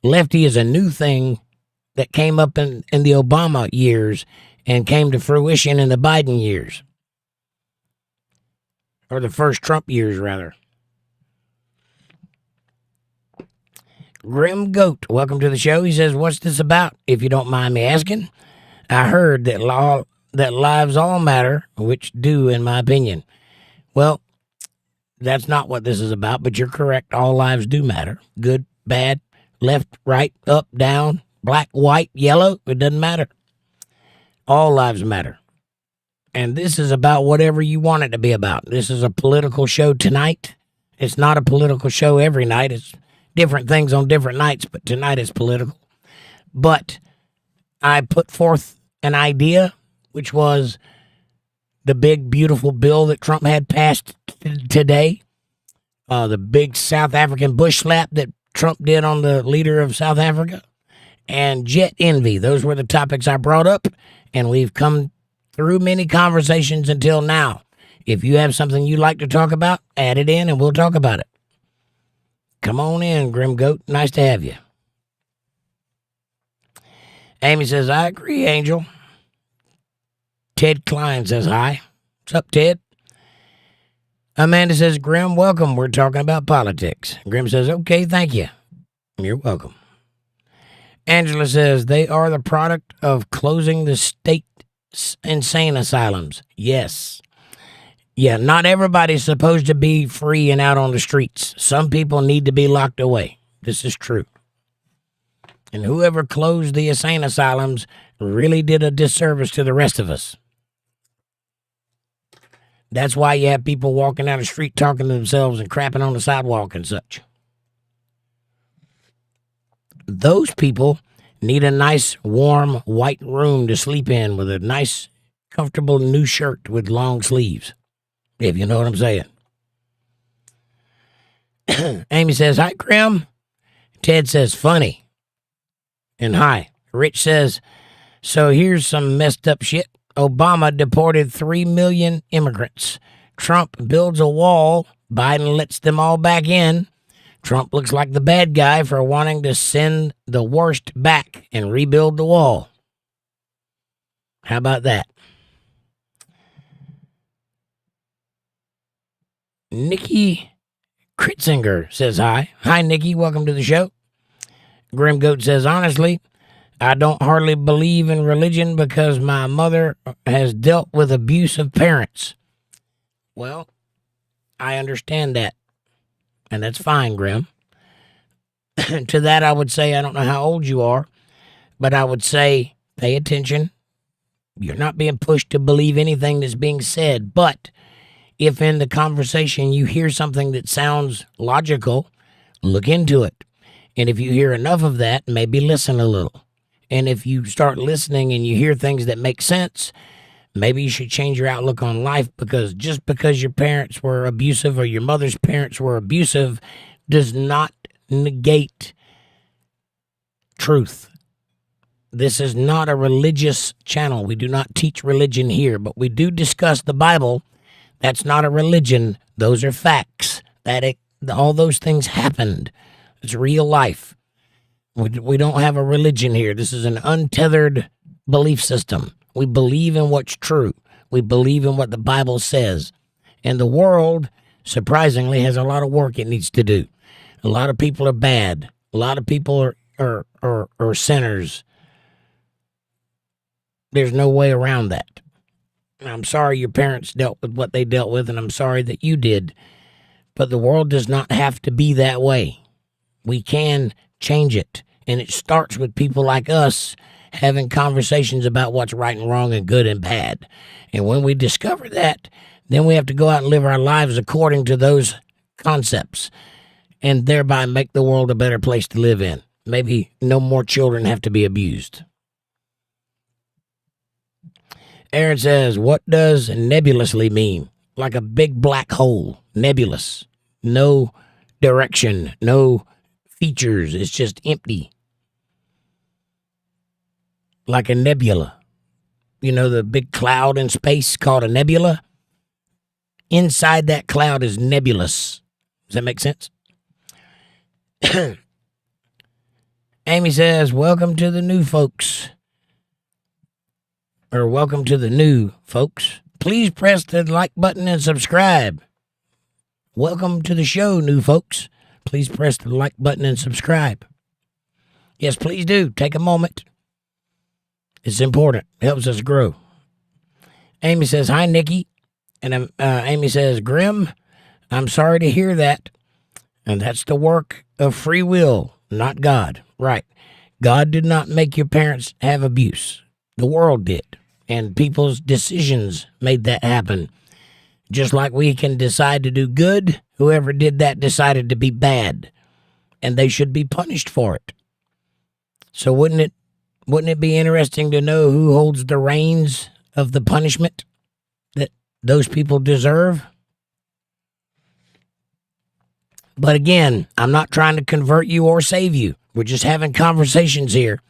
Lefty is a new thing that came up in the Obama years and came to fruition in the Biden years. Or the first Trump years, rather. Grim Goat, welcome to the show. He says, what's this about, if you don't mind me asking? I heard that lives all matter, which do, in my opinion. Well, that's not what this is about, but you're correct. All lives do matter. Good, bad, left, right, up, down, black, white, yellow. It doesn't matter. All lives matter. And this is about whatever you want it to be about. This is a political show tonight. It's not a political show every night. It's different things on different nights, but tonight is political. But I put forth an idea, which was the big, beautiful bill that Trump had passed today. The big South African bush slap that Trump did on the leader of South Africa. And jet envy. Those were the topics I brought up. And we've come through many conversations until now. If you have something you'd like to talk about, add it in and we'll talk about it. Come on in, Grim Goat. Nice to have you. Amy says, I agree, Angel. Ted Klein says, hi. What's up, Ted? Amanda says, Grim, welcome. We're talking about politics. Grim says, okay, thank you. You're welcome. Angela says, they are the product of closing the state insane asylums. Yes. Yeah, not everybody's supposed to be free and out on the streets. Some people need to be locked away. This is true. And whoever closed the insane asylums really did a disservice to the rest of us. That's why you have people walking down the street talking to themselves and crapping on the sidewalk and such. Those people need a nice, warm, white room to sleep in with a nice, comfortable new shirt with long sleeves, if you know what I'm saying. Amy says, hi, Grim. Ted says, funny. And hi. Rich says, so here's some messed up shit. Obama deported 3 million immigrants. Trump builds a wall. Biden lets them all back in. Trump looks like the bad guy for wanting to send the worst back and rebuild the wall. How about that? Nikki Kritzinger says hi. Hi, Nikki. Welcome to the show. Grim Goat says, honestly, I don't hardly believe in religion because my mother has dealt with abusive parents. Well, I understand that. And that's fine, Grim. To that, I would say, I don't know how old you are, but I would say, pay attention. You're not being pushed to believe anything that's being said. But if in the conversation you hear something that sounds logical, look into it. And if you hear enough of that, maybe listen a little. And if you start listening and you hear things that make sense, maybe you should change your outlook on life, because just because your parents were abusive or your mother's parents were abusive does not negate truth. This is not a religious channel. We do not teach religion here, but we do discuss the Bible. That's not a religion. Those are facts. All those things happened. It's real life. We don't have a religion here. This is an untethered belief system. We believe in what's true. We believe in what the Bible says. And the world, surprisingly, has a lot of work it needs to do. A lot of people are bad. A lot of people are sinners. There's no way around that. I'm sorry your parents dealt with what they dealt with, and I'm sorry that you did. But the world does not have to be that way. We can change it. And it starts with people like us having conversations about what's right and wrong and good and bad. And when we discover that, then we have to go out and live our lives according to those concepts and thereby make the world a better place to live in. Maybe no more children have to be abused. Aaron says, what does nebulously mean? Like a big black hole. Nebulous. No direction. No features. It's just empty. Like a nebula. You know, the big cloud in space called a nebula? Inside that cloud is nebulous. Does that make sense? Amy says, welcome to the new folks. Or welcome to the new folks. Please press the like button and subscribe. Welcome to the show, new folks. Please press the like button and subscribe. Yes, please do. Take a moment. It's important. It helps us grow. Amy says, hi, Nikki. And Amy says, Grim, I'm sorry to hear that. And that's the work of free will, not God. Right. God did not make your parents have abuse. The world did. And people's decisions made that happen. Just like we can decide to do good, whoever did that decided to be bad. And they should be punished for it. So wouldn't it be interesting to know who holds the reins of the punishment that those people deserve? But again, I'm not trying to convert you or save you. We're just having conversations here.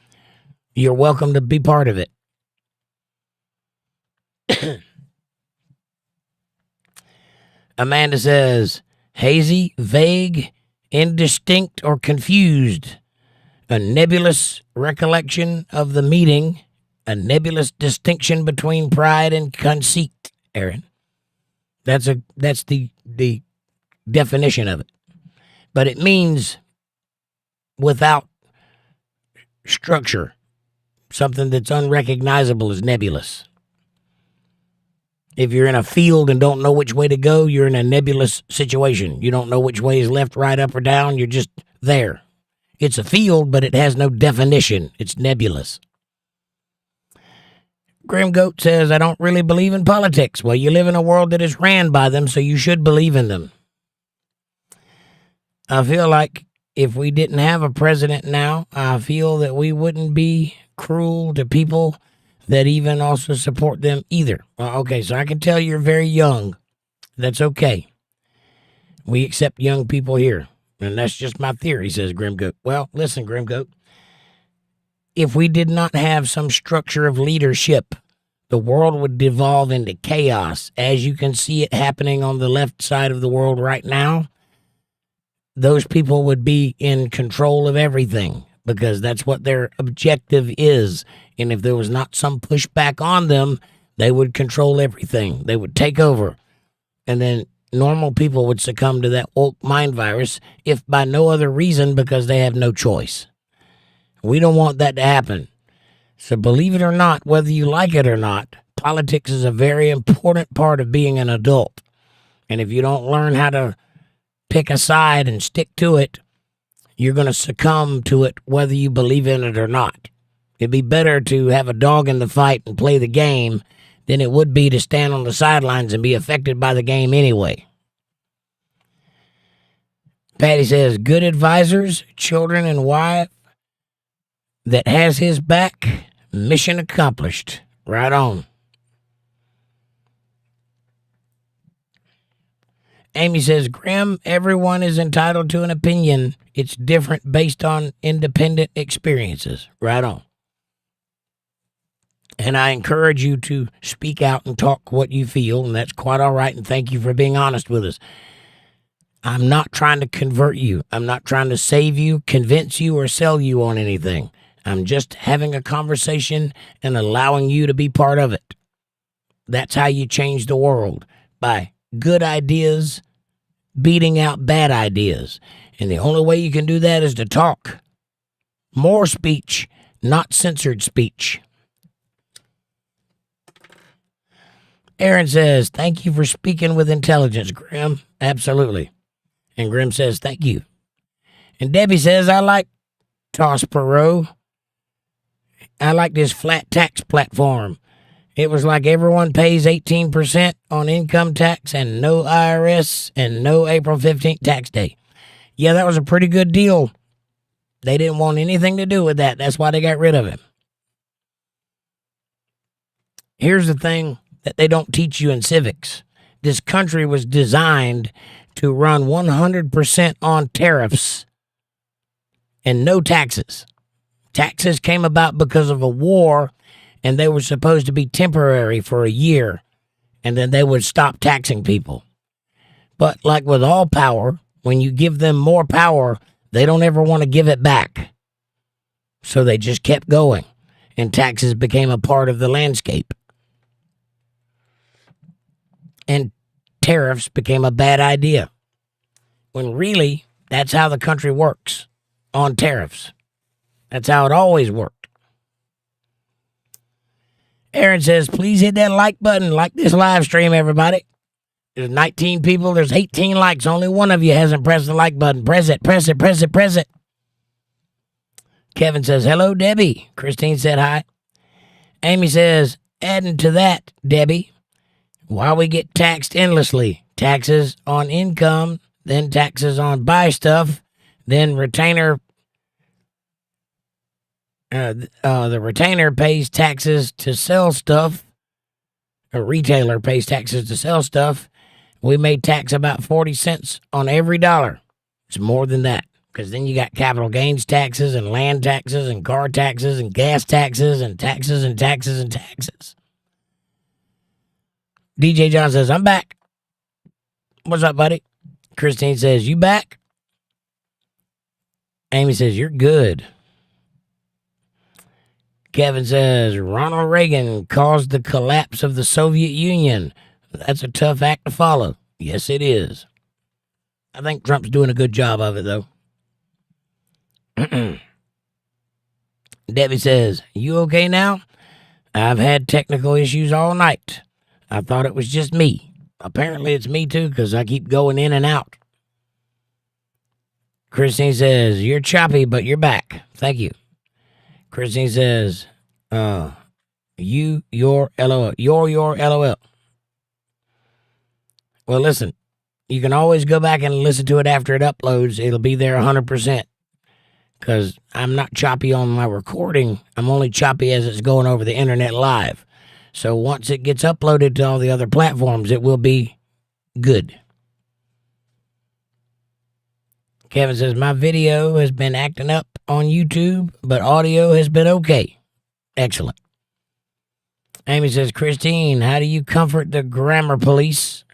You're welcome to be part of it. Amanda says, hazy, vague, indistinct, or confused. A nebulous recollection of the meeting. A nebulous distinction between pride and conceit, Aaron. That's the definition of it. But it means without structure. Something that's unrecognizable is nebulous. If you're in a field and don't know which way to go, you're in a nebulous situation. You don't know which way is left, right, up, or down. You're just there. It's a field, but it has no definition. It's nebulous. Grim Goat says, I don't really believe in politics. Well, you live in a world that is ran by them, so you should believe in them. I feel like if we didn't have a president now, I feel that we wouldn't be cruel to people that even also support them either. Well, okay, so I can tell you're very young. That's okay. We accept young people here. And that's just my theory, says Grim Goat. Well, listen, Grim Goat. If we did not have some structure of leadership, the world would devolve into chaos. As you can see it happening on the left side of the world right now, those people would be in control of everything because that's what their objective is. And if there was not some pushback on them, they would control everything. They would take over. And then normal people would succumb to that woke mind virus, if by no other reason because they have no choice. We don't want that to happen. So believe it or not, whether you like it or not, politics is a very important part of being an adult. And if you don't learn how to pick a side and stick to it, you're going to succumb to it whether you believe in it or not. It'd be better to have a dog in the fight and play the game than it would be to stand on the sidelines and be affected by the game anyway. Patty says, good advisors, children, and wife that has his back, mission accomplished. Right on. Amy says, Grim, everyone is entitled to an opinion. It's different based on independent experiences. Right on. And I encourage you to speak out and talk what you feel, and that's quite all right, and thank you for being honest with us. I'm not trying to convert you. I'm not trying to save you, convince you, or sell you on anything. I'm just having a conversation and allowing you to be part of it. That's how you change the world, by good ideas beating out bad ideas. And the only way you can do that is to talk. More speech, not censored speech. Aaron says, thank you for speaking with intelligence, Grim. Absolutely. And Grim says, thank you. And Debbie says, I like Toss Perot. I like this flat tax platform. It was like everyone pays 18% on income tax and no IRS and no April 15th tax day. Yeah, that was a pretty good deal. They didn't want anything to do with that. That's why they got rid of him. Here's the thing that they don't teach you in civics. This country was designed to run 100% on tariffs and no taxes. Taxes came about because of a war, and they were supposed to be temporary for a year, and then they would stop taxing people. But like with all power, when you give them more power, they don't ever want to give it back. So they just kept going, and taxes became a part of the landscape. And tariffs became a bad idea, when really that's how the country works, on tariffs. That's how it always worked. Aaron says, please hit that like button. Like this live stream, everybody. There's 19 people. There's 18 likes. Only one of you hasn't pressed the like button. Press it, press it, press it, press it. Kevin says, hello, Debbie. Christine said hi. Amy says, adding to that, Debbie, why we get taxed endlessly. Taxes on income, then taxes on buy stuff, then retainer. The retainer pays taxes to sell stuff. A retailer pays taxes to sell stuff. We may tax about 40 cents on every dollar. It's more than that, because then you got capital gains taxes and land taxes and car taxes and gas taxes and taxes and taxes and taxes. DJ John says, I'm back. What's up, buddy? Christine says, you back? Amy says, you're good. Kevin says, Ronald Reagan caused the collapse of the Soviet Union. That's a tough act to follow. Yes, it is. I think Trump's doing a good job of it, though. Debbie says, you okay now? I've had technical issues all night. I thought it was just me. Apparently it's me too, because I keep going in and out. Christine says, you're choppy, but you're back. Thank you. Christine says, your LOL. Your LOL. Well, listen, you can always go back and listen to it after it uploads. It'll be there 100%. Because I'm not choppy on my recording. I'm only choppy as it's going over the internet live. So once it gets uploaded to all the other platforms, it will be good. Kevin says, my video has been acting up on YouTube, but audio has been okay. Excellent. Amy says, Christine, how do you comfort the grammar police?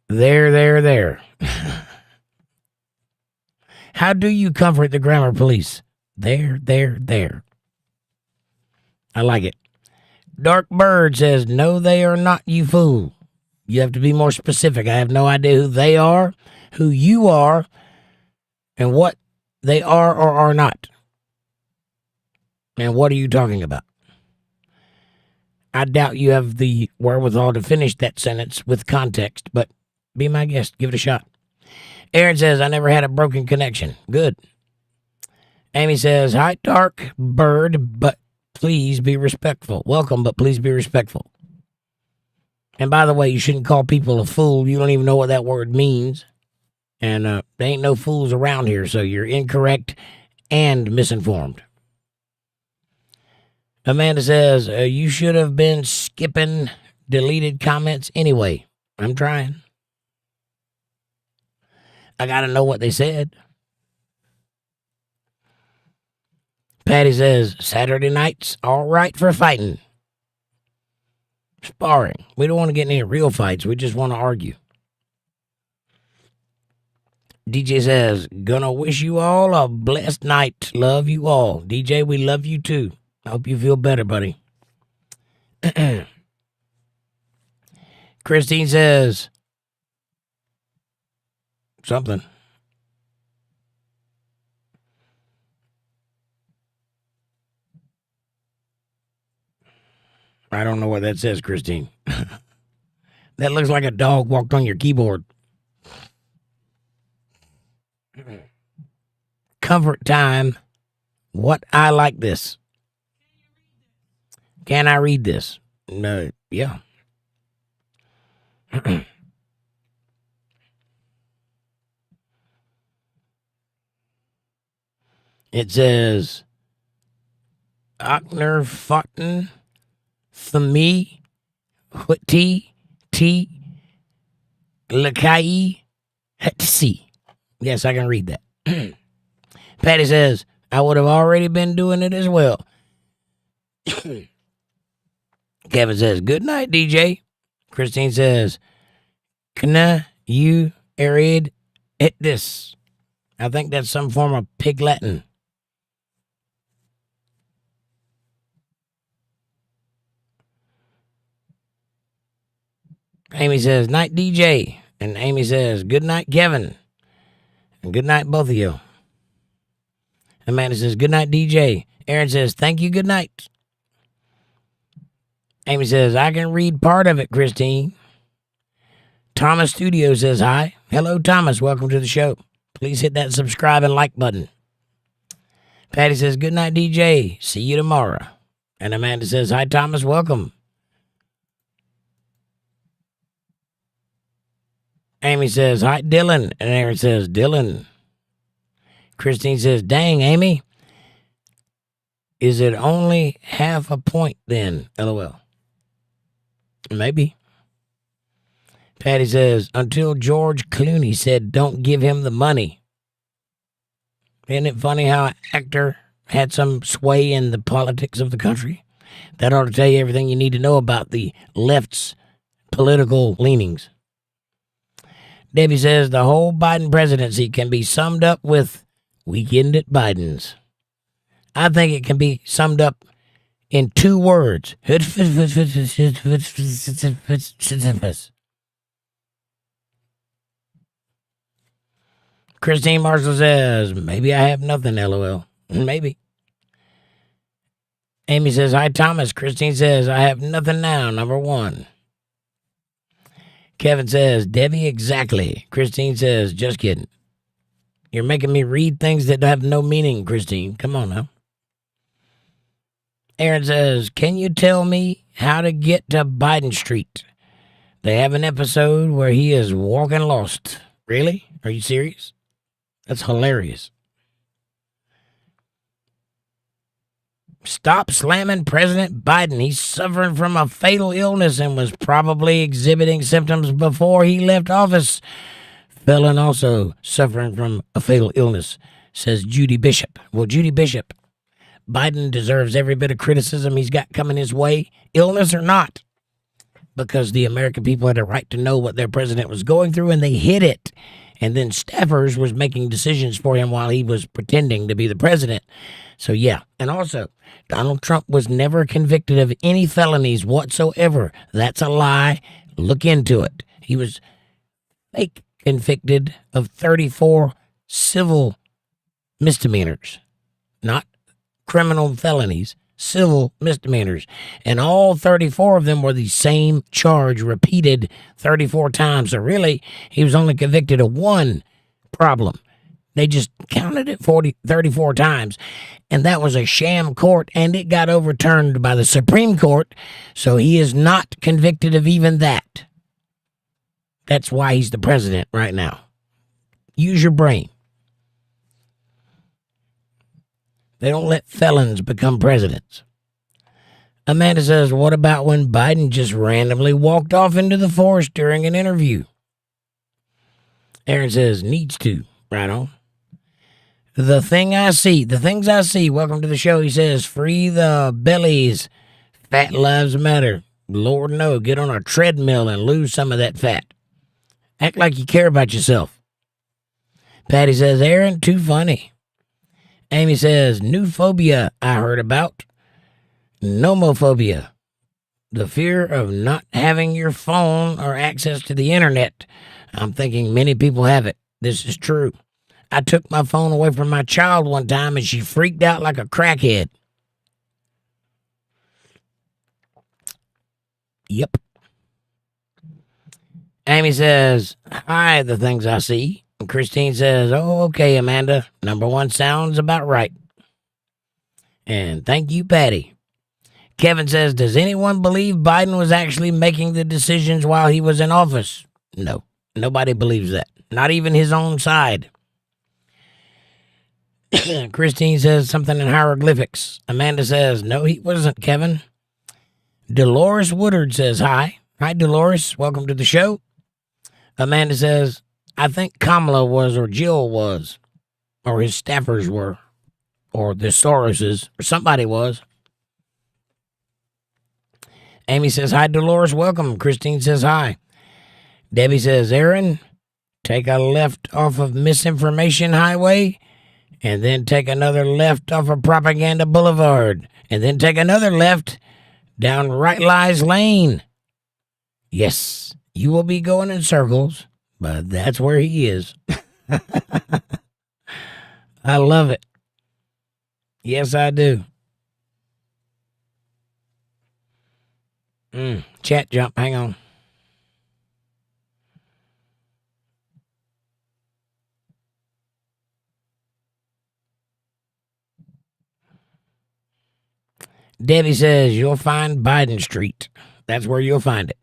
There. How do you comfort the grammar police? There. I like it. Dark Bird says, no, they are not, you fool. You have to be more specific. I have no idea who they are, who you are, and what they are or are not. And what are you talking about? I doubt you have the wherewithal to finish that sentence with context, but be my guest. Give it a shot. Aaron says, I never had a broken connection. Good. Amy says, hi, Dark Bird, but please be respectful. Welcome, but please be respectful. And by the way, you shouldn't call people a fool. You don't even know what that word means. And there ain't no fools around here, so you're incorrect and misinformed. Amanda says, you should have been skipping deleted comments anyway. I'm trying. I got to know what they said. Patty says, Saturday nights, all right for fighting. Sparring. We don't want to get in any real fights. We just want to argue. DJ says, gonna wish you all a blessed night. Love you all. DJ, we love you too. I hope you feel better, buddy. Christine says, something. I don't know what that says, Christine. That looks like a dog walked on your keyboard. Comfort time. What I like this. Can I read this? No. Yeah. It says, Akner Fotten, Thami, Hutti, T, Lakai, Hetsi. Yes, I can read that. Patty says, I would have already been doing it as well. Kevin says, good night, DJ. Christine says, Kna you arid at this. I think that's some form of pig Latin. Amy says, night, DJ. And Amy says, good night, Kevin. And good night, both of you. Amanda says, good night, DJ. Aaron says, thank you, good night. Amy says, I can read part of it, Christine. Thomas Studio says, hi. Hello, Thomas. Welcome to the show. Please hit that subscribe and like button. Patty says, good night, DJ. See you tomorrow. And Amanda says, hi, Thomas. Welcome. Amy says, hi, Dylan. And Aaron says, Dylan. Christine says, dang, Amy. Is it only half a point then? LOL. Maybe. Patty says, until George Clooney said, don't give him the money. Isn't it funny how an actor had some sway in the politics of the country? That ought to tell you everything you need to know about the left's political leanings. Debbie says the whole Biden presidency can be summed up with weekend at Biden's. I think it can be summed up in 2 words. Christine Marshall says, maybe I have nothing, LOL. Maybe. Amy says, hi, Thomas. Christine says, I have nothing now, number 1. Kevin says, Debbie, exactly. Christine says, just kidding. You're making me read things that have no meaning, Christine. Come on now. Aaron says, can you tell me how to get to Biden Street? They have an episode where he is walking lost. Really? Are you serious? That's hilarious. Stop slamming President Biden. He's suffering from a fatal illness and was probably exhibiting symptoms before he left office. Felon also suffering from a fatal illness, says Judy Bishop. Well, Judy Bishop, Biden deserves every bit of criticism he's got coming his way, illness or not, because the American people had a right to know what their president was going through, and they hid it. And then staffers was making decisions for him while he was pretending to be the president. So, yeah. And also, Donald Trump was never convicted of any felonies whatsoever. That's a lie. Look into it. He was fake convicted of 34 civil misdemeanors, not criminal felonies, civil misdemeanors. And all 34 of them were the same charge repeated 34 times. So really, he was only convicted of one problem. They just counted it 34 times. And that was a sham court, and it got overturned by the Supreme Court. So he is not convicted of even that. That's why he's the president right now. Use your brain. They don't let felons become presidents. Amanda says, what about when Biden just randomly walked off into the forest during an interview? Aaron says, needs to. Right on. The things I see. Welcome to the show. He says, free the bellies. Fat lives matter. Lord, no. Get on a treadmill and lose some of that fat. Act like you care about yourself. Patty says, Aaron, too funny. Amy says, new phobia I heard about. Nomophobia. The fear of not having your phone or access to the internet. I'm thinking many people have it. This is true. I took my phone away from my child one time and she freaked out like a crackhead. Yep. Amy says, hi, the things I see. And Christine says, oh, okay, Amanda. Number 1 sounds about right. And thank you, Patty. Kevin says, does anyone believe Biden was actually making the decisions while he was in office? No, nobody believes that. Not even his own side. Christine says something in hieroglyphics. Amanda says, no, he wasn't, Kevin. Dolores Woodard says, hi. Hi, Dolores. Welcome to the show. Amanda says, I think Kamala was, or Jill was, or his staffers were, or the Soroses, or somebody was. Amy says, hi, Dolores. Welcome. Christine says, hi. Debbie says, Aaron, take a left off of Misinformation Highway, and then take another left off of Propaganda Boulevard, and then take another left down Right Lies Lane. Yes, you will be going in circles, but that's where he is. I love it. Yes, I do. Chat jump, hang on. Debbie says, you'll find Biden Street. That's where you'll find it.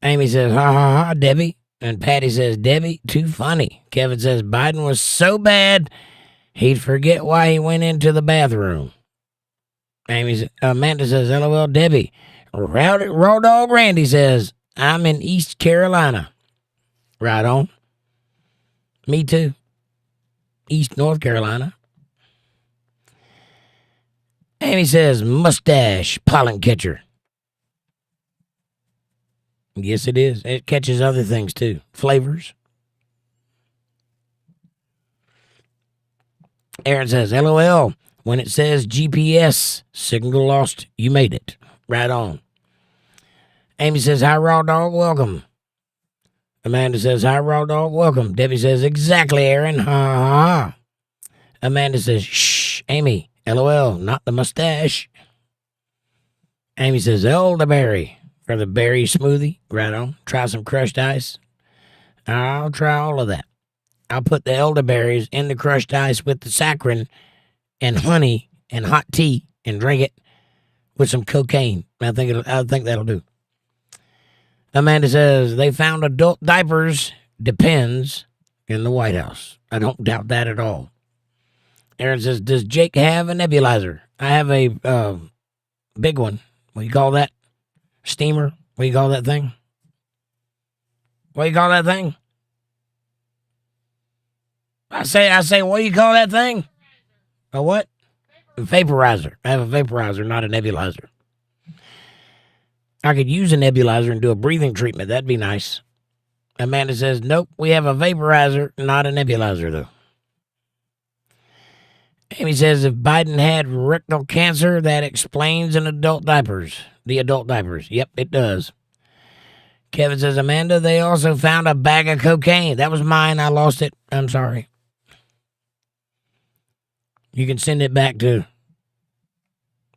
Amy says, ha ha ha, Debbie. And Patty says, Debbie, too funny. Kevin says, Biden was so bad, he'd forget why he went into the bathroom. Amanda says, LOL, Debbie. Raw Dog Randy says, I'm in East Carolina. Right on. Me too. East North Carolina. Amy says, mustache pollen catcher. Yes, it is. It catches other things, too. Flavors. Aaron says, LOL. When it says GPS, signal lost, you made it. Right on. Amy says, hi, Raw Dog, welcome. Amanda says, hi, Raw Dog, welcome. Debbie says, exactly, Aaron. Ha, ha, ha. Amanda says, shh, Amy, LOL, not the mustache. Amy says, elderberry for the berry smoothie. Right on. Try some crushed ice. I'll try all of that. I'll put the elderberries in the crushed ice with the saccharin and honey and hot tea and drink it with some cocaine. I think that'll do. Amanda says they found adult diapers. Depends in the White House. I don't doubt that at all. Aaron says, does Jake have a nebulizer? I have a big one. What do you call that? Steamer? What do you call that thing? What do you call that thing? I say, what do you call that thing? A what? A vaporizer. I have a vaporizer, not a nebulizer. I could use a nebulizer and do a breathing treatment. That'd be nice. Amanda says, nope, we have a vaporizer, not a nebulizer, though. Amy says, if Biden had rectal cancer, that explains the adult diapers. Yep, it does. Kevin says, Amanda, they also found a bag of cocaine. That was mine. I lost it. I'm sorry. You can send it back to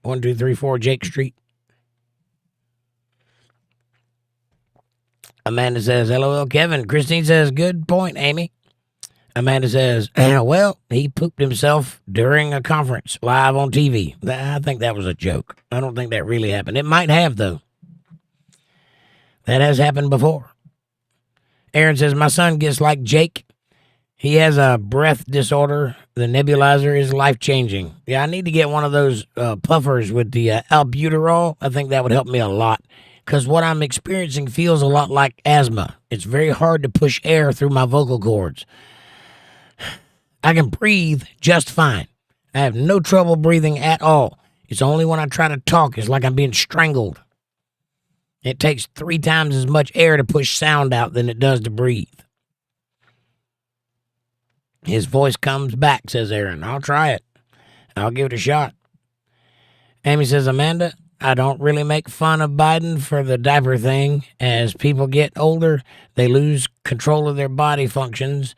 1234 Jake Street. Amanda says, LOL, Kevin. Christine says, good point, Amy. Amanda says, well, he pooped himself during a conference live on TV. I think that was a joke. I don't think that really happened. It might have, though. That has happened before. Aaron says, my son gets like Jake. He has a breath disorder. The nebulizer is life-changing. Yeah, I need to get one of those puffers with the albuterol. I think that would help me a lot. Because what I'm experiencing feels a lot like asthma. It's very hard to push air through my vocal cords. I can breathe just fine. I have no trouble breathing at all. It's only when I try to talk, it's like I'm being strangled. It takes 3 times as much air to push sound out than it does to breathe. His voice comes back, says Aaron. I'll try it. I'll give it a shot. Amy says, Amanda, I don't really make fun of Biden for the diaper thing. As people get older, they lose control of their body functions,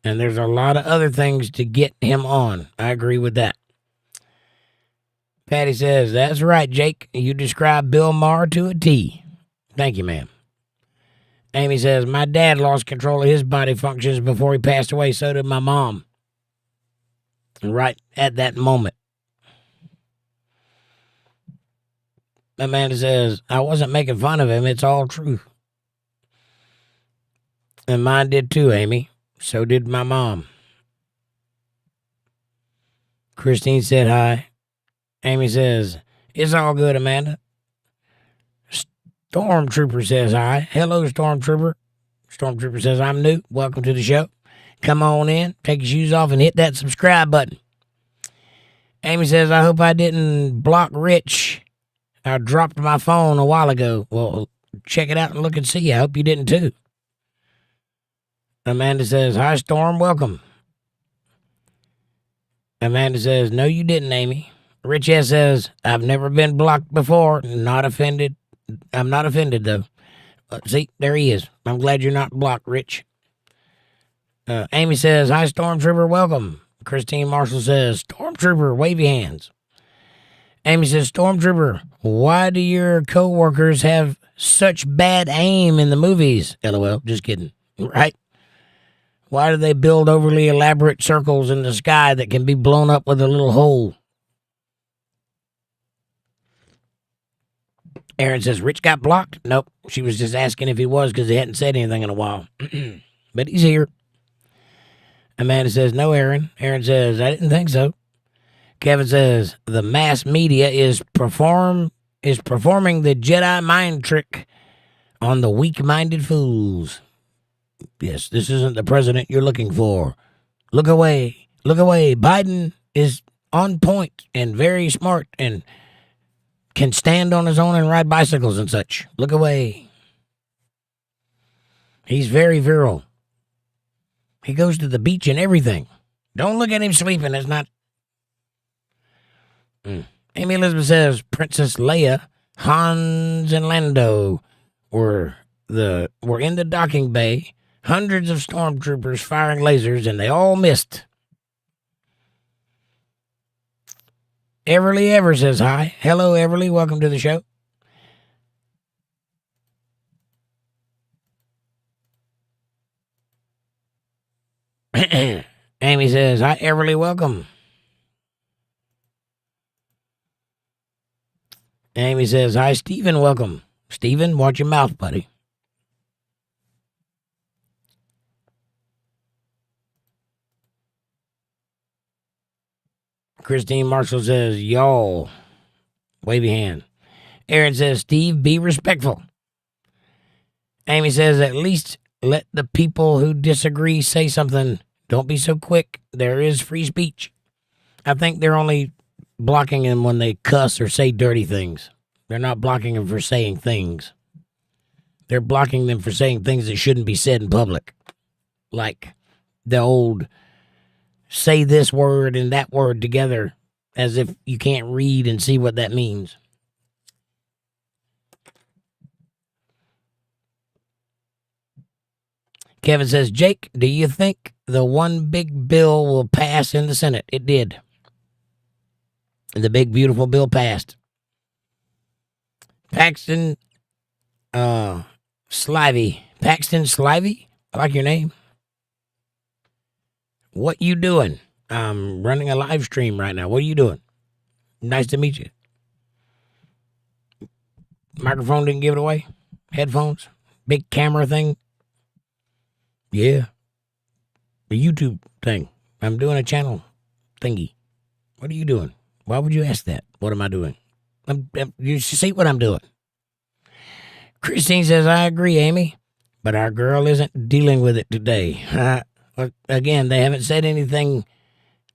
and there's a lot of other things to get him on. I agree with that. Patty says, that's right, Jake. You described Bill Maher to a T. Thank you, ma'am. Amy says, my dad lost control of his body functions before he passed away. So did my mom. Right at that moment. Amanda says, I wasn't making fun of him. It's all true. And mine did too, Amy. So did my mom. Christine said hi. Amy says, it's all good, Amanda. Stormtrooper says hi. Hello, Stormtrooper. Stormtrooper says, I'm new. Welcome to the show. Come on in, take your shoes off, and hit that subscribe button. Amy says, I hope I didn't block Rich. I dropped my phone a while ago. Well, check it out and look and see. I hope you didn't too. Amanda says, hi, Storm, welcome. Amanda says, no, you didn't, Amy. Rich S says, I've never been blocked before. Not offended. I'm not offended, though. See, there he is. I'm glad you're not blocked, Rich. Amy says, hi, Stormtrooper, welcome. Christine Marshall says, Stormtrooper, wave your hands. Amy says, Stormtrooper, why do your co-workers have such bad aim in the movies? LOL, just kidding. Right? Why do they build overly elaborate circles in the sky that can be blown up with a little hole? Aaron says, Rich got blocked? Nope. She was just asking if he was because he hadn't said anything in a while. But he's here. Amanda says, no, Aaron. Aaron says, I didn't think so. Kevin says, the mass media is performing the Jedi mind trick on the weak-minded fools. Yes, this isn't the president you're looking for. Look away. Look away. Biden is on point and very smart and can stand on his own and ride bicycles and such. Look away. He's very virile. He goes to the beach and everything. Don't look at him sleeping. It's not. Amy Elizabeth says Princess Leia, Hans, and Lando were in the docking bay. Hundreds of stormtroopers firing lasers, and they all missed. Everly Ever says hi. Hello, Everly. Welcome to the show. Amy says, hi, Everly. Welcome. Amy says, hi, Stephen. Welcome. Stephen, watch your mouth, buddy. Christine Marshall says, y'all. Wavy hand. Aaron says, Steve, be respectful. Amy says, at least let the people who disagree say something. Don't be so quick. There is free speech. I think they're only blocking them when they cuss or say dirty things. They're not blocking them for saying things. They're blocking them for saying things that shouldn't be said in public. Like the old say this word and that word together as if you can't read and see what that means. Kevin says, Jake, do you think the one big bill will pass in the Senate? It did. The big, beautiful bill passed. Paxton Slivey. Paxton Slivey? I like your name. What you doing? I'm running a live stream right now. What are you doing? Nice to meet you. Microphone didn't give it away? Headphones? Big camera thing? Yeah. The YouTube thing. I'm doing a channel thingy. What are you doing? Why would you ask that? What am I doing? You see what I'm doing. Christine says, I agree, Amy, but our girl isn't dealing with it today. Again, they haven't said anything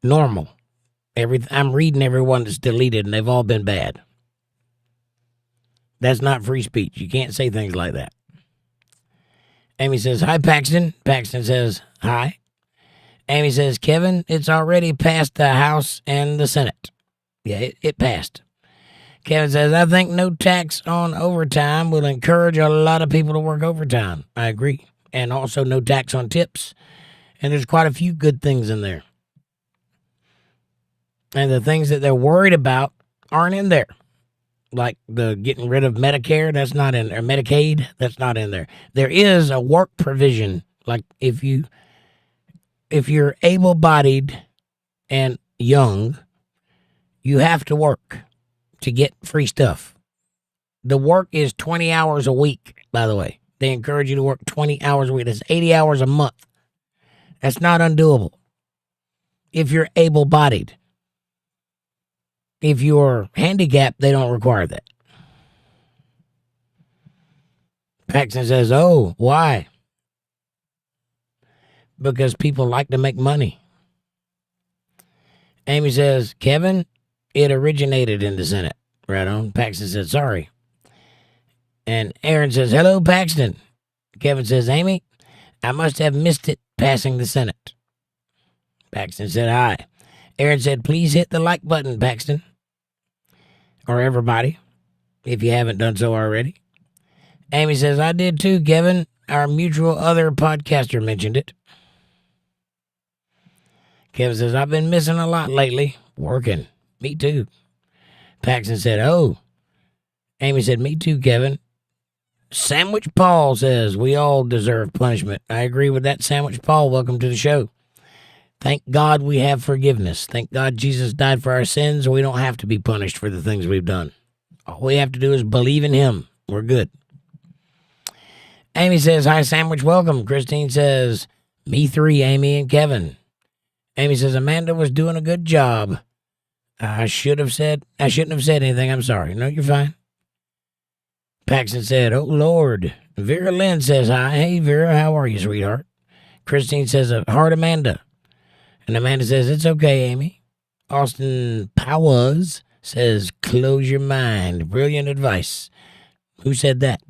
normal. I'm reading everyone that's deleted, and they've all been bad. That's not free speech. You can't say things like that. Amy says, hi, Paxton. Paxton says, hi. Amy says, Kevin, it's already passed the House and the Senate. Yeah, it passed. Kevin says, I think no tax on overtime will encourage a lot of people to work overtime. I agree. And also no tax on tips. And there's quite a few good things in there. And the things that they're worried about aren't in there. Like the getting rid of Medicare, that's not in there. Medicaid, that's not in there. There is a work provision. Like if you're able-bodied and young, you have to work to get free stuff. The work is 20 hours a week, by the way. They encourage you to work 20 hours a week. That's 80 hours a month. That's not undoable. If you're able-bodied. If you're handicapped, they don't require that. Paxton says, oh, why? Because people like to make money. Amy says, Kevin, it originated in the Senate. Right on. Paxton said, sorry. And Aaron says, hello, Paxton. Kevin says, Amy, I must have missed it passing the Senate. Paxton said, hi. Aaron said, please hit the like button, Paxton. Or everybody, if you haven't done so already. Amy says, I did too, Kevin. Our mutual other podcaster mentioned it. Kevin says, I've been missing a lot lately. Working. Me too. Paxton said, oh. Amy said, me too, Kevin. Sandwich Paul says, we all deserve punishment. I agree with that, Sandwich Paul. Welcome to the show. Thank God we have forgiveness. Thank God Jesus died for our sins, and we don't have to be punished for the things we've done. All we have to do is believe in him. We're good. Amy says, hi, Sandwich, welcome. Christine says, me three, Amy and Kevin. Amy says, Amanda was doing a good job. I shouldn't have said anything. I'm sorry. No, you're fine. Paxton said, oh, Lord. Vera Lynn says, hi. Hey, Vera, how are you, sweetheart? Christine says, heart, Amanda. And Amanda says, it's okay, Amy. Austin Powers says, close your mind. Brilliant advice. Who said that?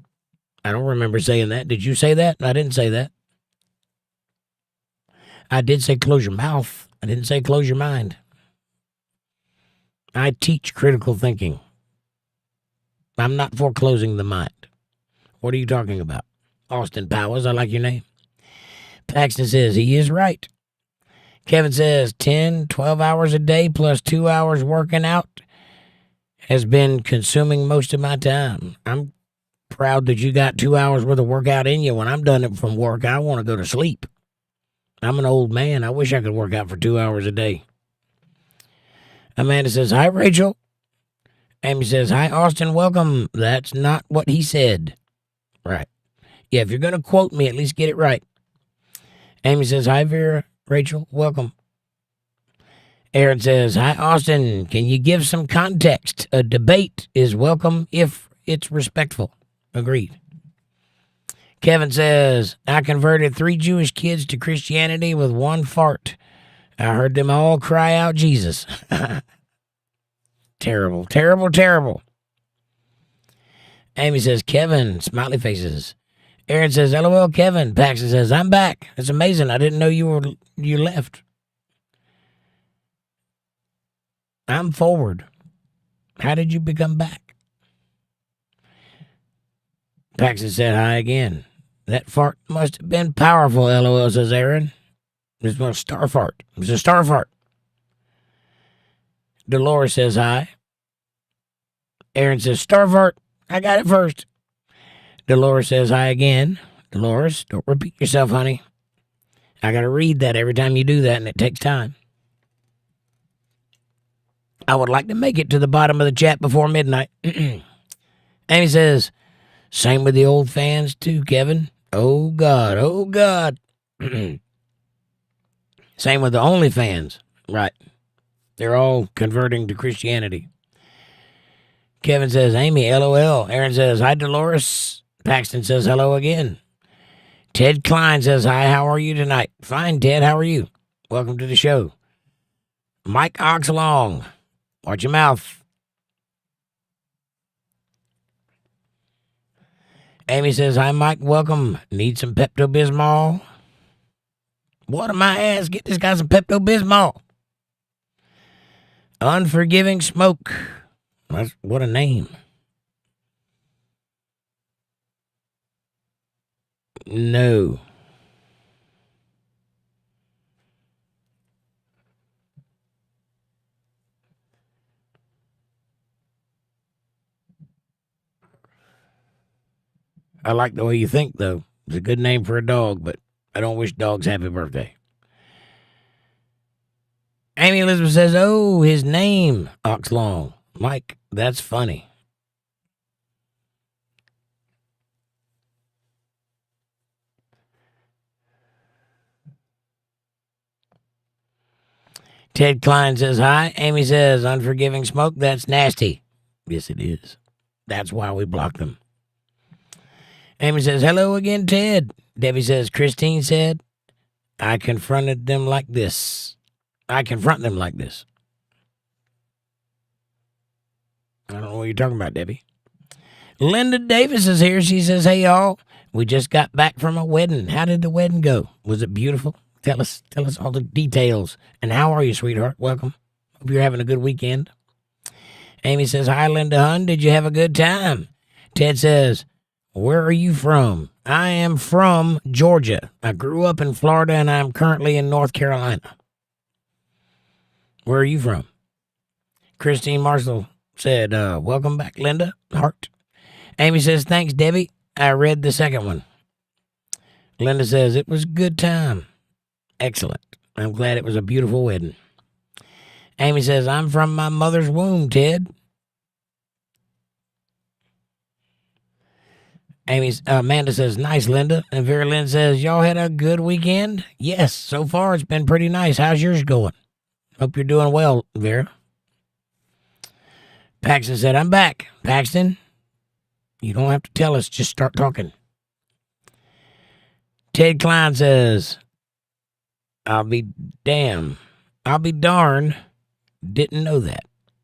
I don't remember saying that. Did you say that? I didn't say that. I did say close your mouth. I didn't say close your mind. I teach critical thinking. I'm not for closing the mind. What are you talking about? Austin Powers, I like your name. Paxton says, he is right. Kevin says, 10, 12 hours a day plus 2 hours working out has been consuming most of my time. I'm proud that you got 2 hours worth of workout in you. When I'm done it from work, I want to go to sleep. I'm an old man. I wish I could work out for 2 hours a day. Amanda says, hi, Rachel. Amy says, hi, Austin, welcome. That's not what he said. Right. Yeah, if you're going to quote me, at least get it right. Amy says, hi, Vera. Rachel, welcome. Aaron says, hi, Austin. Can you give some context? A debate is welcome if it's respectful. Agreed. Kevin says, I converted 3 Jewish kids to Christianity with one fart. I heard them all cry out Jesus. Terrible, terrible, terrible. Amy says, Kevin, smiley faces. Aaron says, LOL, Kevin. Paxton says, I'm back. It's amazing. I didn't know you left. I'm forward. How did you become back? Paxton said, hi again. That fart must have been powerful, LOL, says Aaron. It was a star fart. It was a star fart. Dolores says hi. Aaron says, star fart. I got it first. Dolores says hi again. Dolores, don't repeat yourself, honey. I got to read that every time you do that, and it takes time. I would like to make it to the bottom of the chat before midnight. Amy says, same with the old fans too, Kevin. Oh, God. Oh, God. Same with the OnlyFans. Right. They're all converting to Christianity. Kevin says, Amy, LOL. Aaron says, hi, Dolores. Paxton says, hello again. Ted Klein says, hi, how are you tonight? Fine, Ted, how are you? Welcome to the show. Mike Oxlong, watch your mouth. Amy says, hi, Mike, welcome. Need some Pepto-Bismol? Water my ass, get this guy some Pepto-Bismol. Unforgiving Smoke. What a name. No. I like the way you think, though. It's a good name for a dog, but I don't wish dogs happy birthday. Amy Elizabeth says, oh, his name, Oxlong. Mike, that's funny. Ted Klein says, hi. Amy says, Unforgiving Smoke, that's nasty. Yes, it is. That's why we blocked them. Amy says, hello again, Ted. Debbie says, Christine said, I confront them like this. I don't know what you're talking about, Debbie. Linda Davis is here. She says, hey, y'all. We just got back from a wedding. How did the wedding go? Was it beautiful? Tell us all the details. And how are you, sweetheart? Welcome. Hope you're having a good weekend. Amy says, hi, Linda Hun. Did you have a good time? Ted says, where are you from? I am from Georgia. I grew up in Florida, and I'm currently in North Carolina. Where are you from? Christine Marshall said, welcome back, Linda. Heart. Amy says, thanks, Debbie. I read the second one. Linda says, it was a good time. Excellent. I'm glad it was a beautiful wedding. Amy says, I'm from my mother's womb, Ted. Amanda says, nice, Linda. And Vera Lynn says, y'all had a good weekend? Yes, so far it's been pretty nice. How's yours going? Hope you're doing well, Vera. Paxton said, I'm back. Paxton, you don't have to tell us. Just start talking. Ted Klein says, I'll be darned. Didn't know that.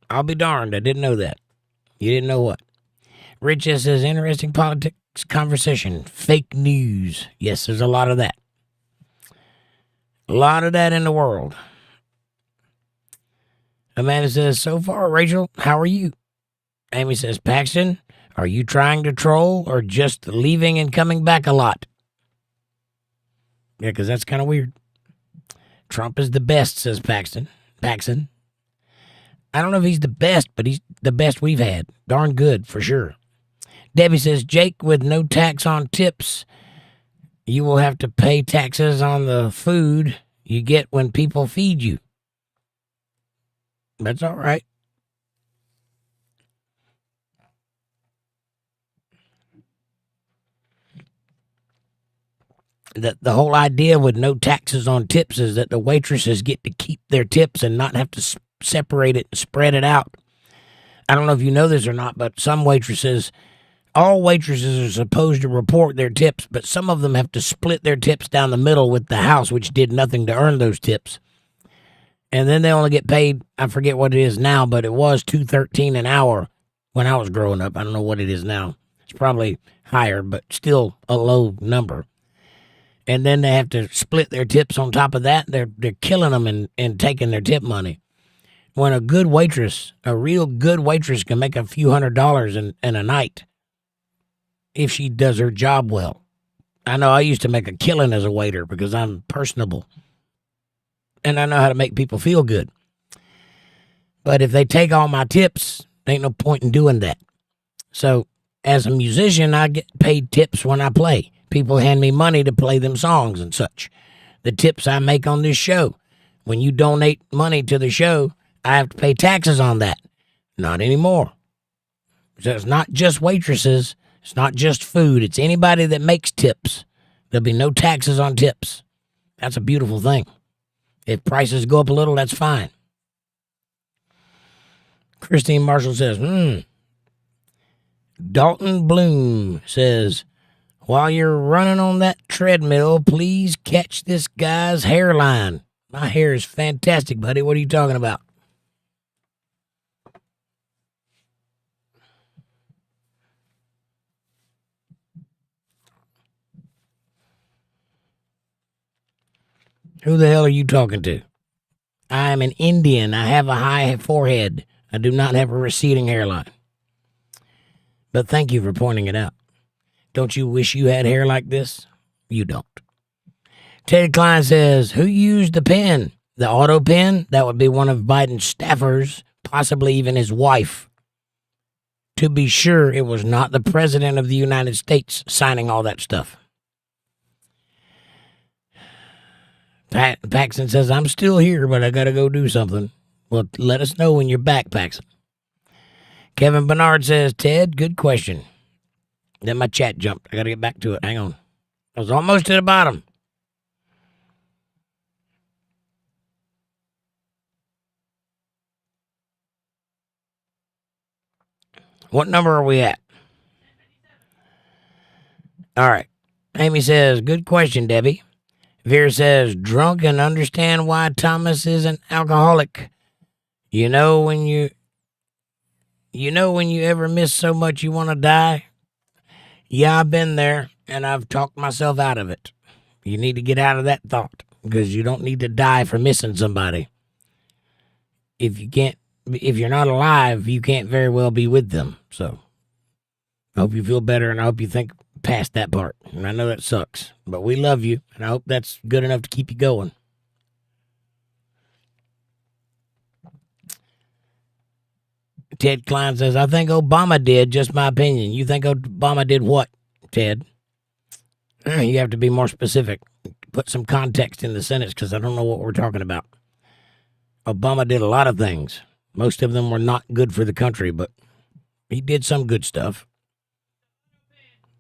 I'll be darned. I didn't know that. You didn't know what? Rich says, interesting politics conversation. Fake news. Yes, there's a lot of that. A lot of that in the world. Amanda says, so far, Rachel, how are you? Amy says, Paxton, are you trying to troll or just leaving and coming back a lot? Yeah, because that's kind of weird. Trump is the best, says Paxton. I don't know if he's the best, but he's the best we've had. Darn good, for sure. Debbie says, Jake, with no tax on tips, you will have to pay taxes on the food you get when people feed you. That's all right. The whole idea with no taxes on tips is that the waitresses get to keep their tips and not have to separate it and spread it out. I don't know if you know this or not, but all waitresses are supposed to report their tips, but some of them have to split their tips down the middle with the house, which did nothing to earn those tips. And then they only get paid, I forget what it is now, but it was $2.13 an hour when I was growing up. I don't know what it is now. It's probably higher, but still a low number. And then they have to split their tips on top of that. They're killing them and taking their tip money. When a real good waitress can make a few $100s in a night if she does her job well. I know I used to make a killing as a waiter because I'm personable. And I know how to make people feel good. But if they take all my tips, there ain't no point in doing that. So as a musician, I get paid tips when I play. People hand me money to play them songs and such. The tips I make on this show. When you donate money to the show, I have to pay taxes on that. Not anymore. So it's not just waitresses. It's not just food. It's anybody that makes tips. There'll be no taxes on tips. That's a beautiful thing. If prices go up a little, that's fine. Christine Marshall says, Dalton Bloom says, while you're running on that treadmill, please catch this guy's hairline. My hair is fantastic, buddy. What are you talking about? Who the hell are you talking to? I am an Indian. I have a high forehead. I do not have a receding hairline. But thank you for pointing it out. Don't you wish you had hair like this? You don't. Ted Klein says, who used the pen? The auto pen? That would be one of Biden's staffers, possibly even his wife. To be sure, it was not the president of the United States signing all that stuff. Paxton says, I'm still here, but I got to go do something. Well, let us know when you're back, Paxton. Kevin Bernard says, Ted, good question. Then my chat jumped. I got to get back to it. Hang on. I was almost to the bottom. What number are we at? All right. Amy says, good question, Debbie. Vera says, drunk and understand why Thomas is an alcoholic. You know when you ever miss so much you want to die? Yeah, I've been there, and I've talked myself out of it. You need to get out of that thought, because you don't need to die for missing somebody. If you're not alive, you can't very well be with them. So I hope you feel better, and I hope you think past that part. And I know that sucks, but we love you, and I hope that's good enough to keep you going. Ted Klein says, I think Obama did, just my opinion. You think Obama did what, Ted? You have to be more specific. Put some context in the sentence, because I don't know what we're talking about. Obama did a lot of things. Most of them were not good for the country, but he did some good stuff.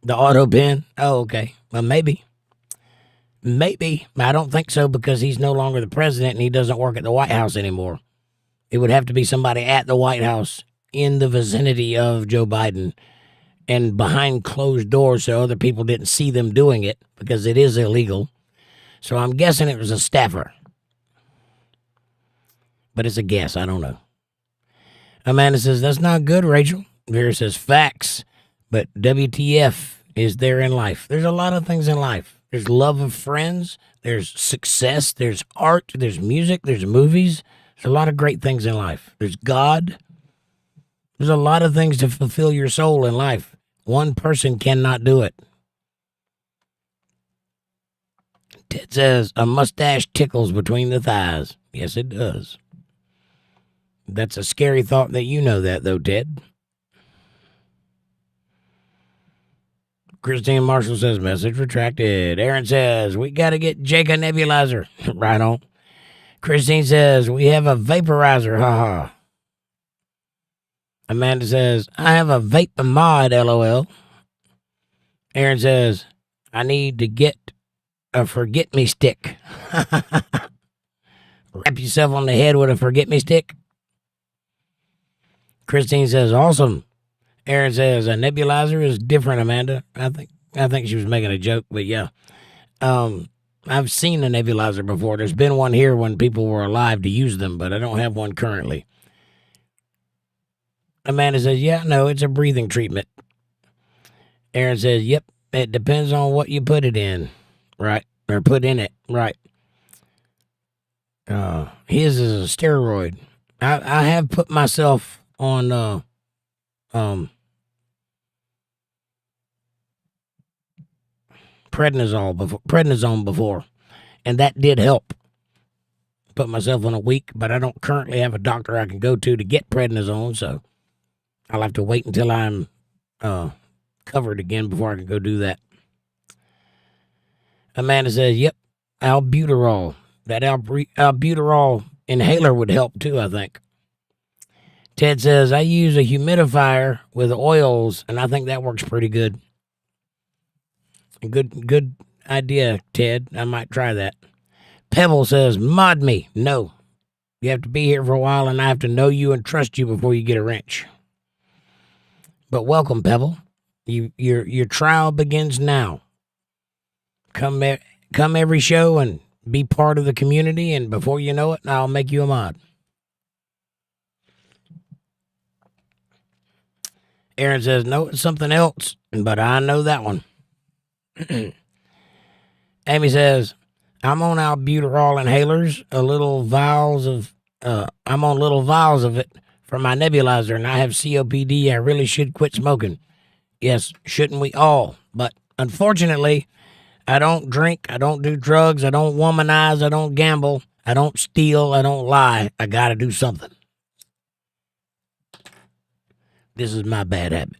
The auto pen? Oh, okay. Well, maybe. Maybe. I don't think so, because he's no longer the president and he doesn't work at the White House anymore. It would have to be somebody at the White House in the vicinity of Joe Biden and behind closed doors so other people didn't see them doing it, because it is illegal. So I'm guessing it was a staffer. But it's a guess. I don't know. Amanda says, that's not good, Rachel. Vera says, facts. But WTF is there in life? There's a lot of things in life. There's love of friends. There's success. There's art. There's music. There's movies. There's a lot of great things in life. There's God. There's a lot of things to fulfill your soul in life. One person cannot do it. Ted says, a mustache tickles between the thighs. Yes, it does. That's a scary thought that you know that, though, Ted. Christine Marshall says, message retracted. Aaron says, we got to get Jake a nebulizer. Right on. Christine says, we have a vaporizer. Haha. Amanda says, I have a vape mod, LOL. Aaron says, I need to get a forget me stick. Wrap yourself on the head with a forget me stick. Christine says, awesome. Aaron says, a nebulizer is different, Amanda. I think she was making a joke, but yeah. I've seen a nebulizer before. There's been one here when people were alive to use them, but I don't have one currently. Amanda says, yeah, no, it's a breathing treatment. Aaron says, yep, it depends on what you put it in, right? Or put in it, right. His is a steroid. I have put myself on prednisone before, and that did help. Put myself on a week, but I don't currently have a doctor I can go to get prednisone, so I'll have to wait until I'm covered again before I can go do that. Amanda says, yep, albuterol. That albuterol inhaler would help too, I think. Ted says, I use a humidifier with oils, and I think that works pretty good. Good idea, Ted. I might try that. Pebble says, mod me. No. You have to be here for a while, and I have to know you and trust you before you get a wrench. But welcome, Pebble. Your trial begins now. Come every show and be part of the community, and before you know it, I'll make you a mod. Aaron says, no, it's something else, but I know that one. Amy says, I'm on albuterol inhalers, I'm on little vials of it for my nebulizer, and I have COPD. I really should quit smoking. Yes, shouldn't we all? But unfortunately, I don't drink, I don't do drugs, I don't womanize, I don't gamble, I don't steal, I don't lie. I gotta do something. This is my bad habit.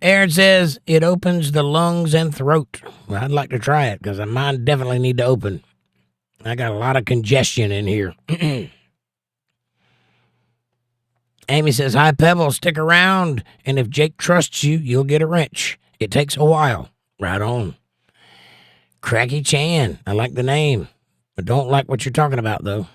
Aaron says it opens the lungs and throat. Well, I'd like to try it because mine definitely need to open. I got a lot of congestion in here. Amy says, hi, Pebble, stick around, and if Jake trusts you, you'll get a wrench. It takes a while. Right on. Cracky Chan. I like the name, but don't like what you're talking about, though.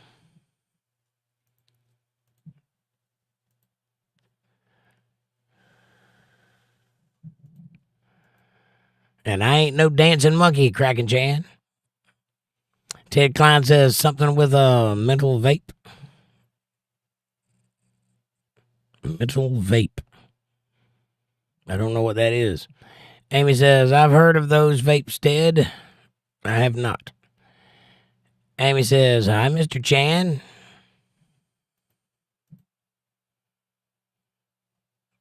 And I ain't no dancing monkey, Cracking Chan. Ted Klein says something with a mental vape. Mental vape. I don't know what that is. Amy says, I've heard of those vapes, Ted. I have not. Amy says, hi, Mr. Chan.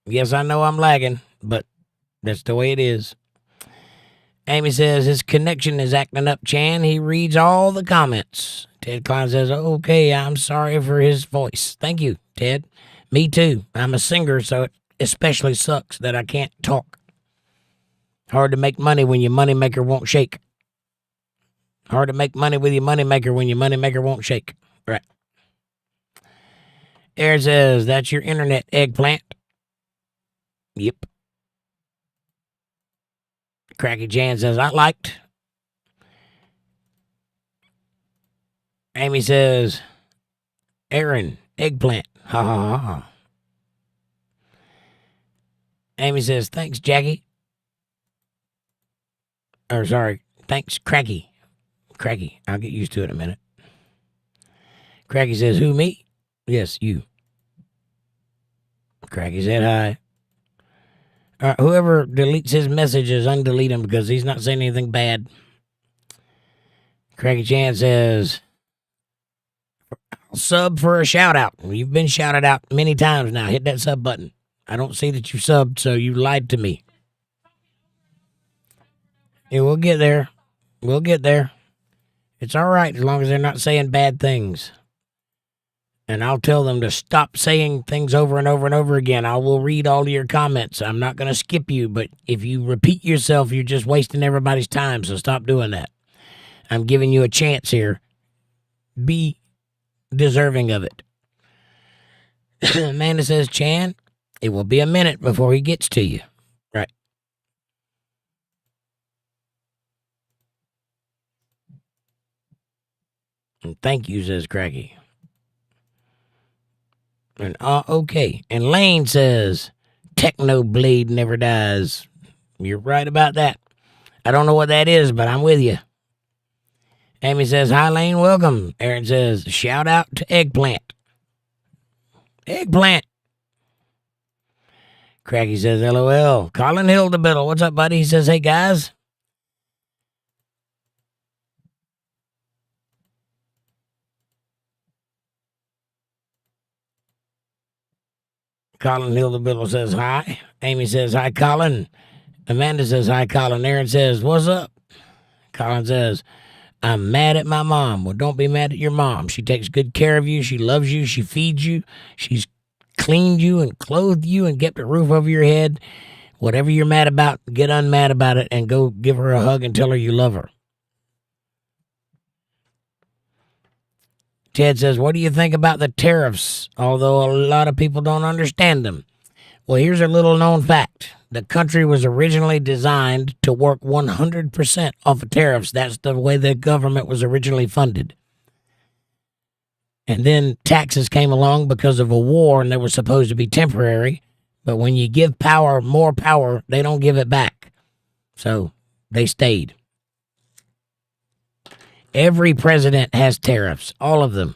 Yes, I know I'm lagging, but that's the way it is. Amy says, his connection is acting up, Chan. He reads all the comments. Ted Klein says, okay, I'm sorry for his voice. Thank you, Ted. Me too. I'm a singer, so it especially sucks that I can't talk. Hard to make money when your moneymaker won't shake. Hard to make money with your moneymaker when your moneymaker won't shake. Right. Aaron says, that's your internet, eggplant. Yep. Cracky Jan says, I liked. Amy says, Aaron, eggplant. Ha ha ha ha. Amy says, thanks, Jackie. Or sorry, thanks, Cracky. Cracky, I'll get used to it in a minute. Cracky says, who, me? Yes, you. Cracky said hi. Whoever deletes his messages, undelete him because he's not saying anything bad. Cracky Chan says, sub for a shout out. You've been shouted out many times now. Hit that sub button. I don't see that you subbed, so you lied to me. Yeah, we'll get there. We'll get there. It's all right as long as they're not saying bad things. And I'll tell them to stop saying things over and over and over again. I will read all of your comments. I'm not going to skip you, but if you repeat yourself, you're just wasting everybody's time, so stop doing that. I'm giving you a chance here. Be deserving of it. Amanda says, Chan, it will be a minute before he gets to you. Right. And thank you, says Cracky. And okay. And Lane says, Techno Blade never dies. You're right about that. I don't know what that is, but I'm with you. Amy says, hi, Lane, welcome. Aaron says, shout out to Eggplant. Eggplant. Cracky says, LOL. Colin Hildebiddle, what's up, buddy? He says, hey, guys. Colin Hildebiddle says, hi. Amy says, hi, Colin. Amanda says, hi, Colin. Aaron says, what's up? Colin says, I'm mad at my mom. Well, don't be mad at your mom. She takes good care of you. She loves you. She feeds you. She's cleaned you and clothed you and kept a roof over your head. Whatever you're mad about, get unmad about it and go give her a hug and tell her you love her. Ted says, what do you think about the tariffs? Although a lot of people don't understand them. Well, here's a little known fact. The country was originally designed to work 100% off of tariffs. That's the way the government was originally funded. And then taxes came along because of a war, and they were supposed to be temporary. But when you give power more power, they don't give it back. So they stayed. Every president has tariffs, all of them.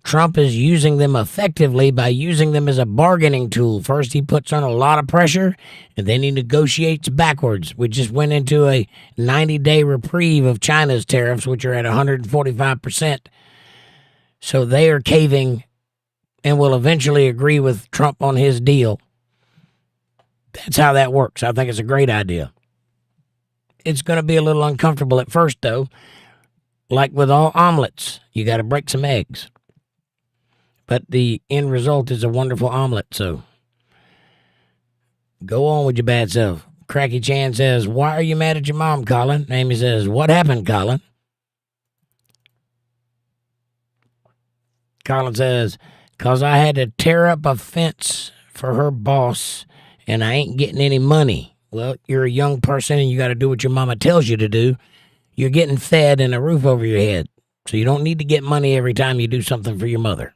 Trump is using them effectively by using them as a bargaining tool. First, he puts on a lot of pressure, and then he negotiates backwards. We just went into a 90-day reprieve of China's tariffs, which are at 145%. So they are caving and will eventually agree with Trump on his deal. That's how that works. I think it's a great idea. It's going to be a little uncomfortable at first, though. Like with all omelets, you got to break some eggs. But the end result is a wonderful omelet, so go on with your bad self. Cracky Chan says, why are you mad at your mom, Colin? Amy says, what happened, Colin? Colin says, 'cause I had to tear up a fence for her boss, and I ain't getting any money. Well, you're a young person, and you got to do what your mama tells you to do. You're getting fed and a roof over your head, so you don't need to get money every time you do something for your mother.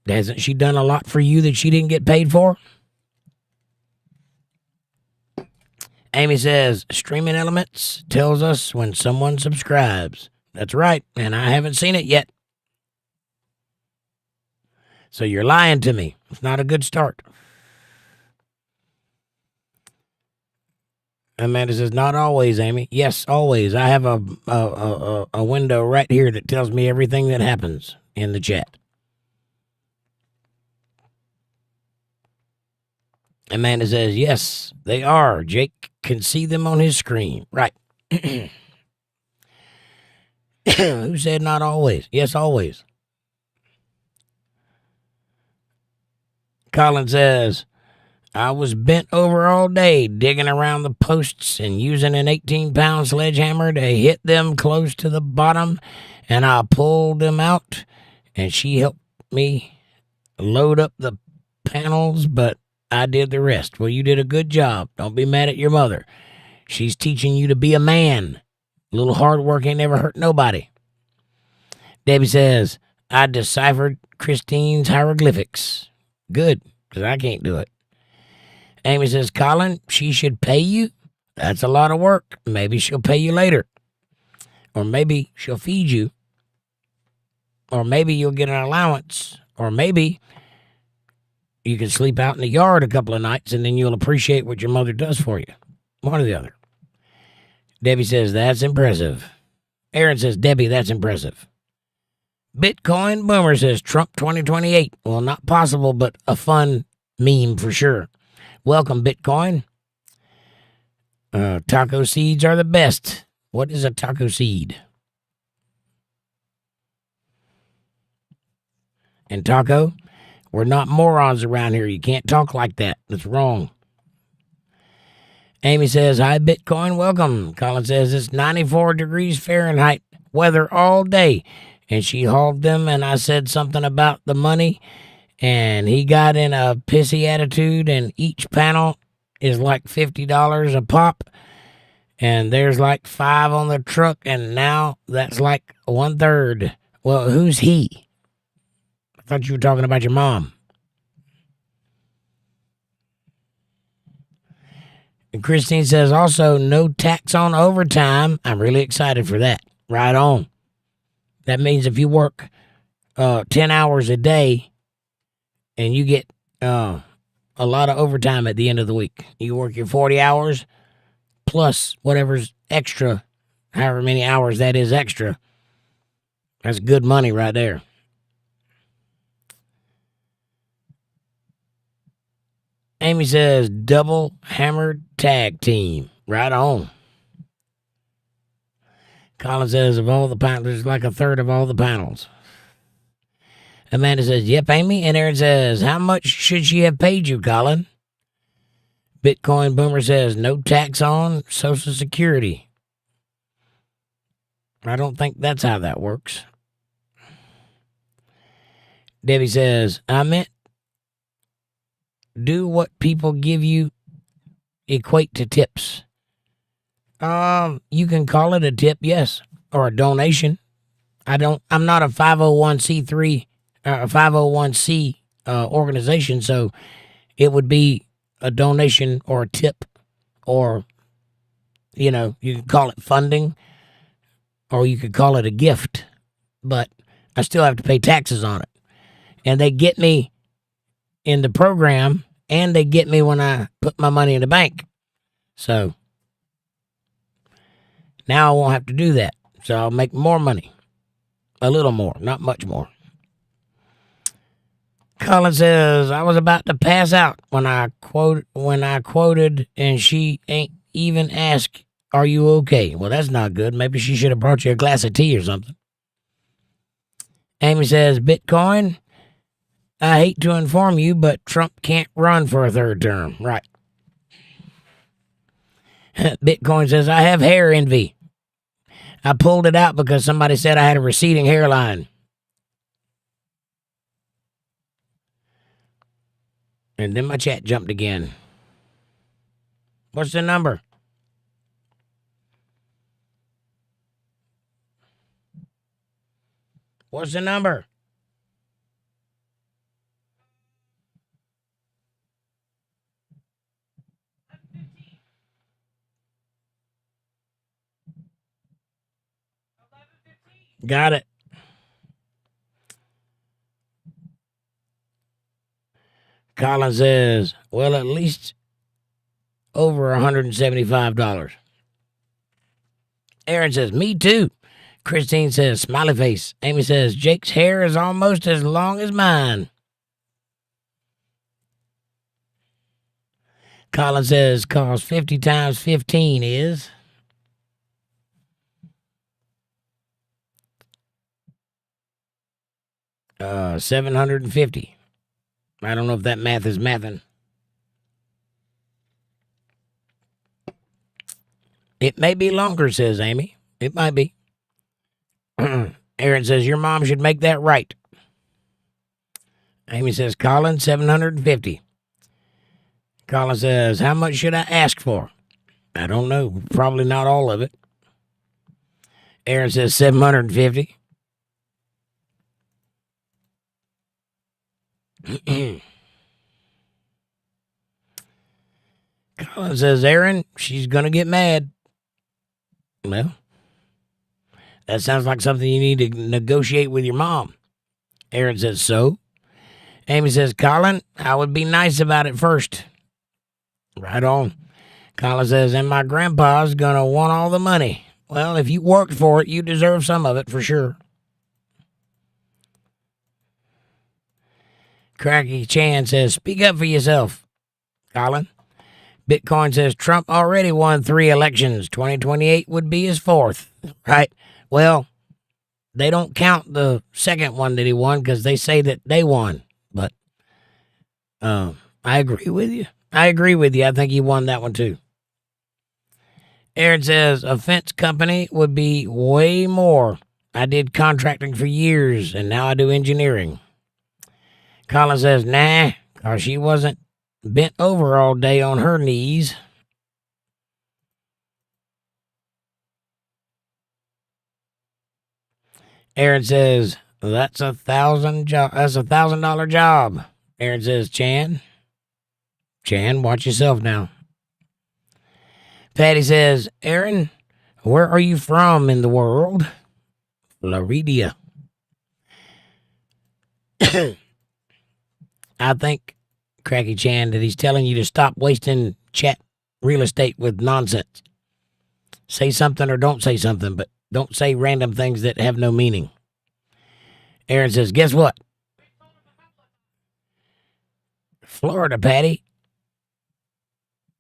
Hasn't she done a lot for you that she didn't get paid for? Amy says, Streaming Elements tells us when someone subscribes. That's right, and I haven't seen it yet. So you're lying to me. It's not a good start. Amanda says, not always, Amy. Yes, always. I have a window right here that tells me everything that happens in the chat. Amanda says, yes, they are. Jake can see them on his screen. Right. Who said not always? Yes, always. Colin says, I was bent over all day digging around the posts and using an 18-pound sledgehammer to hit them close to the bottom, and I pulled them out, and she helped me load up the panels, but I did the rest. Well, you did a good job. Don't be mad at your mother. She's teaching you to be a man. A little hard work ain't never hurt nobody. Debbie says, I deciphered Christine's hieroglyphics. Good, because I can't do it. Amy says, Colin, she should pay you. That's a lot of work. Maybe she'll pay you later. Or maybe she'll feed you. Or maybe you'll get an allowance. Or maybe you can sleep out in the yard a couple of nights, and then you'll appreciate what your mother does for you. One or the other. Debbie says, that's impressive. Aaron says, Debbie, that's impressive. Bitcoin Boomer says, Trump 2028. Well, not possible, but a fun meme for sure. Welcome, Bitcoin. Taco seeds are the best. What is a taco seed? And Taco, we're not morons around here. You can't talk like that. That's wrong. Amy says, hi, Bitcoin, welcome. Colin says, it's 94 degrees Fahrenheit weather all day. And she hauled them, and I said something about the money, and he got in a pissy attitude, and each panel is like $50 a pop, and there's like 5 on the truck, and now that's like 1/3. Well, who's he? I thought you were talking about your mom. And Christine says, also, no tax on overtime. I'm really excited for that. Right on. That means if you work 10 hours a day and you get a lot of overtime at the end of the week, you work your 40 hours plus whatever's extra, however many hours that is extra, that's good money right there. Amy says, double hammered tag team. Right on. Colin says, of all the panels, there's like 1/3 of all the panels. Amanda says, yep, Amy. And Aaron says, how much should she have paid you, Colin? Bitcoin Boomer says, no tax on Social Security. I don't think that's how that works. Debbie says, I meant do what people give you equate to tips. You can call it a tip, yes, or a donation. I'm not a 501c3 a 501c organization, so it would be a donation or a tip, or you can call it funding, or you could call it a gift, but I still have to pay taxes on it. And they get me in the program, and they get me when I put my money in the bank. So now I won't have to do that. So I'll make more money. A little more, not much more. Colin says, I was about to pass out when I quoted, and she ain't even asked, are you okay? Well, that's not good. Maybe she should have brought you a glass of tea or something. Amy says, Bitcoin, I hate to inform you, but Trump can't run for a 3rd term. Right. Bitcoin says, I have hair envy. I pulled it out because somebody said I had a receding hairline. And then my chat jumped again. What's the number? What's the number? Got it. Colin says, well, at least over $175. Aaron says, me too. Christine says, smiley face. Amy says, Jake's hair is almost as long as mine. Colin says, cause 50 times 15 is... $750. I don't know if that math is mathing. It may be longer, says Amy. It might be. Aaron says, your mom should make that right. Amy says, Colin, $750. Colin says, how much should I ask for? I don't know. Probably not all of it. Aaron says, $750. Colin says, Aaron, she's going to get mad. Well, that sounds like something you need to negotiate with your mom. Aaron says, so? Amy says, Colin, I would be nice about it first. Right on. Colin says, and my grandpa's going to want all the money. Well, if you worked for it, you deserve some of it for sure. Cracky Chan says, speak up for yourself, Colin. Bitcoin says, Trump already won 3 elections. 2028 would be his 4th. Right? Well, they don't count the second one that he won because they say that they won. But I agree with you. I think he won that one too. Aaron says, a fence company would be way more. I did contracting for years, and now I do engineering. Colin says, nah, because she wasn't bent over all day on her knees. Aaron says, that's $1,000 job. Aaron says, Chan, watch yourself now. Patty says, Aaron, where are you from in the world? Florida. I think, Cracky Chan, that he's telling you to stop wasting chat real estate with nonsense. Say something or don't say something, but don't say random things that have no meaning. Aaron says, guess what? Florida, Patty.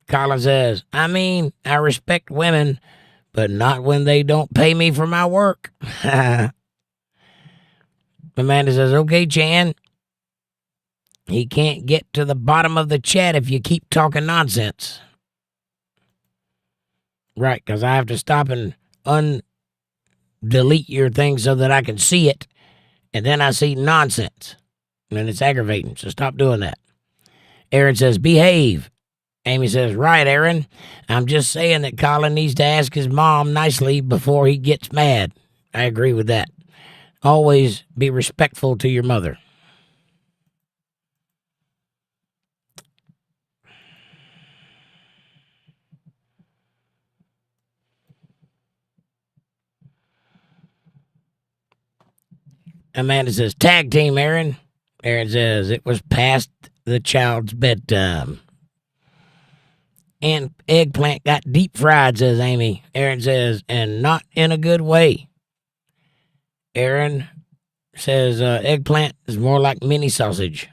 Colin says, I mean, I respect women, but not when they don't pay me for my work. Amanda says, okay, Chan. He can't get to the bottom of the chat if you keep talking nonsense. Right, because I have to stop and delete your thing so that I can see it, and then I see nonsense. And it's aggravating, so stop doing that. Aaron says, behave. Amy says, right, Aaron. I'm just saying that Colin needs to ask his mom nicely before he gets mad. I agree with that. Always be respectful to your mother. Amanda says, tag team, Aaron. Aaron says, it was past the child's bedtime. And eggplant got deep fried, says Amy. Aaron says, and not in a good way. Aaron says, eggplant is more like mini sausage.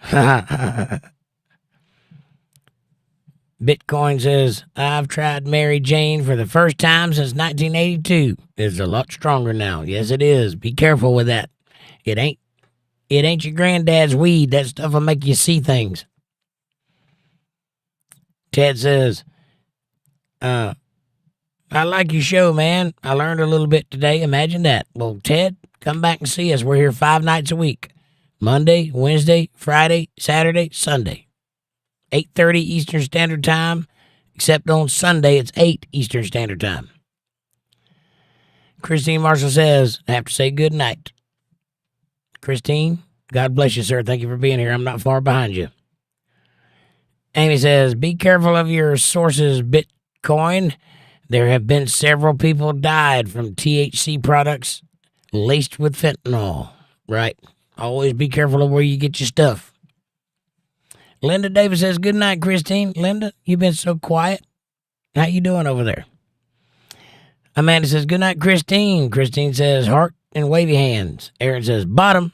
Bitcoin says, I've tried Mary Jane for the first time since 1982. It's a lot stronger now. Yes, it is. Be careful with that. It ain't your granddad's weed. That stuff will make you see things. Ted says, I like your show, man. I learned a little bit today. Imagine that. Well, Ted, come back and see us. We're here 5 nights a week. Monday, Wednesday, Friday, Saturday, Sunday. 8:30 Eastern Standard Time, except on Sunday it's 8 Eastern Standard Time. Christine Marshall says, I have to say good night. Christine, God bless you, sir. Thank you for being here. I'm not far behind you. Amy says, be careful of your sources, Bitcoin. There have been several people died from THC products laced with fentanyl. Right. Always be careful of where you get your stuff. Linda Davis says, good night, Christine. Linda, you've been so quiet. How you doing over there? Amanda says, good night, Christine. Christine says, heart and wavy hands. Aaron says, bottom.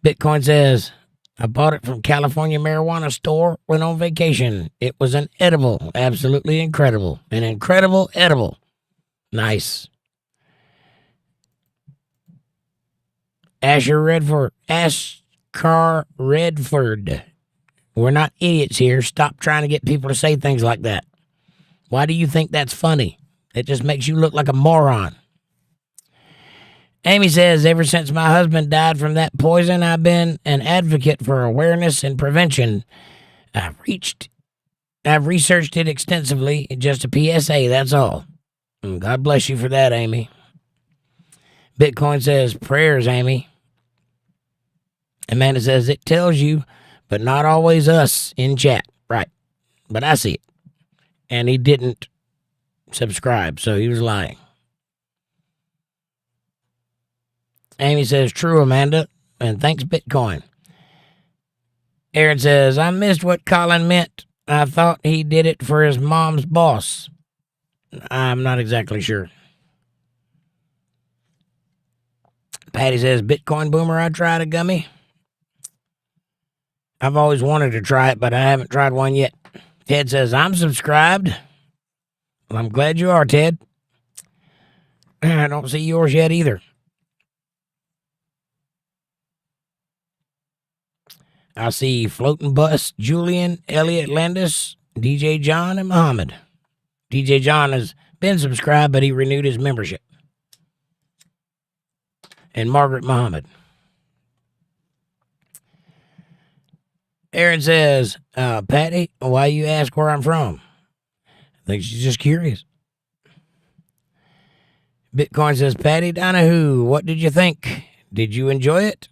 Bitcoin says, I bought it from California marijuana store, went on vacation. It was an edible. Absolutely incredible. An incredible edible. Nice. Asher Redford. We're not idiots here. Stop trying to get people to say things like that. Why do you think that's funny? It just makes you look like a moron. Amy says, ever since my husband died from that poison, I've been an advocate for awareness and prevention. I've researched it extensively. Just a PSA, that's all. And God bless you for that, Amy. Bitcoin says, prayers, Amy. Amanda says, it tells you, but not always us in chat. Right. But I see it. And he didn't subscribe, so he was lying. Amy says, true, Amanda. And thanks, Bitcoin. Aaron says, I missed what Colin meant. I thought he did it for his mom's boss. I'm not exactly sure. Patty says, Bitcoin Boomer, I tried a gummy. I've always wanted to try it, but I haven't tried one yet. Ted says, I'm subscribed. Well, I'm glad you are, Ted. I don't see yours yet either. I see Floating Bus, Julian, Elliot Landis, DJ John, and Muhammad. DJ John has been subscribed, but he renewed his membership. And Margaret Muhammad. Aaron says, Patty, why you ask where I'm from? I think she's just curious. Bitcoin says, Patty Donahue, what did you think? Did you enjoy it?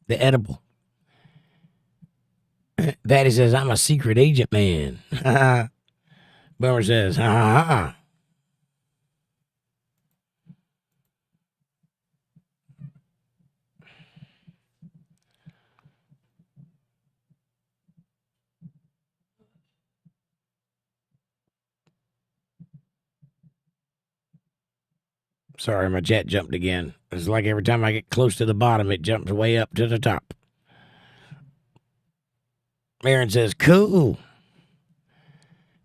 The edible. Patty says, I'm a secret agent man. Boomer says, ha ha ha. Sorry, my chat jumped again. It's like every time I get close to the bottom, it jumps way up to the top. Aaron says, cool.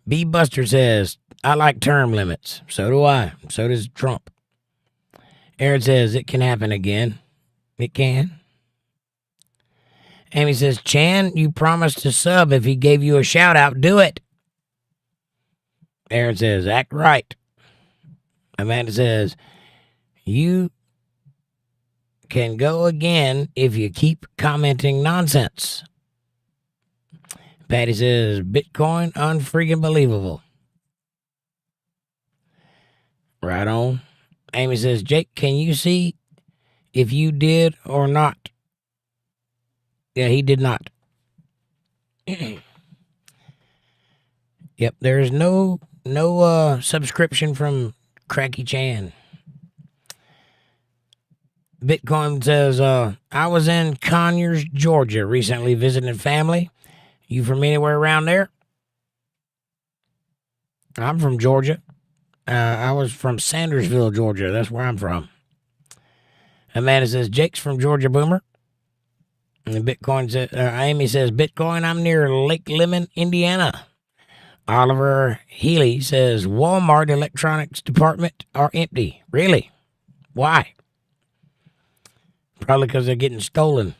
B Buster says, I like term limits. So do I. So does Trump. Aaron says, it can happen again. It can. Amy says, Chan, you promised to sub if he gave you a shout out. Do it. Aaron says, act right. Amanda says, you can go again if you keep commenting nonsense. Patty says, Bitcoin unfreaking believable. Right on. Amy says, Jake, can you see if you did or not? Yeah, he did not. Yep, there's no subscription from Cracky Chan. Bitcoin says, I was in Conyers, Georgia recently visiting family. You from anywhere around there? I'm from Georgia. I was from Sandersville, Georgia. That's where I'm from. Amanda says, Jake's from Georgia, Boomer. And Bitcoin says, Amy says, Bitcoin, I'm near Lake Lemon, Indiana. Oliver Healy says, Walmart electronics department are empty. Really? Why? Probably because they're getting stolen.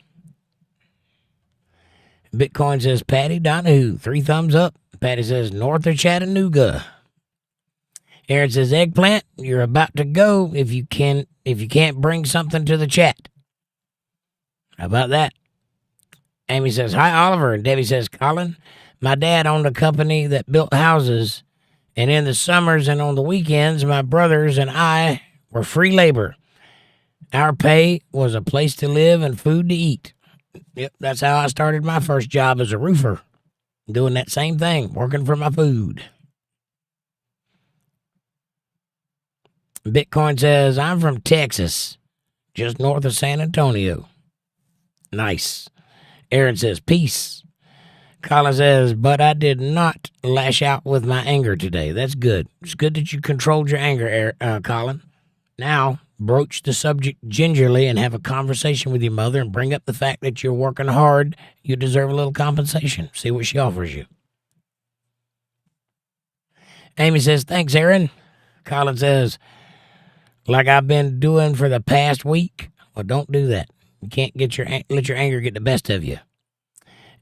Bitcoin says, Patty Donahue, 3 thumbs up. Patty says, north of Chattanooga. Aaron says, Eggplant, you're about to go if you can't bring something to the chat. How about that? Amy says, hi, Oliver. And Debbie says, Colin, my dad owned a company that built houses, and in the summers and on the weekends, my brothers and I were free labor. Our pay was a place to live and food to eat. Yep, that's how I started my first job as a roofer. Doing that same thing, working for my food. Bitcoin says, I'm from Texas, just north of San Antonio. Nice. Aaron says, peace. Colin says, but I did not lash out with my anger today. That's good. It's good that you controlled your anger, Colin. Now, broach the subject gingerly and have a conversation with your mother and bring up the fact that you're working hard. You deserve a little compensation. See what she offers you. Amy says, thanks, Aaron. Colin says, like I've been doing for the past week. Well, don't do that. You can't let your anger get the best of you.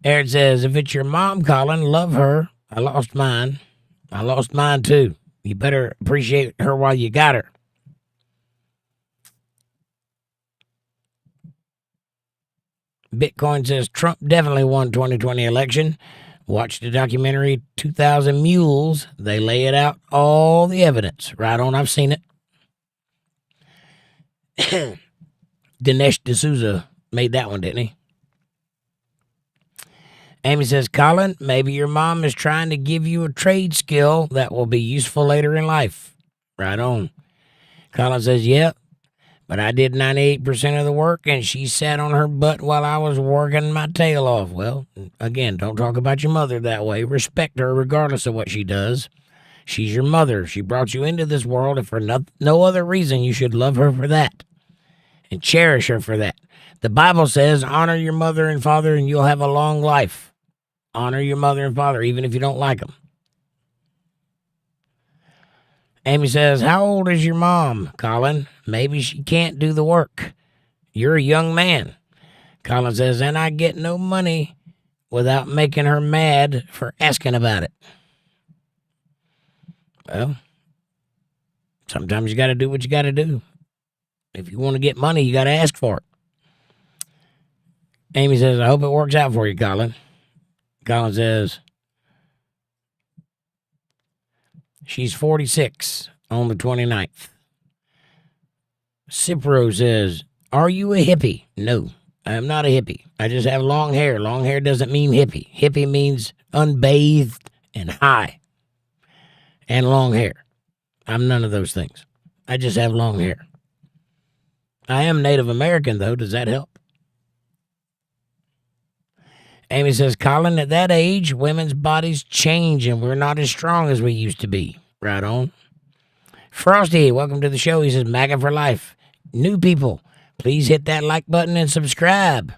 Aaron says, if it's your mom, Colin, love her. I lost mine. I lost mine too. You better appreciate her while you got her. Bitcoin says Trump definitely won 2020 election. Watch the documentary 2000 Mules. They lay it out, all the evidence. Right on, I've seen it. Dinesh D'Souza made that one, didn't he? Amy says, Colin, maybe your mom is trying to give you a trade skill that will be useful later in life. Right on. Colin says, yep. But I did 98% of the work, and she sat on her butt while I was working my tail off. Well, again, don't talk about your mother that way. Respect her regardless of what she does. She's your mother. She brought you into this world, and for no other reason, you should love her for that and cherish her for that. The Bible says, honor your mother and father, and you'll have a long life. Honor your mother and father, even if you don't like them. Amy says, how old is your mom, Colin? Maybe she can't do the work. You're a young man. Colin says, and I get no money without making her mad for asking about it. Well, sometimes you got to do what you got to do. If you want to get money, you got to ask for it. Amy says, I hope it works out for you, Colin. Colin says, she's 46 on the 29th. Cipro says, are you a hippie? No, I am not a hippie. I just have long hair. Long hair doesn't mean hippie. Hippie means unbathed and high and long hair. I'm none of those things. I just have long hair. I am Native American, though. Does that help? Amy says, Colin, at that age, women's bodies change and we're not as strong as we used to be. Right on. Frosty, welcome to the show. He says, MAGA for life. New people, please hit that like button and subscribe.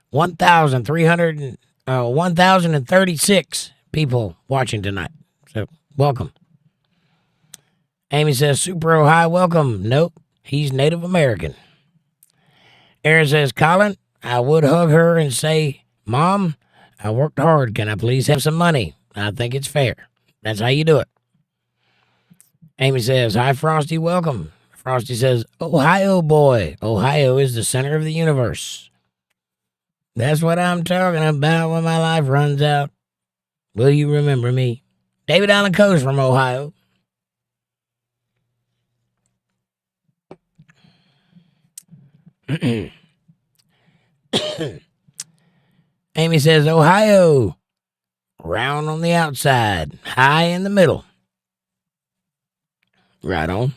1,036 people watching tonight. So, welcome. Amy says, Super Ohio, welcome. Nope, he's Native American. Aaron says, Colin, I would hug her and say, Mom, I worked hard. Can I please have some money? I think it's fair. That's how you do it. Amy says, hi, Frosty, welcome. Frosty says, Ohio boy. Ohio is the center of the universe. That's what I'm talking about when my life runs out. Will you remember me? David Allen Coe's from Ohio. Amy says, Ohio, round on the outside, high in the middle. Right on.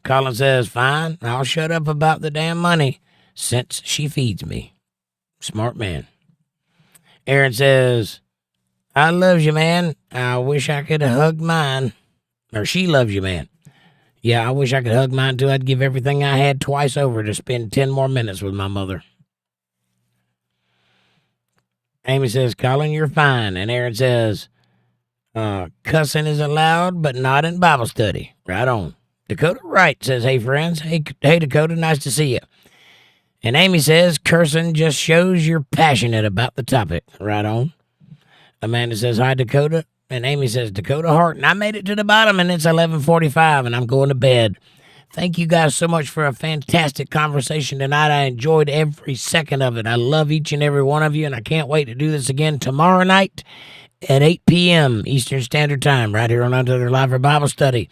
Colin says, fine, I'll shut up about the damn money since she feeds me. Smart man. Aaron says, I love you, man. I wish I could hug mine. Or she loves you, man. Yeah, I wish I could hug mine too. I'd give everything I had twice over to spend 10 more minutes with my mother. Amy says, Colin, you're fine. And Aaron says, cussing is allowed, but not in Bible study. Right on. Dakota Wright says, hey, friends. Hey, Dakota, nice to see you. And Amy says, cursing just shows you're passionate about the topic. Right on. Amanda says, hi, Dakota. And Amy says, Dakota Hart. And I made it to the bottom, and it's 11:45, and I'm going to bed. Thank you guys so much for a fantastic conversation tonight. I enjoyed every second of it. I love each and every one of you, and I can't wait to do this again tomorrow night at 8 p.m. Eastern Standard Time, right here on Untethered Live for Bible Study.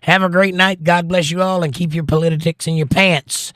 Have a great night. God bless you all, and keep your Politi-tics in your pants.